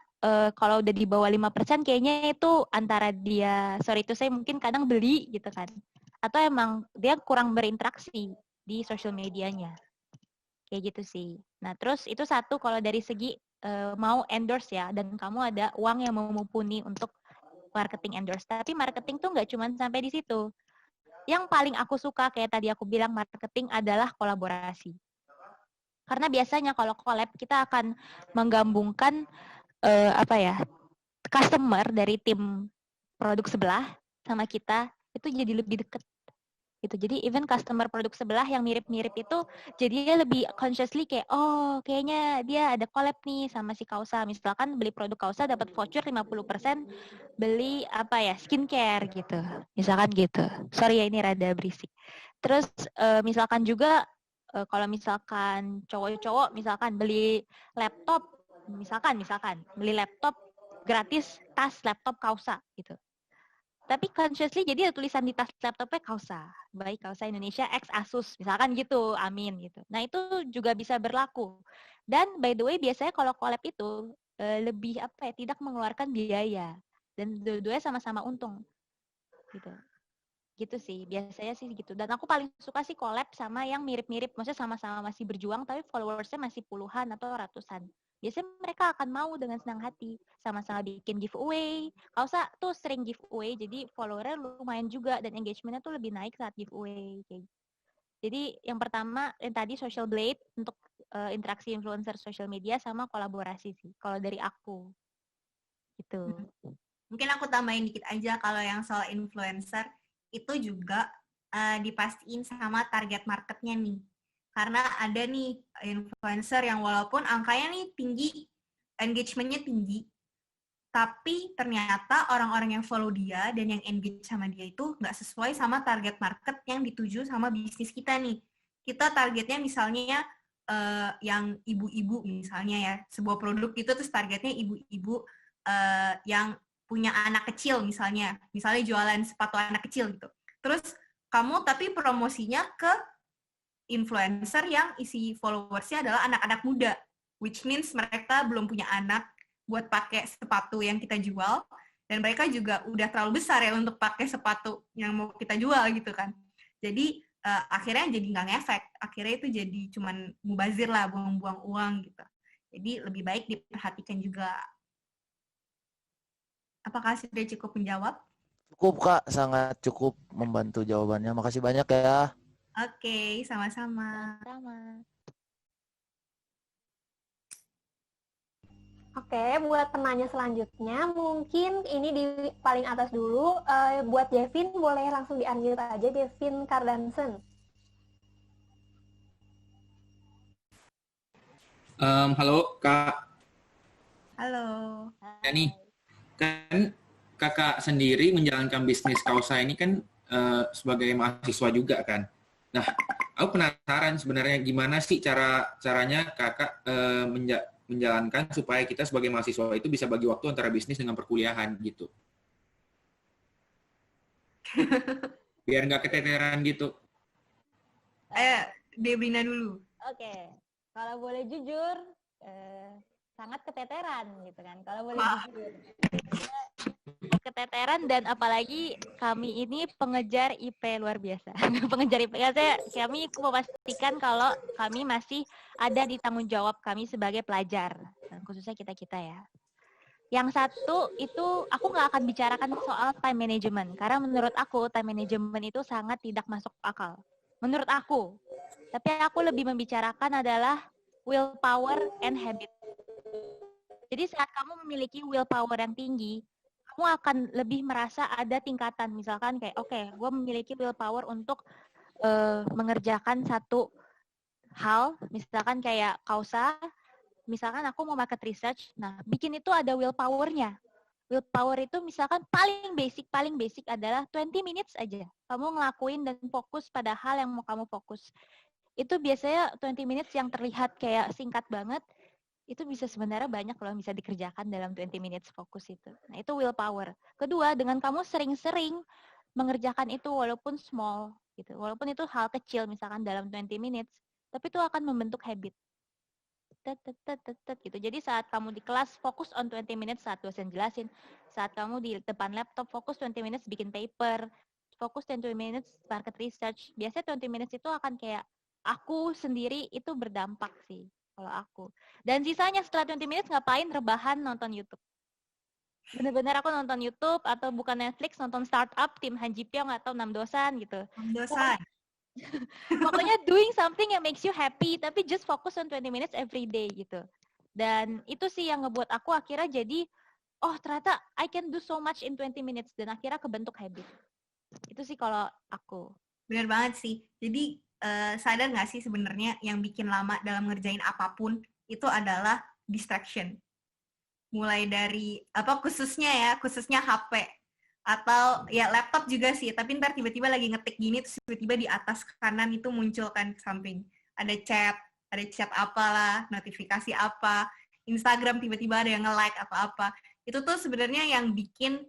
kalau udah di bawah 5% kayaknya itu antara dia, sorry itu saya mungkin kadang beli gitu kan. Atau emang dia kurang berinteraksi di social medianya. Kayak gitu sih. Nah terus itu satu kalau dari segi mau endorse ya, dan kamu ada uang yang mau mumpuni untuk marketing endorse. Tapi marketing tuh nggak cuma sampai di situ. Yang paling aku suka kayak tadi aku bilang marketing adalah kolaborasi. Karena biasanya kalau collab kita akan menggabungkan customer dari tim produk sebelah sama kita itu jadi lebih deket gitu. Jadi even customer produk sebelah yang mirip-mirip itu jadinya lebih consciously kayak oh kayaknya dia ada collab nih sama si Kausa. Misalkan beli produk Kausa dapat voucher 50% beli skincare gitu. Misalkan gitu. Sorry ya ini rada berisik. Terus misalkan juga kalau misalkan cowok-cowok misalkan beli laptop misalkan beli laptop gratis tas laptop Kausa gitu. Tapi consciously jadi ada tulisan di tas laptopnya Kausa, baik Kausa Indonesia X Asus, misalkan gitu, amin gitu. Nah itu juga bisa berlaku. Dan by the way biasanya kalau collab itu lebih tidak mengeluarkan biaya dan dua-duanya sama-sama untung, gitu. Gitu sih, biasanya sih gitu. Dan aku paling suka sih collab sama yang mirip-mirip, maksudnya sama-sama masih berjuang tapi followersnya masih puluhan atau ratusan. Biasanya mereka akan mau dengan senang hati sama-sama bikin giveaway. Kausa tuh sering giveaway, jadi followernya lumayan juga dan engagementnya tuh lebih naik saat giveaway. Jadi yang pertama yang tadi Social Blade untuk interaksi influencer social media sama kolaborasi sih. Kalau dari aku, gitu. Mungkin aku tambahin dikit aja kalau yang soal influencer itu juga dipastiin sama target marketnya nih. Karena ada nih influencer yang walaupun angkanya nih tinggi, engagementnya tinggi, tapi ternyata orang-orang yang follow dia dan yang engage sama dia itu nggak sesuai sama target market yang dituju sama bisnis kita nih. Kita targetnya misalnya yang ibu-ibu misalnya ya, sebuah produk itu terus targetnya ibu-ibu yang punya anak kecil misalnya jualan sepatu anak kecil gitu. Terus kamu tapi promosinya ke influencer yang isi followersnya adalah anak-anak muda, which means mereka belum punya anak buat pakai sepatu yang kita jual, dan mereka juga udah terlalu besar ya untuk pakai sepatu yang mau kita jual gitu kan. Jadi akhirnya jadi nggak ngefek, akhirnya itu jadi cuman mubazir lah, buang-buang uang gitu. Jadi lebih baik diperhatikan juga. Apakah sudah cukup menjawab? Cukup Kak, sangat cukup membantu jawabannya. Makasih banyak ya. Oke, sama-sama. Oke, buat penanya selanjutnya, mungkin ini di paling atas dulu. Buat Devin, boleh langsung di-unmute aja, Devin Kardansen. Halo, Kak. Halo. Ya nih, kan Kakak sendiri menjalankan bisnis Kausa ini kan sebagai mahasiswa juga kan. Nah, aku penasaran sebenarnya gimana sih caranya Kakak menjalankan supaya kita sebagai mahasiswa itu bisa bagi waktu antara bisnis dengan perkuliahan gitu. Biar nggak keteteran gitu. Debrina dulu. Oke. Kalau boleh jujur, sangat keteteran gitu kan. Kalau boleh jujur. Keteteran dan apalagi kami ini pengejar IP luar biasa. Pengejar IP. Kami memastikan kalau kami masih ada di tanggung jawab kami sebagai pelajar. Khususnya kita-kita ya. Yang satu itu aku nggak akan bicarakan soal time management. Karena menurut aku time management itu sangat tidak masuk akal. Menurut aku. Tapi aku lebih membicarakan adalah willpower and habit. Jadi saat kamu memiliki willpower yang tinggi, kamu akan lebih merasa ada tingkatan. Misalkan kayak, oke, gue memiliki willpower untuk mengerjakan satu hal. Misalkan kayak Kausa, misalkan aku mau market research, nah bikin itu ada willpower-nya. Willpower itu misalkan paling basic adalah 20 minutes aja. Kamu ngelakuin dan fokus pada hal yang mau kamu fokus. Itu biasanya 20 minutes yang terlihat kayak singkat banget, itu bisa sebenarnya banyak loh bisa dikerjakan dalam 20 minutes fokus itu. Nah, itu willpower. Kedua, dengan kamu sering-sering mengerjakan itu walaupun small gitu. Walaupun itu hal kecil misalkan dalam 20 minutes, tapi itu akan membentuk habit. Gitu. Jadi saat kamu di kelas fokus on 20 minutes saat dosen jelasin, saat kamu di depan laptop fokus 20 minutes bikin paper, fokus 20 minutes market research. Biasanya 20 minutes itu akan kayak aku sendiri itu berdampak sih kalau aku. Dan sisanya setelah 20 minutes ngapain? Rebahan nonton YouTube. Bener-bener aku nonton YouTube atau bukan Netflix, nonton startup tim Han Ji Pyong atau Nam Dosan gitu. Dosan. Pokoknya doing something yang makes you happy, tapi just focus on 20 minutes every day gitu. Dan itu sih yang ngebuat aku akhirnya jadi, oh ternyata I can do so much in 20 minutes. Dan akhirnya kebentuk habit. Itu sih kalau aku. Benar banget sih. Jadi sadar nggak sih sebenarnya yang bikin lama dalam ngerjain apapun itu adalah distraction. Mulai dari khususnya HP. Atau ya laptop juga sih, tapi ntar tiba-tiba lagi ngetik gini, terus tiba-tiba di atas kanan itu muncul kan ke samping. Ada chat apalah, notifikasi apa, Instagram tiba-tiba ada yang nge-like apa-apa. Itu tuh sebenarnya yang bikin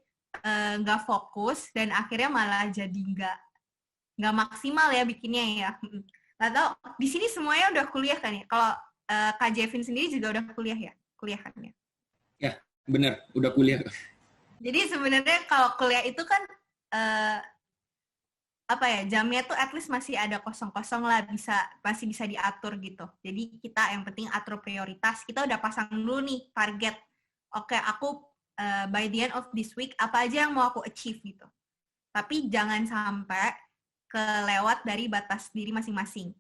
nggak fokus, dan akhirnya malah jadi nggak maksimal ya bikinnya ya. Nggak tahu, di sini semuanya udah kuliah kan ya? Kalau Kak Jevin sendiri juga udah kuliah ya? Kuliah kan ya? Ya, benar, udah kuliah. Jadi sebenarnya kalau kuliah itu kan jamnya tuh at least masih ada kosong-kosong lah, masih bisa diatur gitu. Jadi kita yang penting atur prioritas. Kita udah pasang dulu nih target. Oke, aku by the end of this week apa aja yang mau aku achieve gitu. Tapi jangan sampai kelewat dari batas diri masing-masing.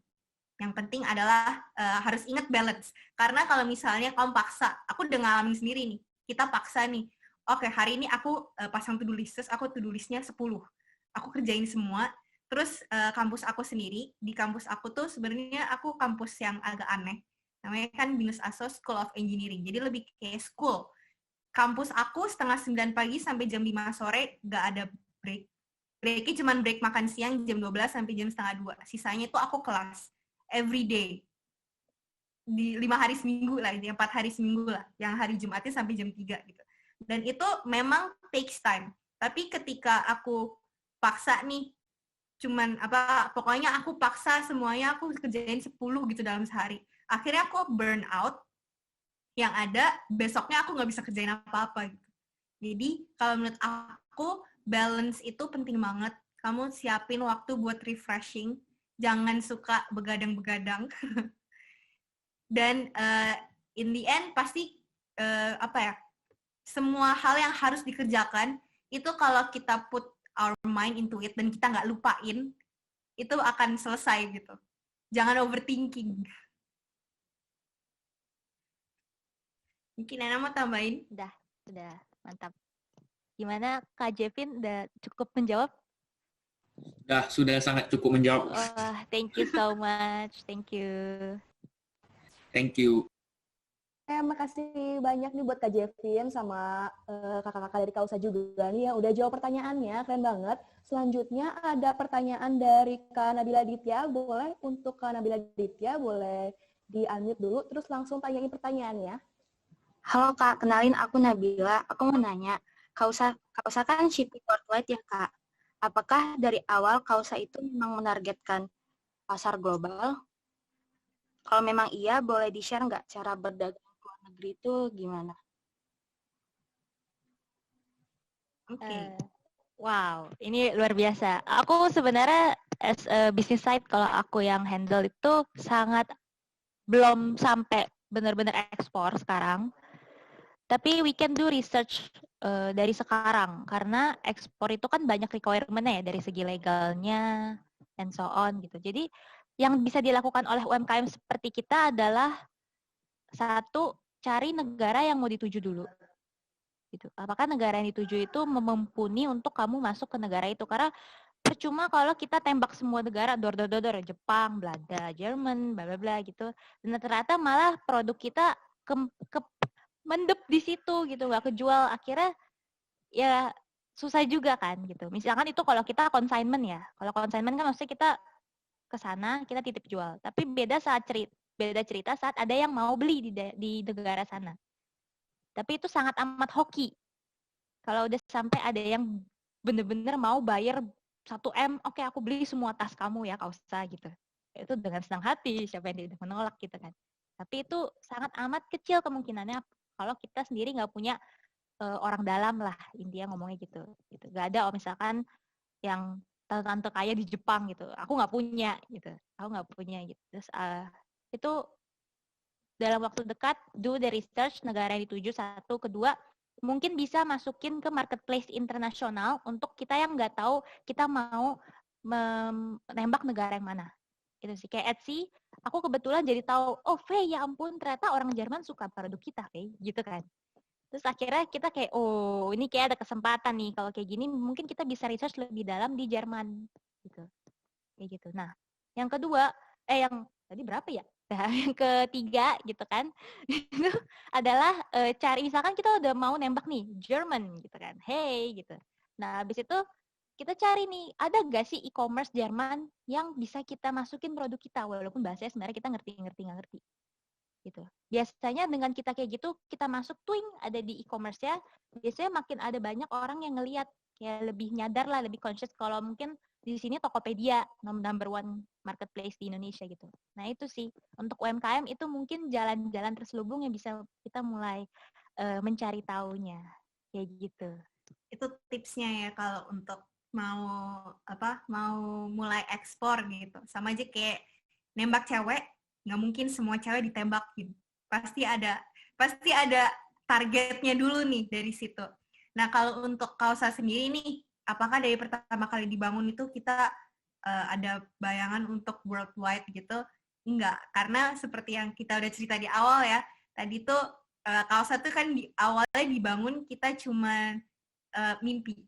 Yang penting adalah harus ingat balance. Karena kalau misalnya kamu paksa, aku udah ngalamin sendiri nih. Kita paksa nih. Oke, hari ini aku pasang to-do list, terus aku to-do list-nya 10. Aku kerjain semua, terus kampus aku sendiri, di kampus aku tuh sebenarnya aku kampus yang agak aneh. Namanya kan BINUS ASO School of Engineering, jadi lebih kayak school. Kampus aku setengah 9 pagi sampai jam 5 sore, nggak ada break. Breaknya cuma break makan siang jam 12 sampai jam setengah 2. Sisanya itu aku kelas, every day. Di 5 hari seminggu lah, 4 hari seminggu lah. Yang hari Jumatnya sampai jam 3 gitu. Dan itu memang takes time. Tapi ketika aku paksa nih, pokoknya aku paksa semuanya, aku kerjain 10 gitu dalam sehari. Akhirnya aku burn out, yang ada besoknya aku nggak bisa kerjain apa-apa gitu. Jadi kalau menurut aku, balance itu penting banget. Kamu siapin waktu buat refreshing, jangan suka begadang-begadang. Dan in the end pasti semua hal yang harus dikerjakan itu kalau kita put our mind into it dan kita nggak lupain, itu akan selesai gitu. Jangan overthinking. Mungkin Nana mau tambahin? Udah, mantap. Gimana Kak Jevin, udah cukup menjawab? Sudah sangat cukup menjawab. Thank you so much. Thank you. Thank you. Makasih banyak nih buat Kak Jevin sama kakak-kakak dari Kausa juga nih yang udah jawab pertanyaannya, keren banget. Selanjutnya ada pertanyaan dari Kak Nabila Ditya, untuk Kak Nabila Ditya boleh di-unmute dulu, terus langsung tanyain pertanyaannya. Halo Kak, kenalin aku Nabila, aku mau nanya, Kausa kan shipping worldwide ya Kak, apakah dari awal Kausa itu memang menargetkan pasar global? Kalau memang iya, boleh di-share nggak cara berdagang negeri itu gimana? Oke. Wow, ini luar biasa. Aku sebenarnya as a business side, kalau aku yang handle itu sangat belum sampai benar-benar ekspor sekarang. Tapi we can do research dari sekarang, karena ekspor itu kan banyak requirement-nya ya, dari segi legalnya, and so on gitu. Jadi yang bisa dilakukan oleh UMKM seperti kita adalah satu, cari negara yang mau dituju dulu. Gitu. Apakah negara yang dituju itu mumpuni untuk kamu masuk ke negara itu? Karena percuma kalau kita tembak semua negara, dor, Jepang, Belanda, Jerman, bla bla bla gitu. Dan ternyata malah produk kita mendep di situ gitu, nggak kejual. Akhirnya ya susah juga kan gitu. Misalkan itu kalau kita consignment ya. Kalau consignment kan maksudnya kita ke sana, kita titip jual. Tapi beda cerita saat ada yang mau beli di negara sana. Tapi itu sangat amat hoki. Kalau udah sampai ada yang bener-bener mau bayar 1M, oke aku beli semua tas kamu ya Kausa gitu. Itu dengan senang hati, siapa yang tidak menolak gitu kan. Tapi itu sangat amat kecil kemungkinannya kalau kita sendiri nggak punya orang dalam lah, intinya ngomongnya gitu. Gak ada misalkan yang tante-tante kaya di Jepang gitu, aku nggak punya gitu. Terus itu dalam waktu dekat do the research negara yang dituju, satu, kedua mungkin bisa masukin ke marketplace internasional untuk kita yang nggak tahu kita mau menembak negara yang mana. Itu sih kayak Etsy, aku kebetulan jadi tahu, oh Faye ya ampun ternyata orang Jerman suka produk kita Faye, gitu kan. Terus akhirnya kita kayak, oh ini kayak ada kesempatan nih, kalau kayak gini mungkin kita bisa research lebih dalam di Jerman gitu. Kayak gitu. Nah, yang kedua, yang tadi berapa ya? Nah, yang ketiga gitu kan, itu adalah cari, misalkan kita udah mau nembak nih, German gitu kan, hey gitu. Nah, habis itu kita cari nih, ada gak sih e-commerce Jerman yang bisa kita masukin produk kita, walaupun bahasanya sebenarnya kita ngerti gitu. Biasanya dengan kita kayak gitu, kita masuk twing ada di e-commerce-nya, biasanya makin ada banyak orang yang ngelihat, kayak lebih nyadar lah, lebih conscious kalau mungkin di sini Tokopedia number one marketplace di Indonesia gitu. Nah itu sih untuk UMKM itu mungkin jalan-jalan terselubung yang bisa kita mulai mencari taunya kayak gitu. Itu tipsnya ya kalau untuk mau mulai ekspor gitu. Sama aja kayak nembak cewek, nggak mungkin semua cewek ditembak gitu. Pasti ada targetnya dulu nih dari situ. Nah kalau untuk Kausa sendiri nih, apakah dari pertama kali dibangun itu kita ada bayangan untuk worldwide gitu? Enggak, karena seperti yang kita udah cerita di awal ya, tadi tuh Kausa tuh kan di awalnya dibangun kita cuma mimpi.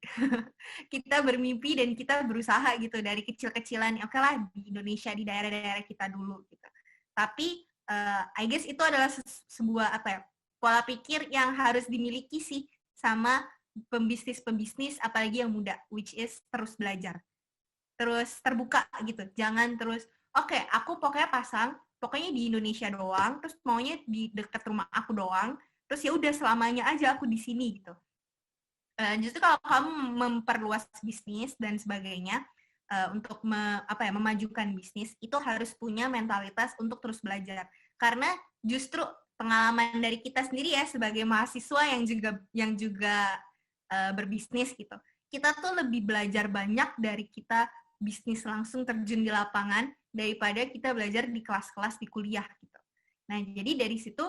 Kita bermimpi dan kita berusaha gitu dari kecil-kecilan. Oke lah di Indonesia, di daerah-daerah kita dulu gitu. Tapi I guess itu adalah sebuah pola pikir yang harus dimiliki sih sama pembisnis apalagi yang muda, which is terus belajar, terus terbuka gitu. Jangan terus oke, aku pokoknya di Indonesia doang, terus maunya di dekat rumah aku doang, terus ya udah selamanya aja aku di sini gitu. Justru kalau kamu memperluas bisnis dan sebagainya, untuk memajukan bisnis, itu harus punya mentalitas untuk terus belajar. Karena justru pengalaman dari kita sendiri ya sebagai mahasiswa yang juga berbisnis gitu, kita tuh lebih belajar banyak dari kita bisnis langsung terjun di lapangan daripada kita belajar di kelas-kelas di kuliah gitu. Nah jadi dari situ,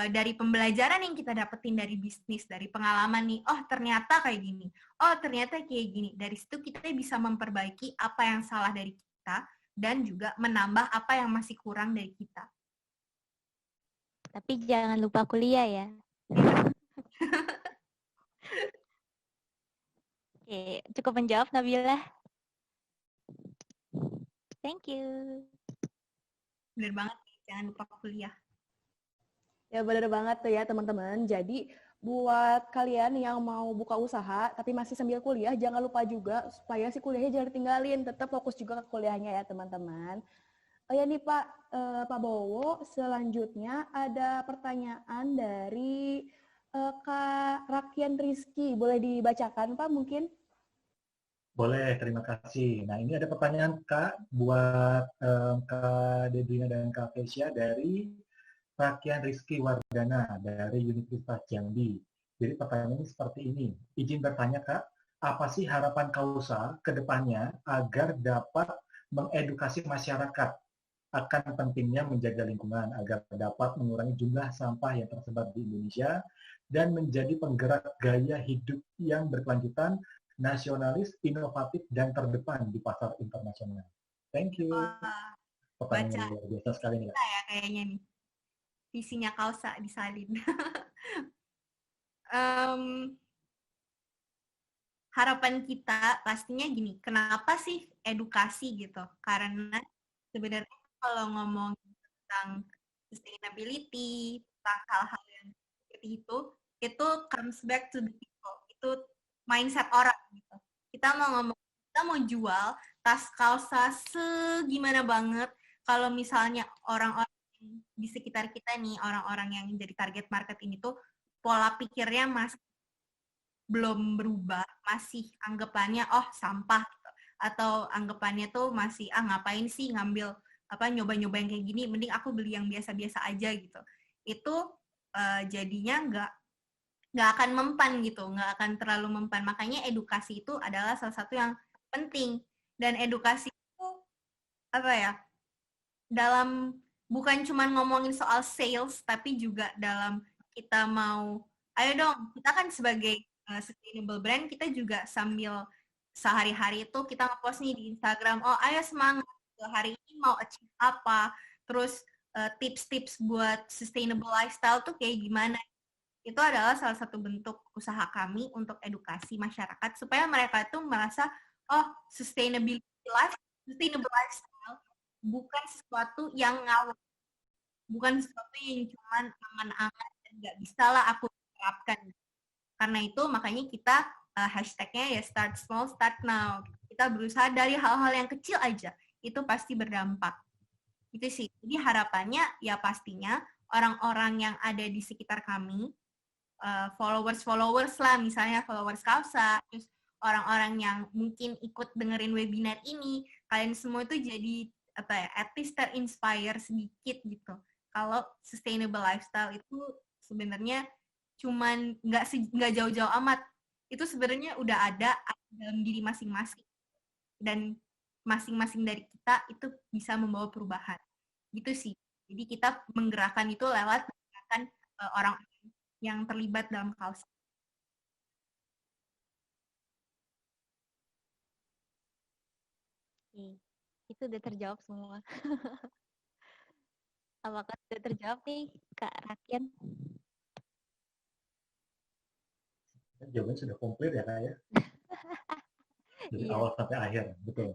dari pembelajaran yang kita dapetin dari bisnis, dari pengalaman nih, oh ternyata kayak gini, oh ternyata kayak gini. Dari situ kita bisa memperbaiki apa yang salah dari kita dan juga menambah apa yang masih kurang dari kita. Tapi jangan lupa kuliah ya. Oke, cukup menjawab Nabila. Thank you. Bener banget, jangan lupa kuliah. Ya benar banget tuh ya teman-teman. Jadi buat kalian yang mau buka usaha tapi masih sambil kuliah, jangan lupa juga supaya si kuliahnya jangan ditinggalin. Tetap fokus juga ke kuliahnya ya teman-teman. Oh ya nih Pak Bowo, selanjutnya ada pertanyaan dari Kak Rakian Rizky. Boleh dibacakan Pak mungkin? Boleh, terima kasih. Nah ini ada pertanyaan Kak buat Kak Dedina dan Kak Kesia dari Rakian Rizky Wardana dari Universitas Jambi. Jadi pertanyaannya seperti ini. Izin bertanya Kak, apa sih harapan Kausa ke depannya agar dapat mengedukasi masyarakat akan pentingnya menjaga lingkungan agar dapat mengurangi jumlah sampah yang tersebar di Indonesia dan menjadi penggerak gaya hidup yang berkelanjutan, nasionalis, inovatif, dan terdepan di pasar internasional. Thank you. Pertanyaan luar biasa sekali nih Kak. Ya kayaknya nih. Visinya Kausa disalin. Harapan kita pastinya gini, kenapa sih edukasi gitu? Karena sebenarnya kalau ngomong tentang sustainability, tentang hal-hal yang seperti itu comes back to the people. Itu mindset orang gitu. Kita mau jual tas Kausa segimana banget, kalau misalnya orang-orang di sekitar kita nih, orang-orang yang jadi target market ini tuh pola pikirnya masih belum berubah, masih anggapannya oh sampah gitu. Atau anggapannya tuh masih ngapain sih ngambil nyoba-nyoba yang kayak gini, mending aku beli yang biasa-biasa aja gitu. Itu jadinya nggak akan mempan gitu, nggak akan terlalu mempan. Makanya edukasi itu adalah salah satu yang penting. Dan edukasi itu dalam bukan cuma ngomongin soal sales, tapi juga dalam kita mau, ayo dong, kita kan sebagai sustainable brand, kita juga sambil sehari-hari itu kita ngepost nih di Instagram, oh ayo semangat, hari ini mau achieve apa, terus tips-tips buat sustainable lifestyle tuh kayak gimana. Itu adalah salah satu bentuk usaha kami untuk edukasi masyarakat, supaya mereka itu merasa, oh sustainable lifestyle bukan sesuatu yang ngawur, bukan sesuatu yang cuma angan-angan dan nggak bisa lah aku terapkan. Karena itu makanya kita hashtagnya ya start small, start now. Kita berusaha dari hal-hal yang kecil aja, itu pasti berdampak. Itu sih. Jadi harapannya ya pastinya orang-orang yang ada di sekitar kami, followers lah, misalnya followers Kausa, terus orang-orang yang mungkin ikut dengerin webinar ini, kalian semua itu jadi at least terinspire sedikit gitu. Kalau sustainable lifestyle itu sebenarnya cuman nggak jauh-jauh amat. Itu sebenarnya udah ada dalam diri masing-masing. Dan masing-masing dari kita itu bisa membawa perubahan. Gitu sih. Jadi kita menggerakkan itu lewat menggerakkan orang yang terlibat dalam Kausa. Itu udah terjawab semua. Apakah sudah terjawab nih, Kak Rakian? Jawabannya sudah komplit ya, Kak ya? Dari awal sampai akhir, betul.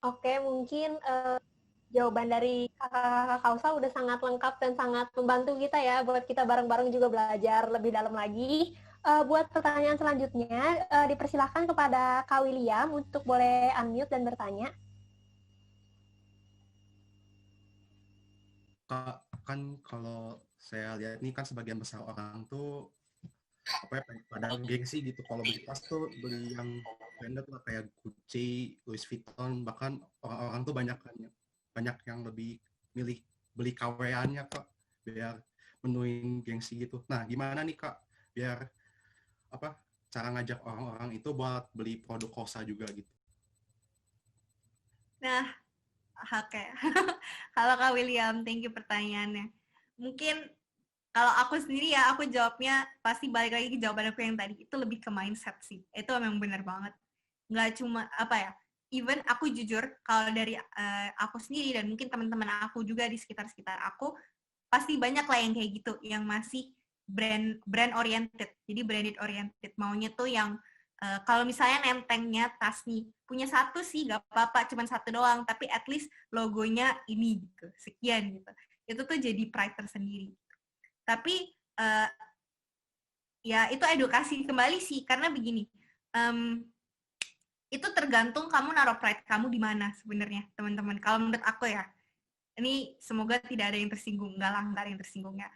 Oke, mungkin jawaban dari kakak Kausa udah sangat lengkap dan sangat membantu kita ya, buat kita bareng-bareng juga belajar lebih dalam lagi. Buat pertanyaan selanjutnya, dipersilahkan kepada Kak William untuk boleh unmute dan bertanya. Kak, kan kalau saya lihat ini kan sebagian besar orang tuh pada gengsi gitu. Kalau beli tas tuh beli yang branded lah kayak Gucci, Louis Vuitton, bahkan orang-orang tuh banyak yang lebih milih beli KW-annya Kak, biar menuin gengsi gitu. Nah, gimana nih Kak, biar cara ngajak orang-orang itu buat beli produk Kausa juga gitu? Nah, oke. Kalau Kak William, thank you pertanyaannya. Mungkin kalau aku sendiri ya, aku jawabnya pasti balik lagi ke jawaban aku yang tadi. Itu lebih ke mindset sih. Itu memang benar banget. Nggak cuma, even aku jujur, kalau dari aku sendiri dan mungkin teman-teman aku juga di sekitar-sekitar aku, pasti banyak lah yang kayak gitu, yang masih brand oriented, jadi branded oriented. Maunya tuh yang kalau misalnya nentengnya tas nih, punya satu sih gak apa-apa, cuma satu doang, tapi at least logonya ini gitu, sekian gitu. Itu tuh jadi pride tersendiri. Tapi ya itu edukasi kembali sih, karena begini, itu tergantung kamu naruh pride kamu di mana sebenarnya, teman-teman. Kalau menurut aku ya, ini semoga tidak ada yang tersinggung, nggak ada yang tersinggung ya.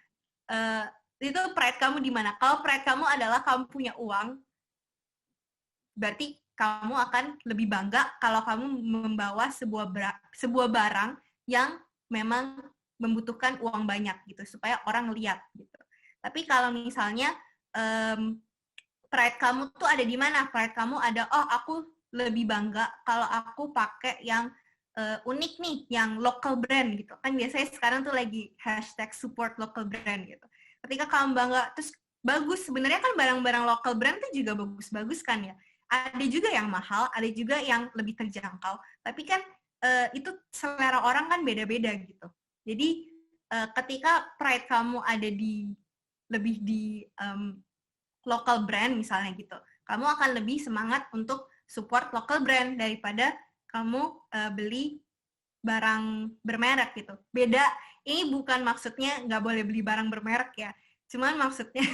Itu pride kamu di mana? Kalau pride kamu adalah kamu punya uang, berarti kamu akan lebih bangga kalau kamu membawa sebuah barang yang memang membutuhkan uang banyak gitu, supaya orang lihat gitu. Tapi kalau misalnya pride kamu tuh ada di mana? Pride kamu ada, oh aku lebih bangga kalau aku pakai yang unik nih, yang local brand gitu. Kan biasanya sekarang tuh lagi hashtag support local brand gitu. Ketika kamu bangga, terus bagus, sebenarnya kan barang-barang local brand tuh juga bagus-bagus kan ya. Ada juga yang mahal, ada juga yang lebih terjangkau. Tapi kan itu selera orang kan beda-beda gitu. Jadi ketika pride kamu ada lebih di local brand misalnya gitu, kamu akan lebih semangat untuk support local brand daripada kamu beli barang bermerek gitu. Beda, ini bukan maksudnya nggak boleh beli barang bermerek ya. Cuman maksudnya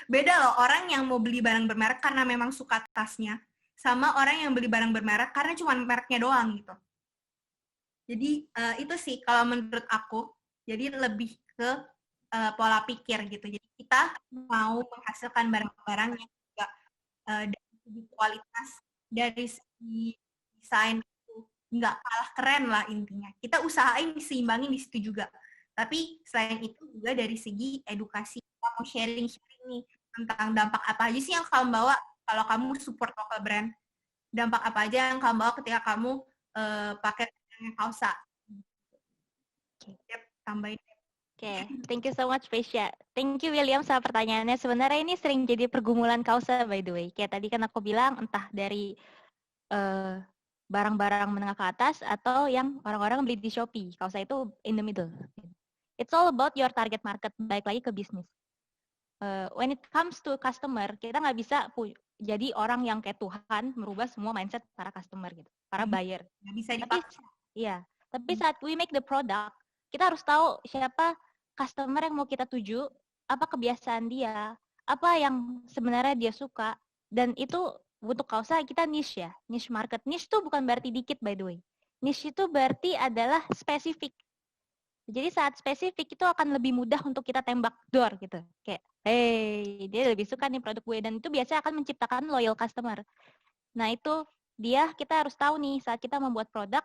beda loh orang yang mau beli barang bermerek karena memang suka tasnya, sama orang yang beli barang bermerek karena cuma mereknya doang gitu. Jadi itu sih kalau menurut aku, jadi lebih ke pola pikir gitu. Jadi kita mau menghasilkan barang-barang yang juga dari segi kualitas, dari segi desain itu nggak kalah keren lah intinya. Kita usahain seimbangin di situ juga. Tapi selain itu juga dari segi edukasi, kita mau sharing-sharing nih tentang dampak apa aja sih yang kamu bawa kalau kamu support local brand. Dampak apa aja yang kamu bawa ketika kamu pakai Kausa. Yep, tambahin. Oke, thank you so much, Vesya. Thank you, William, sama pertanyaannya. Sebenarnya ini sering jadi pergumulan Kausa, by the way. Kayak tadi kan aku bilang, entah dari barang-barang menengah ke atas, atau yang orang-orang beli di Shopee. Kausa itu in the middle. It's all about your target market, balik lagi ke bisnis. When it comes to customer, kita nggak bisa jadi orang yang kayak Tuhan, merubah semua mindset para customer gitu, para buyer. Nggak bisa Tapi, dipaksa. iya. Tapi saat we make the product, kita harus tahu siapa customer yang mau kita tuju, apa kebiasaan dia, apa yang sebenarnya dia suka, dan itu untuk Kausa kita niche ya, niche market. Niche itu bukan berarti dikit by the way. Niche itu berarti adalah spesifik. Jadi saat spesifik itu akan lebih mudah untuk kita tembak door gitu. Kayak, hey, dia lebih suka nih produk gue, dan itu biasanya akan menciptakan loyal customer. Nah itu kita harus tahu nih saat kita membuat produk,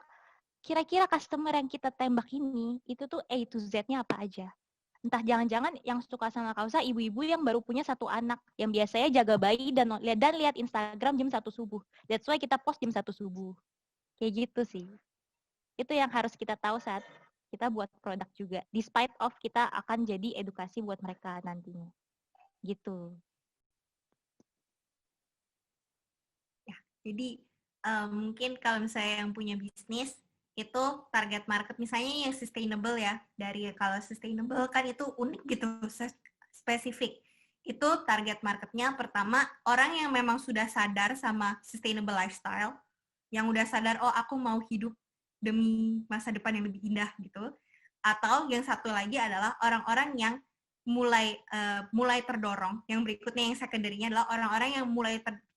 kira-kira customer yang kita tembak ini, itu tuh A to Z-nya apa aja. Entah jangan-jangan yang suka sama Kausa ibu-ibu yang baru punya 1 anak, yang biasanya jaga bayi dan lihat Instagram jam 1 subuh. That's why kita post jam 1 subuh. Kayak gitu sih. Itu yang harus kita tahu saat kita buat produk juga. Despite of kita akan jadi edukasi buat mereka nantinya. Gitu. Ya, jadi mungkin kalau misalnya yang punya bisnis, itu target market misalnya yang sustainable ya. Kalau sustainable kan itu unik gitu, spesifik. Itu target marketnya pertama orang yang memang sudah sadar sama sustainable lifestyle, yang udah sadar, oh aku mau hidup demi masa depan yang lebih indah gitu. Atau yang satu lagi adalah orang-orang yang mulai terdorong. Yang berikutnya yang secondary-nya adalah orang-orang yang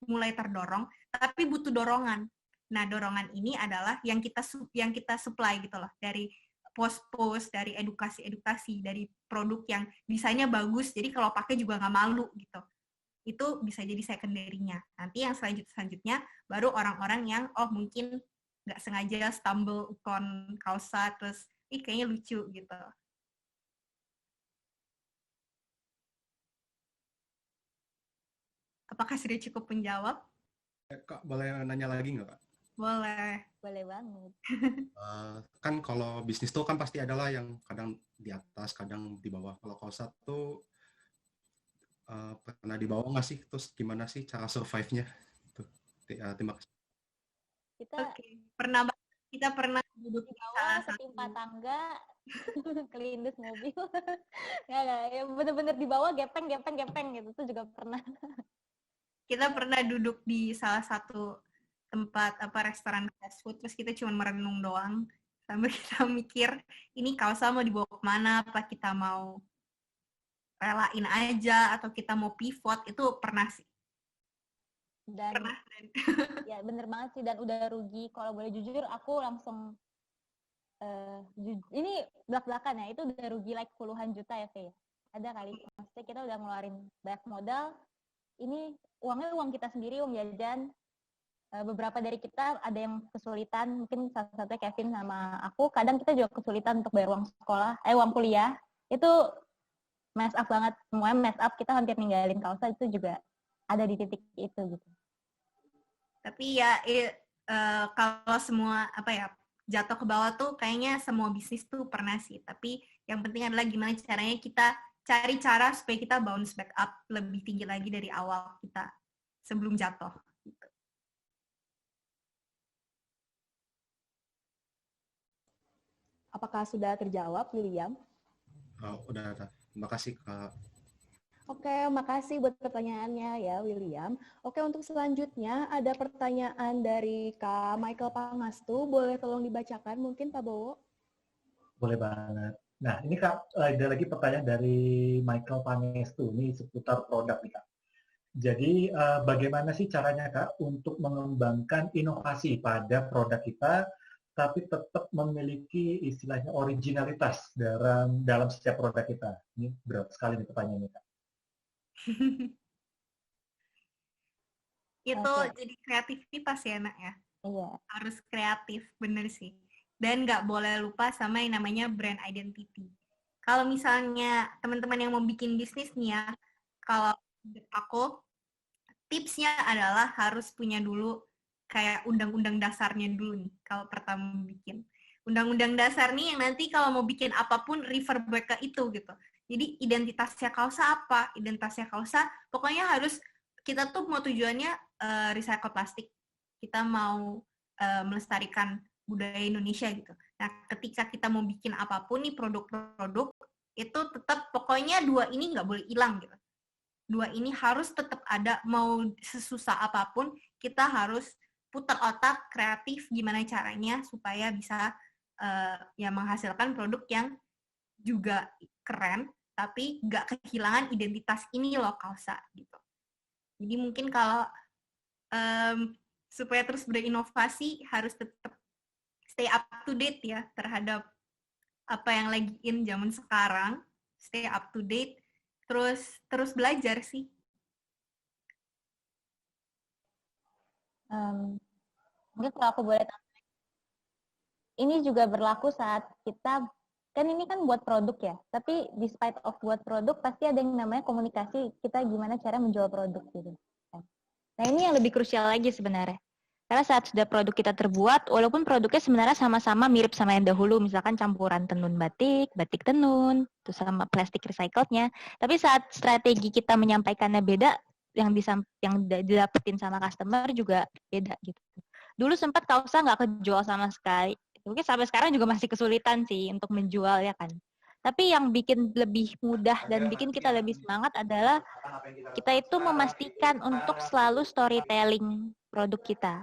mulai terdorong tapi butuh dorongan. Nah, dorongan ini adalah yang kita supply gitu loh, dari post-post, dari edukasi-edukasi, dari produk yang desainnya bagus, jadi kalau pakai juga nggak malu gitu. Itu bisa jadi secondary-nya. Nanti yang selanjutnya baru orang-orang yang mungkin nggak sengaja stumble upon Kausa, terus kayaknya lucu gitu. Apakah sudah cukup menjawab? Kak, boleh nanya lagi nggak, Kak? Boleh. Boleh banget. Kan kalau bisnis tuh kan pasti adalah yang kadang di atas, kadang di bawah. Kalau Kausa tuh pernah di bawah nggak sih? Terus gimana sih cara survive-nya? Terima kasih. Kita pernah duduk di bawah, ketimpa tangga, kelindus mobil. ya bener-bener di bawah gepeng gitu. Itu juga pernah. Kita pernah duduk di salah satu tempat restoran fast food, terus kita cuma merenung doang sambil kita mikir ini Kausa mau dibawa kemana, apa kita mau relain aja atau kita mau pivot. Itu pernah sih. Pernah. Ya bener banget sih, dan udah rugi. Kalau boleh jujur aku langsung ini belak-belakan ya, itu udah rugi like puluhan juta ya Fe. Ada kali, maksudnya kita udah ngeluarin banyak modal, ini uangnya uang kita sendiri, uang jajan. Beberapa dari kita ada yang kesulitan, mungkin salah satunya Kevin sama aku, kadang kita juga kesulitan untuk bayar uang sekolah, uang kuliah. Itu mess up banget, semuanya mess up, kita hampir ninggalin Kausa, itu juga ada di titik itu gitu. Tapi ya kalau semua jatuh ke bawah tuh kayaknya semua bisnis tuh pernah sih. Tapi yang penting adalah gimana caranya kita cari cara supaya kita bounce back up lebih tinggi lagi dari awal kita sebelum jatuh. Gitu. Apakah sudah terjawab, William? Udah. Terima kasih, Kak. Oke, makasih buat pertanyaannya ya, William. Oke, untuk selanjutnya ada pertanyaan dari Kak Michael Pangastu. Boleh tolong dibacakan mungkin, Pak Bowo? Boleh banget. Nah, ini Kak, ada lagi pertanyaan dari Michael Pangestu, ini seputar produk nih Kak. Jadi, bagaimana sih caranya Kak untuk mengembangkan inovasi pada produk kita, tapi tetap memiliki istilahnya originalitas dalam setiap produk kita? Ini berat sekali nih pertanyaannya Kak. Itu Oke. jadi kreativitas ya, Nak ya. Iya. Harus kreatif, bener sih. Dan nggak boleh lupa sama yang namanya brand identity. Kalau misalnya teman-teman yang mau bikin bisnis nih ya, kalau aku, tipsnya adalah harus punya dulu kayak undang-undang dasarnya dulu nih, kalau pertama bikin. Undang-undang dasar nih yang nanti kalau mau bikin apapun refer back ke itu gitu. Jadi identitasnya Kausa apa? Identitasnya Kausa pokoknya harus, kita tuh mau tujuannya recycle plastik. Kita mau melestarikan budaya Indonesia gitu. Nah, ketika kita mau bikin apapun nih produk-produk, itu tetap pokoknya dua ini nggak boleh hilang gitu. Dua ini harus tetap ada, mau sesusah apapun, kita harus putar otak, kreatif, gimana caranya supaya bisa ya menghasilkan produk yang juga keren, tapi nggak kehilangan identitas ini loh Kausa gitu. Jadi mungkin kalau supaya terus berinovasi harus tetap stay up to date ya terhadap apa yang lagi in zaman sekarang, stay up to date, terus belajar sih. Mungkin kalau aku boleh tambah, ini juga berlaku saat kita, kan ini kan buat produk ya, tapi despite of buat produk, pasti ada yang namanya komunikasi, kita gimana cara menjual produk gitu. Nah ini yang lebih krusial lagi sebenarnya. Karena saat sudah produk kita terbuat, walaupun produknya sebenarnya sama-sama mirip sama yang dahulu, misalkan campuran tenun batik, batik tenun, terus sama plastik recycled-nya, tapi saat strategi kita menyampaikannya beda, yang didapetin sama customer juga beda gitu. Dulu sempat Kausa nggak kejual sama sekali. Mungkin sampai sekarang juga masih kesulitan sih untuk menjual ya kan. Tapi yang bikin lebih mudah dan bikin kita lebih semangat adalah kita itu memastikan untuk selalu storytelling produk kita.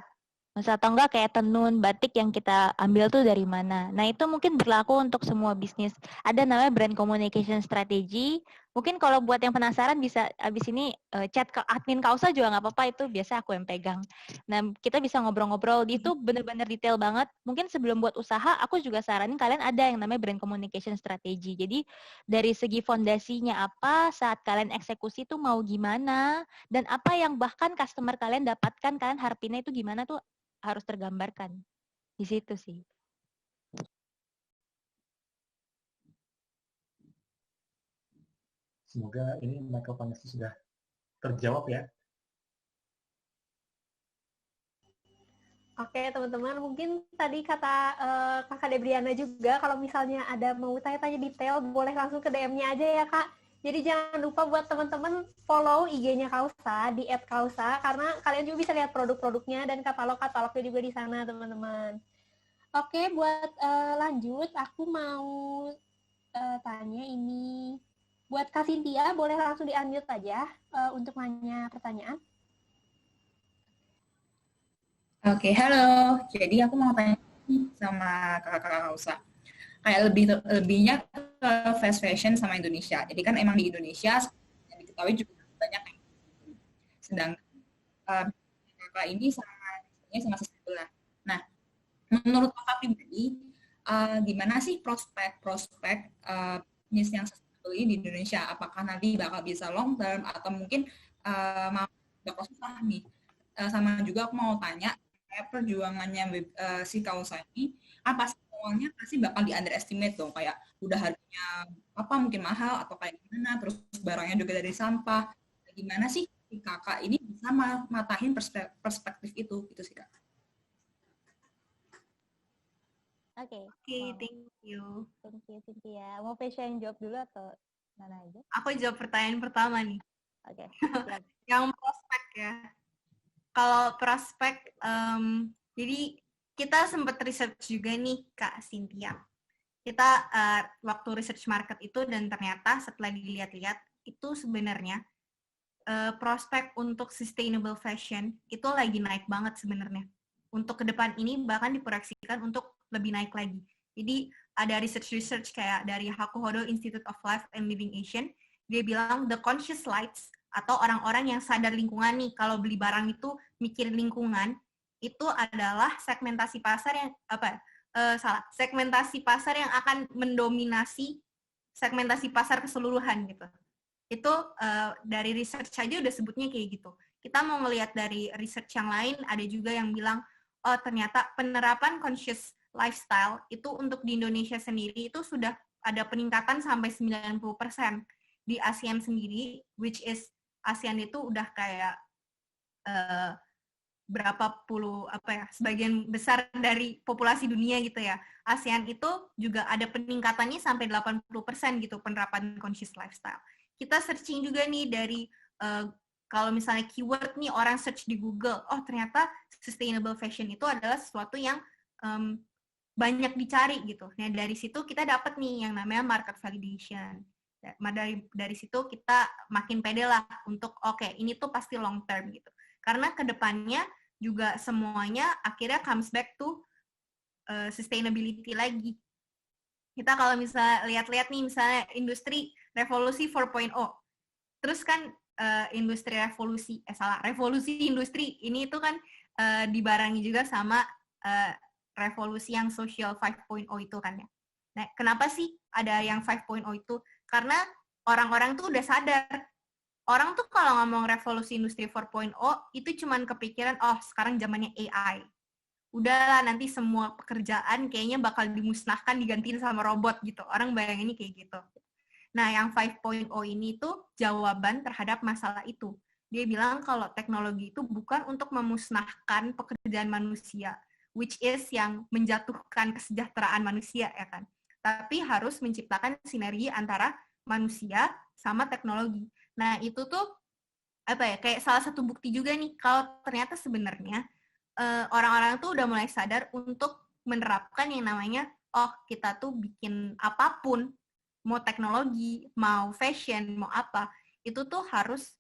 Masa atau enggak kayak tenun, batik yang kita ambil tuh dari mana. Nah itu mungkin berlaku untuk semua bisnis. Ada namanya brand communication strategy. Mungkin kalau buat yang penasaran bisa abis ini chat ke admin Kausa juga nggak apa-apa, itu biasa aku yang pegang. Nah kita bisa ngobrol-ngobrol, itu bener-bener detail banget. Mungkin sebelum buat usaha, aku juga saranin kalian ada yang namanya brand communication strategy. Jadi dari segi fondasinya apa, saat kalian eksekusi tuh mau gimana, dan apa yang bahkan customer kalian dapatkan, kalian harapinnya itu gimana tuh harus tergambarkan di situ sih. Semoga ini Michael Pangestu sudah terjawab ya. Oke teman-teman, mungkin tadi kata Kakak Debriana juga, kalau misalnya ada mau tanya-tanya detail, boleh langsung ke DM-nya aja ya Kak. Jadi jangan lupa buat teman-teman follow IG-nya Kausa di @kausa, karena kalian juga bisa lihat produk-produknya dan katalog-katalognya juga di sana teman-teman. Oke, buat lanjut, aku mau tanya ini. Buat Kak Cynthia, boleh langsung di-unmute aja untuk nanya pertanyaan. Oke, halo. Jadi aku mau tanya sama kakak-kakak Kausa. Kayak lebihnya ke fast fashion sama Indonesia. Jadi kan emang di Indonesia yang diketahui juga banyak yang sedangkan kakak ini sama sustainable. Nah, menurut kakak pribadi, gimana sih prospek bisnis yang sustainable ini di Indonesia? Apakah nanti bakal bisa long term atau mungkin bakal susah nih? Sama juga aku mau tanya, kayak perjuangannya si Kausa ini, apa sih awalnya pasti bakal di underestimate dong, kayak udah harganya apa mungkin mahal atau kayak gimana, terus barangnya juga dari sampah. Gimana sih si kakak ini bisa matahin perspektif itu gitu sih Kak. Oke, Thank you. Thank you Cynthia. Mau Fesya yang jawab dulu atau mana aja? Aku jawab pertanyaan pertama nih. Oke. Yang prospek ya. Kalau prospek, jadi kita sempat research juga nih Kak Cynthia. Kita waktu research market itu, dan ternyata setelah dilihat-lihat itu sebenarnya prospek untuk sustainable fashion itu lagi naik banget sebenarnya. Untuk ke depan ini bahkan diproyeksikan untuk lebih naik lagi. Jadi ada research kayak dari Hakuhodo Institute of Life and Living Asian, dia bilang the conscious lights atau orang-orang yang sadar lingkungan nih, kalau beli barang itu mikirin lingkungan, itu adalah segmentasi pasar yang segmentasi pasar yang akan mendominasi segmentasi pasar keseluruhan gitu. Itu dari research aja udah sebutnya kayak gitu. Kita mau ngelihat dari research yang lain, ada juga yang bilang, oh ternyata penerapan conscious lifestyle itu untuk di Indonesia sendiri itu sudah ada peningkatan sampai 90%. Di ASEAN sendiri, which is ASEAN itu udah kayak berapa puluh sebagian besar dari populasi dunia gitu ya. ASEAN itu juga ada peningkatannya sampai 80% gitu penerapan conscious lifestyle. Kita searching juga nih dari kalau misalnya keyword nih orang search di Google, oh ternyata sustainable fashion itu adalah sesuatu yang banyak dicari gitu. Nah dari situ kita dapat nih yang namanya market validation. Dari situ kita makin pede lah untuk oke, ini tuh pasti long term gitu. Karena kedepannya juga semuanya akhirnya comes back to sustainability lagi. Kita kalau misalnya lihat-lihat nih misalnya industri revolusi 4.0. Terus kan revolusi industri ini itu kan dibarengi juga sama revolusi yang social 5.0 itu kan ya. Nah, kenapa sih ada yang 5.0 itu? Karena orang-orang tuh udah sadar. Orang tuh kalau ngomong revolusi industri 4.0 itu cuman kepikiran, oh sekarang zamannya AI. Udahlah nanti semua pekerjaan kayaknya bakal dimusnahkan, digantiin sama robot gitu. Orang bayanginnya kayak gitu. Nah, yang 5.0 ini tuh jawaban terhadap masalah itu. Dia bilang kalau teknologi itu bukan untuk memusnahkan pekerjaan manusia, which is yang menjatuhkan kesejahteraan manusia, ya kan? Tapi harus menciptakan sinergi antara manusia sama teknologi. Nah, itu tuh kayak salah satu bukti juga nih kalau ternyata sebenarnya orang-orang tuh udah mulai sadar untuk menerapkan yang namanya kita tuh bikin apapun, mau teknologi, mau fashion, mau apa, itu tuh harus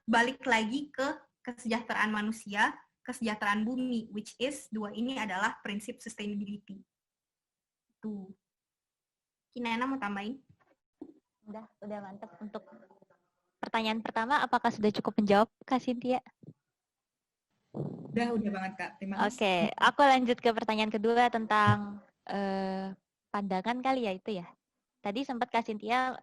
balik lagi ke kesejahteraan manusia, kesejahteraan bumi, which is dua ini adalah prinsip sustainability. Tuh. Kinana mau tambahin? Udah mantap. Untuk pertanyaan pertama, apakah sudah cukup menjawab, Kak Cynthia? Udah banget, Kak. Terima kasih. Oke, aku lanjut ke pertanyaan kedua tentang pandangan kali ya itu ya. Tadi sempat Kak Cynthia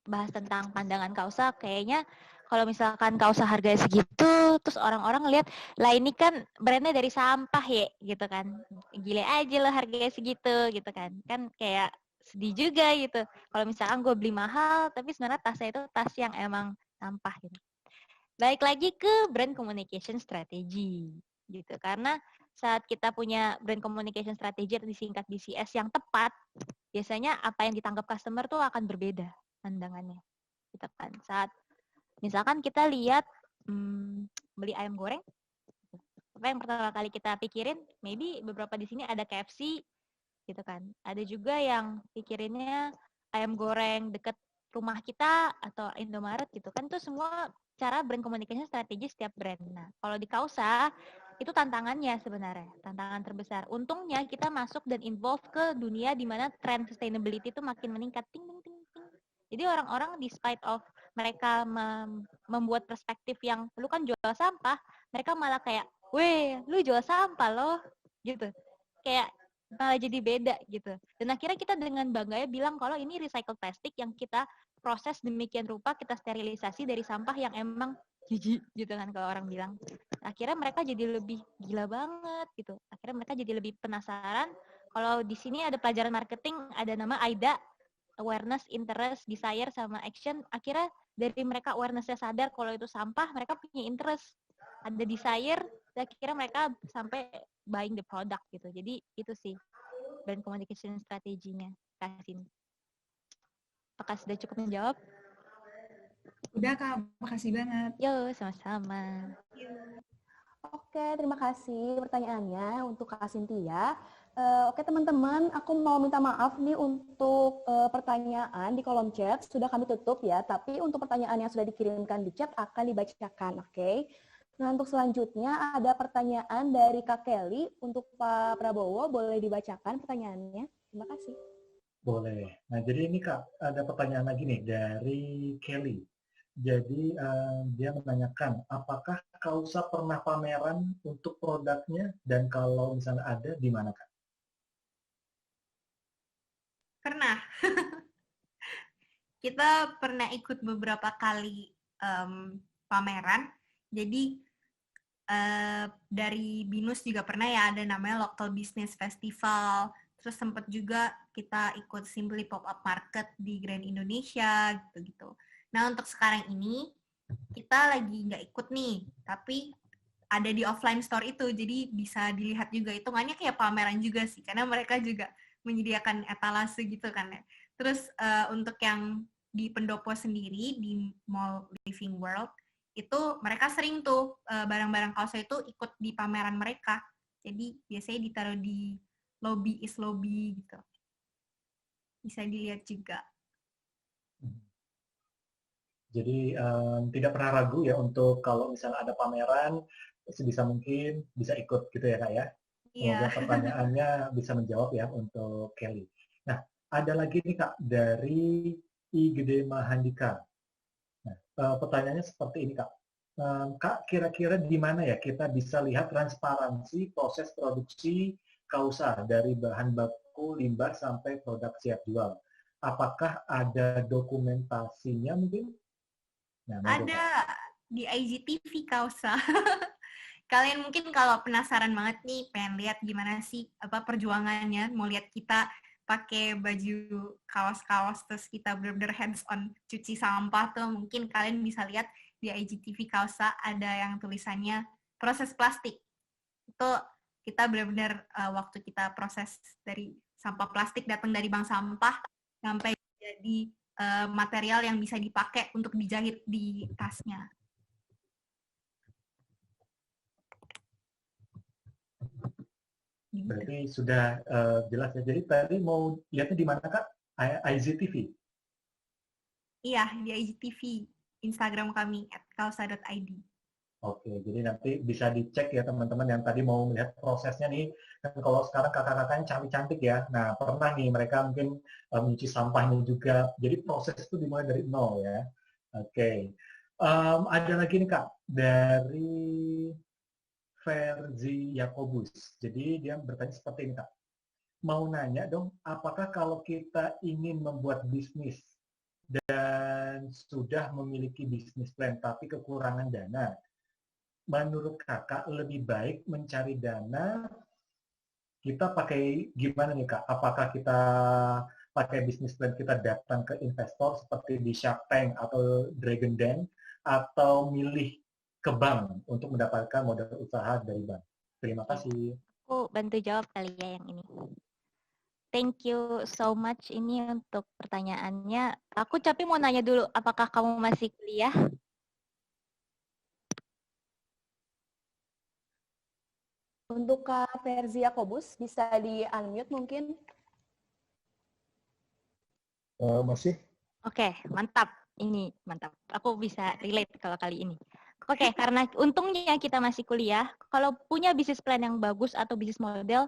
bahas tentang pandangan Kausa, kayaknya kalau misalkan Kausa harganya segitu, terus orang-orang ngeliat, lah ini kan brandnya dari sampah ya, gitu kan. Gile aja loh harganya segitu, gitu kan. Kan kayak sedih juga gitu. Kalau misalkan gue beli mahal, tapi sebenarnya tasnya itu tas yang emang sampah gitu. Balik lagi ke brand communication strategy gitu. Karena saat kita punya brand communication strategy atau disingkat BCS yang tepat, biasanya apa yang ditangkap customer tuh akan berbeda pandangannya. Gitu kan. Saat misalkan kita lihat beli ayam goreng, apa yang pertama kali kita pikirin, maybe beberapa di sini ada KFC gitu kan. Ada juga yang pikirinnya ayam goreng deket rumah kita atau Indomaret gitu kan. Itu semua cara brand communication strategi setiap brand. Nah, kalau di Kausa itu tantangannya sebenarnya, tantangan terbesar. Untungnya kita masuk dan involve ke dunia di mana tren sustainability itu makin meningkat. Ting, ting, ting, ting. Jadi orang-orang despite of mereka membuat perspektif yang lu kan jual sampah, mereka malah kayak, weh, lu jual sampah loh, gitu. Kayak malah jadi beda gitu. Dan akhirnya kita dengan bangganya bilang kalau ini recycled plastik yang kita proses demikian rupa, kita sterilisasi dari sampah yang emang jijik gitu kan kalau orang bilang. Akhirnya mereka jadi lebih gila banget gitu. Akhirnya mereka jadi lebih penasaran. Kalau di sini ada pelajaran marketing, ada nama AIDA, awareness, interest, desire, sama action. Akhirnya dari mereka awareness-nya sadar kalau itu sampah, mereka punya interest. Ada desire, akhirnya mereka sampai buying the product gitu. Jadi itu sih brand communication strateginya, Kasin. Apakah sudah cukup menjawab? Udah, Kak. Makasih banget. Yo, sama-sama. Oke, terima kasih pertanyaannya untuk Kak Cynthia. Oke teman-teman, aku mau minta maaf nih untuk pertanyaan di kolom chat. Sudah kami tutup ya, tapi untuk pertanyaan yang sudah dikirimkan di chat akan dibacakan, oke? Nah, untuk selanjutnya ada pertanyaan dari Kak Kelly untuk Pak Prabowo. Boleh dibacakan pertanyaannya? Terima kasih. Boleh. Nah, jadi ini Kak, ada pertanyaan lagi nih dari Kelly. Jadi dia menanyakan, apakah Kausa pernah pameran untuk produknya dan kalau misalnya ada, di mana Kak? Pernah. Kita pernah ikut beberapa kali pameran. Jadi dari BINUS juga pernah ya, ada namanya Local Business Festival. Terus sempat juga kita ikut Simply Pop-Up Market di Grand Indonesia, gitu-gitu. Nah, untuk sekarang ini, kita lagi nggak ikut nih, tapi ada di offline store itu, jadi bisa dilihat juga. Hitungannya kayak pameran juga sih, karena mereka juga menyediakan etalase gitu kan ya. Terus untuk yang di pendopo sendiri, di Mall Living World, itu mereka sering tuh barang-barang Kausa itu ikut di pameran mereka. Jadi biasanya ditaruh di lobby gitu. Bisa dilihat juga. Jadi tidak pernah ragu ya untuk kalau misalnya ada pameran, sebisa mungkin bisa ikut gitu ya Kak ya? Semoga pertanyaannya bisa menjawab ya untuk Kelly. Nah, ada lagi nih Kak dari I Gede Mahandika. Nah, pertanyaannya seperti ini Kak. Kak, kira-kira di mana ya kita bisa lihat transparansi proses produksi Kausa dari bahan baku limbah sampai produk siap jual? Apakah ada dokumentasinya mungkin? Nah, ada di IGTV Kausa. Kalian mungkin kalau penasaran banget nih, pengen lihat gimana sih perjuangannya, mau lihat kita pakai baju kaos-kaos terus kita bener-bener hands on cuci sampah tuh, mungkin kalian bisa lihat di IGTV Kausa ada yang tulisannya proses plastik. Itu kita benar-benar waktu kita proses dari sampah plastik datang dari bank sampah sampai jadi material yang bisa dipakai untuk dijahit di tasnya. Berarti sudah jelas ya. Jadi tadi mau lihatnya di mana Kak? IGTV? Iya, di IGTV. Instagram kami @kausa.id. Oke, jadi nanti bisa dicek ya teman-teman yang tadi mau melihat prosesnya nih. Kan kalau sekarang kakak-kakaknya cantik-cantik ya. Nah, pernah nih mereka mungkin mencuci sampahnya juga. Jadi proses itu dimulai dari nol ya. Oke. Ada lagi nih Kak, dari Verzi Yakobus. Jadi dia bertanya seperti ini Kak. Mau nanya dong, apakah kalau kita ingin membuat bisnis dan sudah memiliki bisnis plan tapi kekurangan dana, menurut kakak lebih baik mencari dana, kita pakai gimana nih Kak? Apakah kita pakai bisnis plan kita datang ke investor seperti di Shark Tank atau Dragon Den, atau milih ke bank untuk mendapatkan modal usaha dari bank? Terima kasih. Aku bantu jawab kali ya yang ini. Thank you so much ini untuk pertanyaannya. Aku tapi mau nanya dulu, apakah kamu masih kuliah? Untuk Kak Verzi Yakobus, bisa di-unmute mungkin? Masih? Oke, mantap. Ini mantap. Aku bisa relate kalau kali ini. Oke, karena untungnya kita masih kuliah, kalau punya bisnis plan yang bagus atau bisnis model,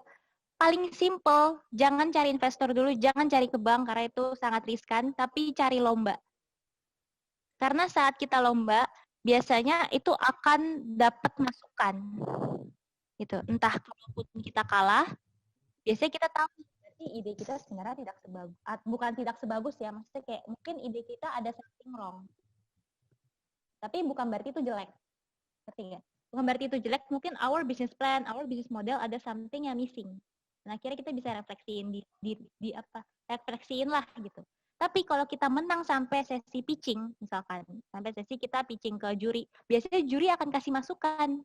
paling simple, jangan cari investor dulu, jangan cari ke bank, karena itu sangat riskan, tapi cari lomba. Karena saat kita lomba, biasanya itu akan dapat masukan. Gitu. Entah kalaupun kita kalah, biasanya kita tahu berarti ide kita sebenarnya tidak sebagus, bukan tidak sebagus ya, maksudnya kayak mungkin ide kita ada something wrong. Tapi bukan berarti itu jelek. Ngerti nggak? Bukan berarti itu jelek, mungkin our business plan, our business model ada something yang missing. Nah, akhirnya kita bisa refleksiin di apa? Refleksiin lah gitu. Tapi kalau kita menang sampai sesi pitching, misalkan, sampai sesi kita pitching ke juri, biasanya juri akan kasih masukan.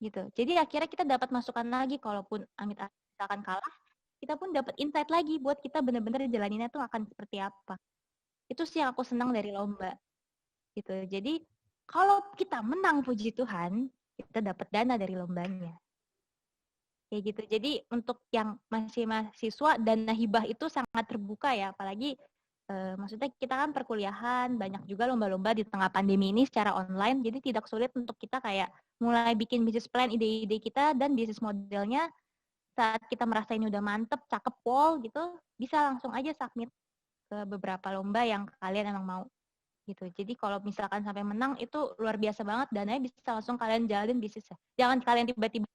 Gitu. Jadi akhirnya kita dapat masukan lagi, kalaupun amit-amit misalkan kalah, kita pun dapat insight lagi buat kita benar-benar jalaninnya tuh akan seperti apa. Itu sih yang aku senang dari lomba. Gitu. Jadi kalau kita menang, puji Tuhan, kita dapat dana dari lombanya. Kayak gitu. Jadi untuk yang masih mahasiswa, dana hibah itu sangat terbuka ya, apalagi maksudnya kita kan perkuliahan, banyak juga lomba-lomba di tengah pandemi ini secara online, jadi tidak sulit untuk kita kayak mulai bikin bisnis plan, ide-ide kita, dan bisnis modelnya saat kita merasa ini udah mantep, cakep pol gitu, bisa langsung aja submit ke beberapa lomba yang kalian emang mau gitu. Jadi kalau misalkan sampai menang itu luar biasa banget, dananya bisa langsung kalian jalanin bisnisnya. Jangan kalian tiba-tiba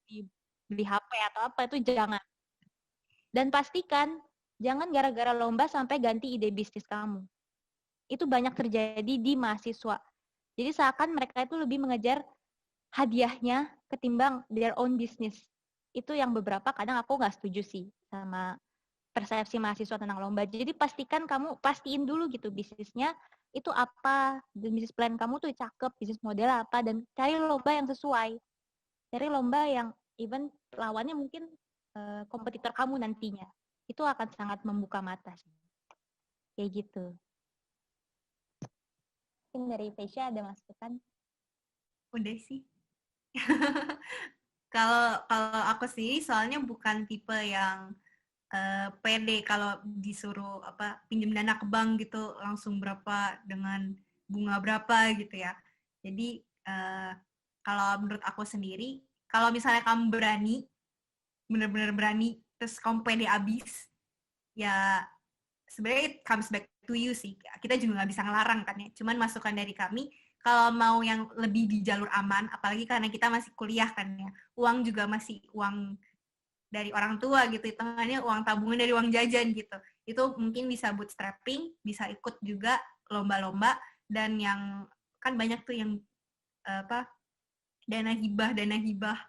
beli HP atau apa, itu jangan. Dan pastikan jangan gara-gara lomba sampai ganti ide bisnis kamu. Itu banyak terjadi di mahasiswa. Jadi seakan mereka itu lebih mengejar hadiahnya ketimbang their own business. Itu yang beberapa kadang aku nggak setuju sih sama persepsi mahasiswa tentang lomba. Jadi pastiin dulu gitu bisnisnya itu apa, bisnis plan kamu tuh cakep, bisnis model apa, dan cari lomba yang sesuai. Cari lomba yang even lawannya mungkin kompetitor kamu nantinya. Itu akan sangat membuka mata sih. Kayak gitu. Mungkin dari Fesya ada masukan? Udah sih. Kalau aku sih soalnya bukan tipe yang pede kalau disuruh pinjam dana ke bank gitu langsung berapa dengan bunga berapa gitu ya. Jadi kalau menurut aku sendiri, kalau misalnya kamu berani, benar-benar berani, terus kamu pede abis, ya sebenarnya it comes back to you sih. Kita juga nggak bisa ngelarang kan ya. Cuman masukan dari kami, kalau mau yang lebih di jalur aman, apalagi karena kita masih kuliah kan ya, uang juga masih uang dari orang tua gitu, hitungannya uang tabungan dari uang jajan gitu. Itu mungkin bisa bootstrapping, bisa ikut juga lomba-lomba, dan yang kan banyak tuh yang dana hibah.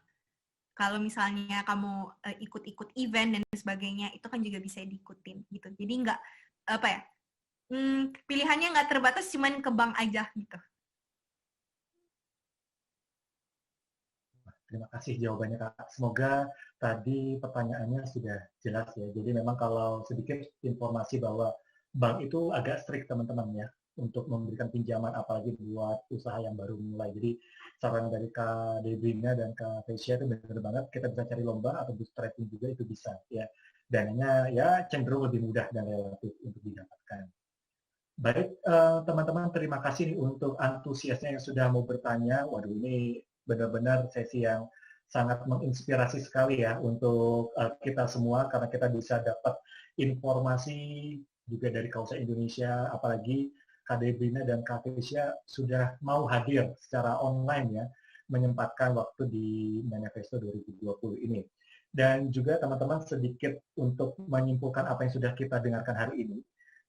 Kalau misalnya kamu ikut-ikut event dan sebagainya, itu kan juga bisa diikutin gitu. Jadi nggak pilihannya nggak terbatas, cuman ke bank aja gitu. Terima kasih jawabannya Kak. Semoga tadi pertanyaannya sudah jelas ya. Jadi memang kalau sedikit informasi bahwa bank itu agak strict teman-teman ya untuk memberikan pinjaman apalagi buat usaha yang baru mulai. Jadi saran dari Kak Debrina dan Kak Fesya itu benar banget, kita bisa cari lomba atau bootstrapping juga itu bisa ya. Dananya ya cenderung lebih mudah dan relatif untuk didapatkan. Baik, teman-teman terima kasih nih untuk antusiasnya yang sudah mau bertanya. Waduh, ini benar-benar sesi yang sangat menginspirasi sekali ya untuk kita semua, karena kita bisa dapat informasi juga dari Kausa Indonesia, apalagi Kak Debrina dan Kak Fesya sudah mau hadir secara online ya, menyempatkan waktu di Manifesto 2020 ini. Dan juga teman-teman sedikit untuk menyimpulkan apa yang sudah kita dengarkan hari ini.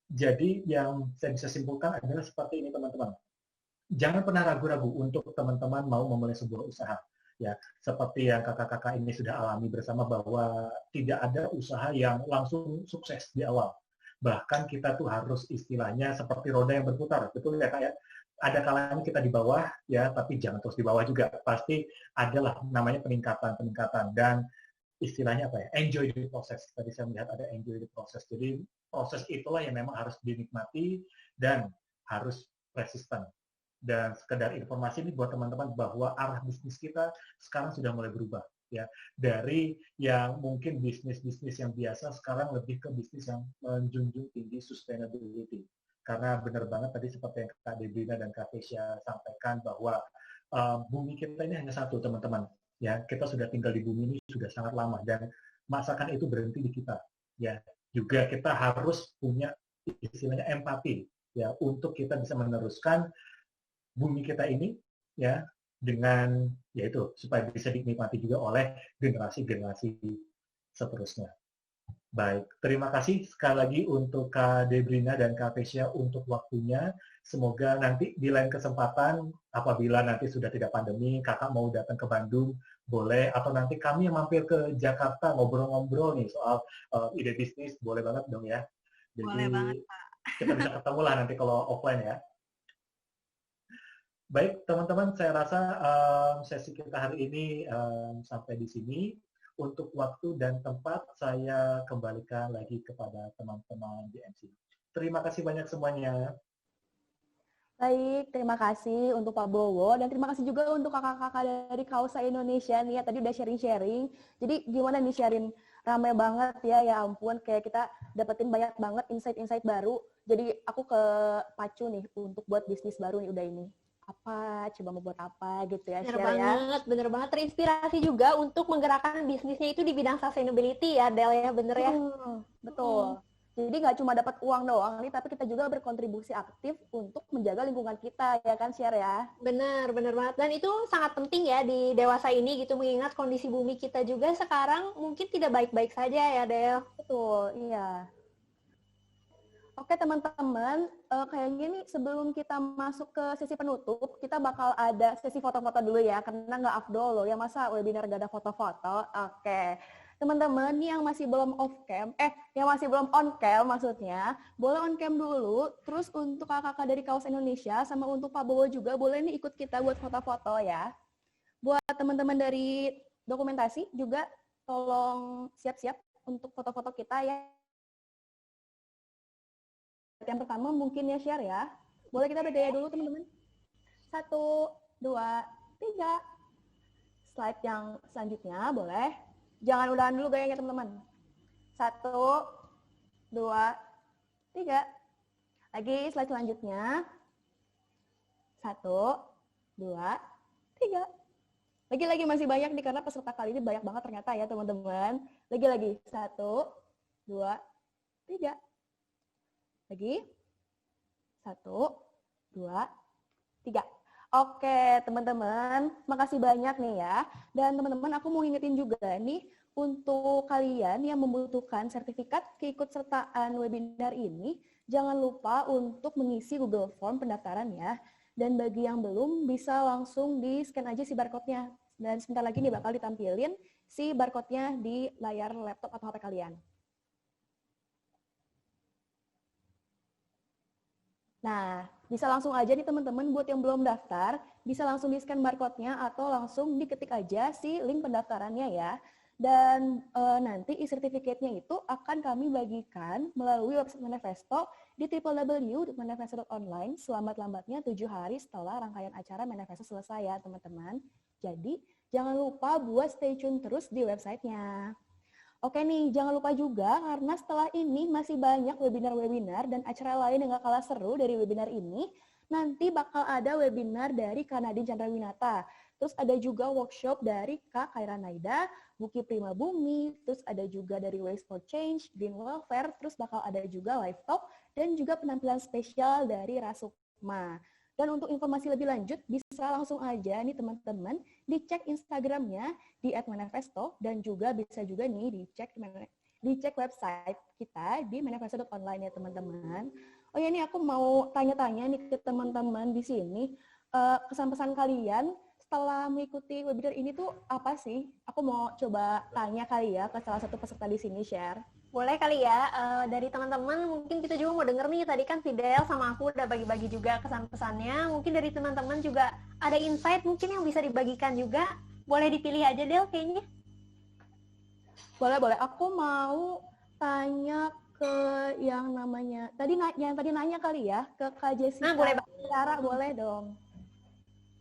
Jadi yang saya bisa simpulkan adalah seperti ini teman-teman. Jangan pernah ragu-ragu untuk teman-teman mau memulai sebuah usaha. Ya, seperti yang kakak-kakak ini sudah alami bersama bahwa tidak ada usaha yang langsung sukses di awal. Bahkan kita tuh harus istilahnya seperti roda yang berputar. Betul ya Kak ya? Ada kalanya kita di bawah ya, tapi jangan terus di bawah juga. Pasti adalah namanya peningkatan. Dan istilahnya apa ya? Enjoy the process. Tadi saya melihat ada enjoy the process. Jadi proses itulah yang memang harus dinikmati dan harus resisten. Dan sekedar informasi ini buat teman-teman bahwa arah bisnis kita sekarang sudah mulai berubah ya, dari yang mungkin bisnis-bisnis yang biasa sekarang lebih ke bisnis yang menjunjung tinggi sustainability. Karena benar banget tadi seperti yang Kak Debrina dan Kak Fesya sampaikan bahwa bumi kita ini hanya satu teman-teman ya, kita sudah tinggal di bumi ini sudah sangat lama dan masakan itu berhenti di kita ya. Juga kita harus punya istilahnya empati ya untuk kita bisa meneruskan bumi kita ini ya dengan yaitu supaya bisa dinikmati juga oleh generasi-generasi seterusnya. Baik, terima kasih sekali lagi untuk Kak Debrina dan Kak Fesya untuk waktunya. Semoga nanti di lain kesempatan apabila nanti sudah tidak pandemi, kakak mau datang ke Bandung boleh, atau nanti kami yang mampir ke Jakarta ngobrol-ngobrol nih soal ide bisnis, boleh banget dong ya. Jadi boleh banget, Pak. Kita bisa ketemu lah nanti kalau offline ya. Baik, teman-teman, saya rasa sesi kita hari ini sampai di sini. Untuk waktu dan tempat, saya kembalikan lagi kepada teman-teman di MC. Terima kasih banyak semuanya. Baik, terima kasih untuk Pak Bowo, dan terima kasih juga untuk kakak-kakak dari Kausa Indonesia nih ya, tadi udah sharing-sharing. Jadi gimana nih sharing? Ramai banget ya ampun, kayak kita dapetin banyak banget insight-insight baru. Jadi aku ke pacu nih untuk buat bisnis baru nih udah ini. apa, coba mau buat apa gitu ya, Bener share ya. banget, bener banget. Terinspirasi juga untuk menggerakkan bisnisnya itu di bidang sustainability ya, Del ya, bener ya? Betul. Jadi nggak cuma dapat uang doang nih, tapi kita juga berkontribusi aktif untuk menjaga lingkungan kita ya kan, share ya. Bener banget. Dan itu sangat penting ya di dewasa ini gitu, mengingat kondisi bumi kita juga sekarang mungkin tidak baik-baik saja ya, Del. Betul, iya. Oke teman-teman, kayaknya nih sebelum kita masuk ke sesi penutup, kita bakal ada sesi foto-foto dulu ya, karena nggak afdol loh ya, masa webinar nggak ada foto-foto. Oke, teman-teman nih yang masih belum yang masih belum on cam maksudnya, boleh on cam dulu, terus untuk kakak-kakak dari Kaus Indonesia, sama untuk Pak Bowo juga, boleh nih ikut kita buat foto-foto ya. Buat teman-teman dari dokumentasi juga, tolong siap-siap untuk foto-foto kita ya. Yang pertama mungkin ya share ya. Boleh kita bergaya dulu teman-teman. 1, 2, 3. Slide yang selanjutnya boleh. Jangan udahan dulu gayanya teman-teman. 1, 2, 3. Lagi slide selanjutnya. 1, 2, 3. Lagi-lagi masih banyak nih karena peserta kali ini banyak banget ternyata ya teman-teman. Lagi-lagi. 1, 2, 3. Lagi. 1, 2, 3. Oke, teman-teman. Makasih banyak nih ya. Dan teman-teman, aku mau ngingetin juga nih, untuk kalian yang membutuhkan sertifikat keikutsertaan webinar ini, jangan lupa untuk mengisi Google Form pendaftaran ya. Dan bagi yang belum, bisa langsung di-scan aja si barcode-nya. Dan sebentar lagi nih bakal ditampilin si barcode-nya di layar laptop atau HP kalian. Nah, bisa langsung aja nih teman-teman buat yang belum daftar, bisa langsung di-scan barcode-nya atau langsung diketik aja si link pendaftarannya ya. Dan nanti e-certificate-nya itu akan kami bagikan melalui website Manifesto di www.manifesto.online selambat-lambatnya 7 hari setelah rangkaian acara Manifesto selesai ya teman-teman. Jadi, jangan lupa buat stay tune terus di website-nya. Oke nih, jangan lupa juga karena setelah ini masih banyak webinar-webinar dan acara lain yang gak kalah seru dari webinar ini. Nanti bakal ada webinar dari Kak Nadine Chandrawinata. Terus ada juga workshop dari Kak Khaira Naida, Buki Prima Bumi, terus ada juga dari Waste for Change, Green Welfare, terus bakal ada juga live talk, dan juga penampilan spesial dari Rasukma. Dan untuk informasi lebih lanjut, bisa langsung aja nih teman-teman dicek Instagramnya di @manifesto dan juga bisa juga nih dicek website kita di manifesto.online ya teman-teman. Oh ya nih aku mau tanya-tanya nih ke teman-teman di sini, kesan-pesan kalian setelah mengikuti webinar ini tuh apa sih? Aku mau coba tanya kali ya ke salah satu peserta di sini, share. Boleh kali ya, dari teman-teman mungkin kita juga mau denger nih, tadi kan Fidel sama aku udah bagi-bagi juga kesan-pesannya, mungkin dari teman-teman juga ada insight mungkin yang bisa dibagikan juga, boleh dipilih aja Del kayaknya. Boleh. Aku mau tanya ke yang namanya, yang tadi nanya kali ya, ke Kak Jessica. Nah, boleh Cara boleh dong.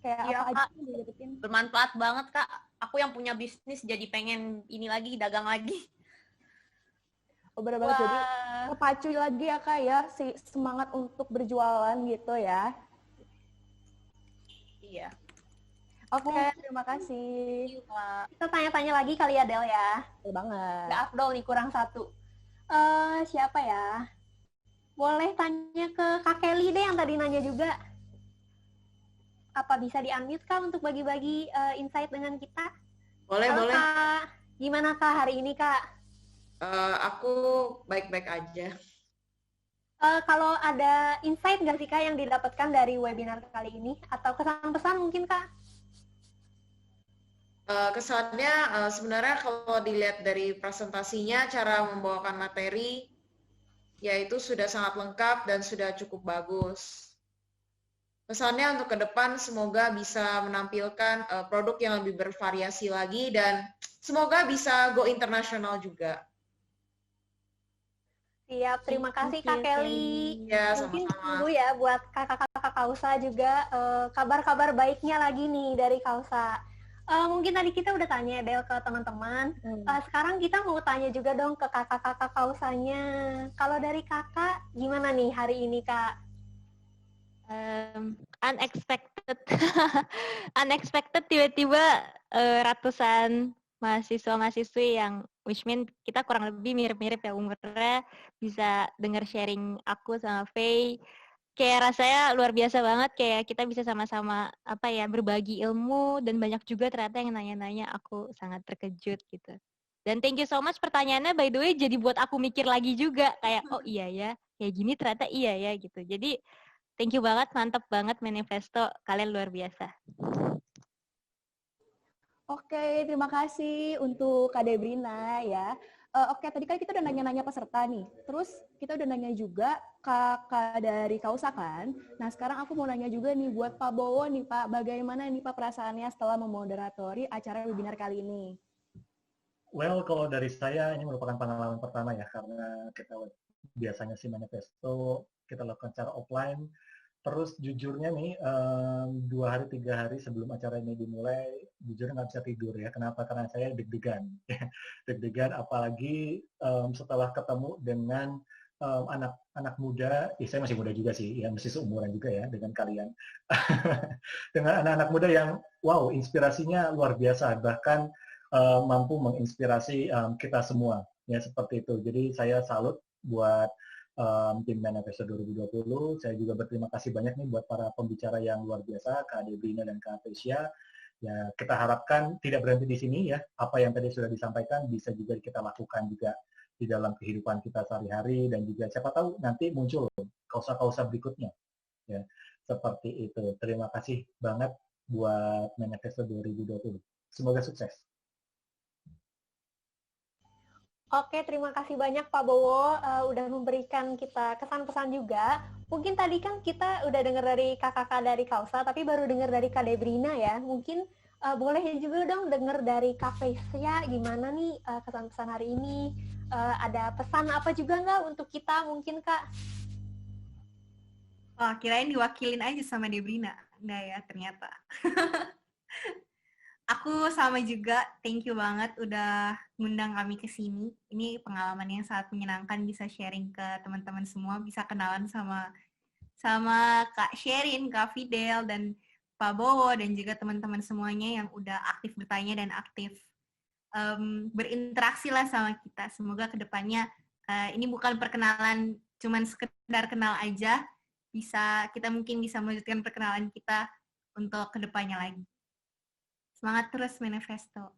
Kayak Ya, apa aja Kak. yang dideketin. Bermanfaat banget, Kak. Aku yang punya bisnis jadi pengen ini lagi, dagang lagi. Oh, bener-bener jadi terpacu lagi ya Kak ya, si semangat untuk berjualan gitu ya. Iya. Oke, terima kasih. Kita tanya-tanya lagi kali ya Del ya. Betul banget. Nggak afdol nih, kurang satu. Siapa ya? Boleh tanya ke Kak Kelly deh yang tadi nanya juga. Apa bisa di-unmute Kak untuk bagi-bagi insight dengan kita? Boleh. Kak. Gimana Kak hari ini Kak? Aku baik-baik aja. Kalau ada insight nggak sih Kak yang didapatkan dari webinar kali ini? Atau kesan-pesan mungkin Kak? Kesannya sebenarnya kalau dilihat dari presentasinya, cara membawakan materi, yaitu sudah sangat lengkap dan sudah cukup bagus. Pesannya untuk ke depan semoga bisa menampilkan produk yang lebih bervariasi lagi dan semoga bisa go internasional juga. Siap, terima kasih Kak Kelly. Ya, mungkin sama-sama. tunggu ya buat kakak-kakak Kausa juga kabar-kabar baiknya lagi nih dari Kausa. Mungkin tadi kita udah tanya Del ke teman-teman. Sekarang kita mau tanya juga dong ke kakak-kakak Kausanya. Kalau dari kakak, gimana nih hari ini Kak? Unexpected unexpected tiba-tiba ratusan mahasiswa-mahasiswi yang which mean kita kurang lebih mirip-mirip ya umurnya bisa denger sharing aku sama Faye. Kayak rasanya luar biasa banget, kayak kita bisa sama-sama berbagi ilmu dan banyak juga ternyata yang nanya-nanya, aku sangat terkejut gitu. Dan thank you so much pertanyaannya, by the way jadi buat aku mikir lagi juga kayak oh iya ya, kayak gini ternyata iya ya gitu. Jadi thank you banget, mantep banget Manifesto, kalian luar biasa. Oke, terima kasih untuk Kak Debrina ya. Oke, tadi kan kita udah nanya-nanya peserta nih. Terus kita udah nanya juga kakak dari Kausa kan. Nah, sekarang aku mau nanya juga nih buat Pak Bowo nih Pak, bagaimana nih Pak perasaannya setelah memoderatori acara webinar kali ini? Well, kalau dari saya ini merupakan pengalaman pertama ya, karena kita biasanya sih Manifesto kita lakukan secara offline. Terus jujurnya nih, 2 hari 3 hari sebelum acara ini dimulai, jujur nggak bisa tidur ya. Kenapa? Karena saya deg-degan. Deg-degan apalagi setelah ketemu dengan anak-anak muda, saya masih muda juga sih, ya masih seumuran juga ya dengan kalian. Dengan anak-anak muda yang, wow, inspirasinya luar biasa, bahkan mampu menginspirasi kita semua, ya seperti itu. Jadi saya salut buat tim Manifesto 2020. Saya juga berterima kasih banyak nih buat para pembicara yang luar biasa, Kak Debrina dan Kak Fesya. Ya, kita harapkan tidak berhenti di sini ya. Apa yang tadi sudah disampaikan bisa juga kita lakukan juga di dalam kehidupan kita sehari-hari, dan juga siapa tahu nanti muncul kausa-kausa berikutnya. Ya, seperti itu. Terima kasih banget buat Manifesto 2020. Semoga sukses. Oke, terima kasih banyak Pak Bowo udah memberikan kita kesan-pesan juga. Mungkin tadi kan kita udah dengar dari kakak-kakak dari Kausa, tapi baru dengar dari Kak Debrina ya. Mungkin boleh juga dong dengar dari Kak Fesya gimana nih kesan-pesan hari ini. Ada pesan apa juga nggak untuk kita mungkin Kak? Wah, kirain diwakilin aja sama Debrina. Enggak ya, ternyata. Aku sama juga, thank you banget udah ngundang kami ke sini. Ini pengalaman yang sangat menyenangkan, bisa sharing ke teman-teman semua, bisa kenalan sama Kak Sherin, Kak Fidel, dan Pak Bowo, dan juga teman-teman semuanya yang udah aktif bertanya dan aktif berinteraksi lah sama kita. Semoga kedepannya ini bukan perkenalan, cuman sekedar kenal aja, kita mungkin bisa melanjutkan perkenalan kita untuk kedepannya lagi. Semangat terus Manifesto.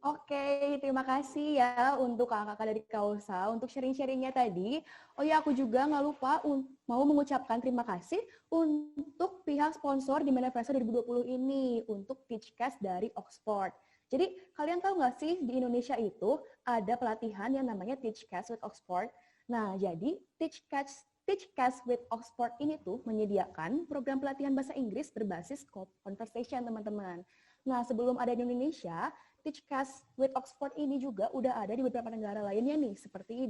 Oke, terima kasih ya untuk kakak-kakak dari Kausa untuk sharing-sharingnya tadi. Oh ya, aku juga nggak lupa mau mengucapkan terima kasih untuk pihak sponsor di Manifesto 2020 ini, untuk Teachcast dari Oxford. Jadi, kalian tahu nggak sih di Indonesia itu ada pelatihan yang namanya Teachcast with Oxford. Nah, jadi Teachcast with Oxford ini tuh menyediakan program pelatihan bahasa Inggris berbasis conversation, teman-teman. Nah, sebelum ada di Indonesia, Teachcast with Oxford ini juga udah ada di beberapa negara lainnya nih, seperti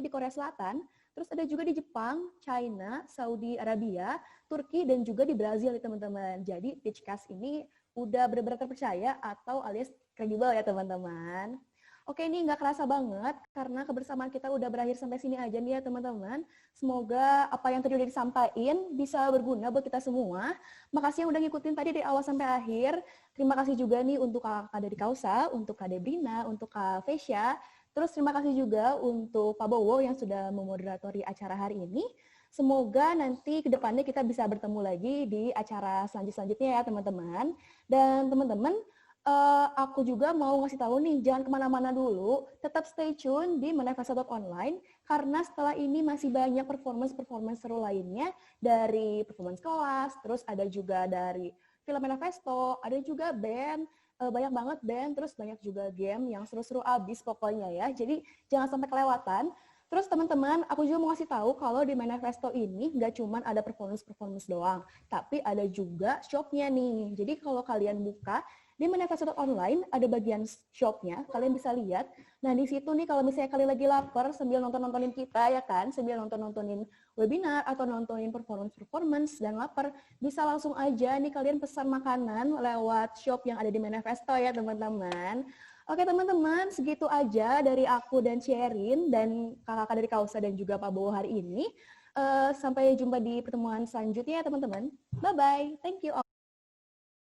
di Korea Selatan, terus ada juga di Jepang, China, Saudi Arabia, Turki, dan juga di Brazil, teman-teman. Jadi, Teachcast ini udah benar-benar terpercaya atau alias kredibel ya, teman-teman. Oke, ini nggak kerasa banget karena kebersamaan kita udah berakhir sampai sini aja nih ya teman-teman. Semoga apa yang tadi udah disampaikan bisa berguna buat kita semua. Makasih yang udah ngikutin tadi dari awal sampai akhir. Terima kasih juga nih untuk kakak dari Kausa, untuk Kak Debrina, untuk Kak Fesya. Terus terima kasih juga untuk Pak Bowo yang sudah memoderatori acara hari ini. Semoga nanti ke depannya kita bisa bertemu lagi di acara selanjutnya ya teman-teman. Dan teman-teman, aku juga mau ngasih tahu nih, jangan kemana-mana dulu, tetap stay tune di Manifesto.online, karena setelah ini masih banyak performance seru lainnya, dari performance kelas, terus ada juga dari film Manifesto, ada juga band, banyak banget band, terus banyak juga game yang seru-seru abis pokoknya ya, jadi jangan sampai kelewatan. Terus teman-teman, aku juga mau ngasih tahu kalau di Manifesto ini nggak cuma ada performance doang, tapi ada juga shopnya nih. Jadi kalau kalian buka di Manifesto.online ada bagian shopnya, kalian bisa lihat. Nah di situ nih kalau misalnya kalian lagi lapar sambil nontonin kita ya kan, sambil nontonin webinar atau nontonin performance dan lapar, bisa langsung aja nih kalian pesan makanan lewat shop yang ada di Manifesto ya teman-teman. Oke teman-teman, segitu aja dari aku dan Sherin dan kakak-kakak dari Kausa dan juga Pak Bowo hari ini. Sampai jumpa di pertemuan selanjutnya ya teman-teman. Bye-bye. Thank you all.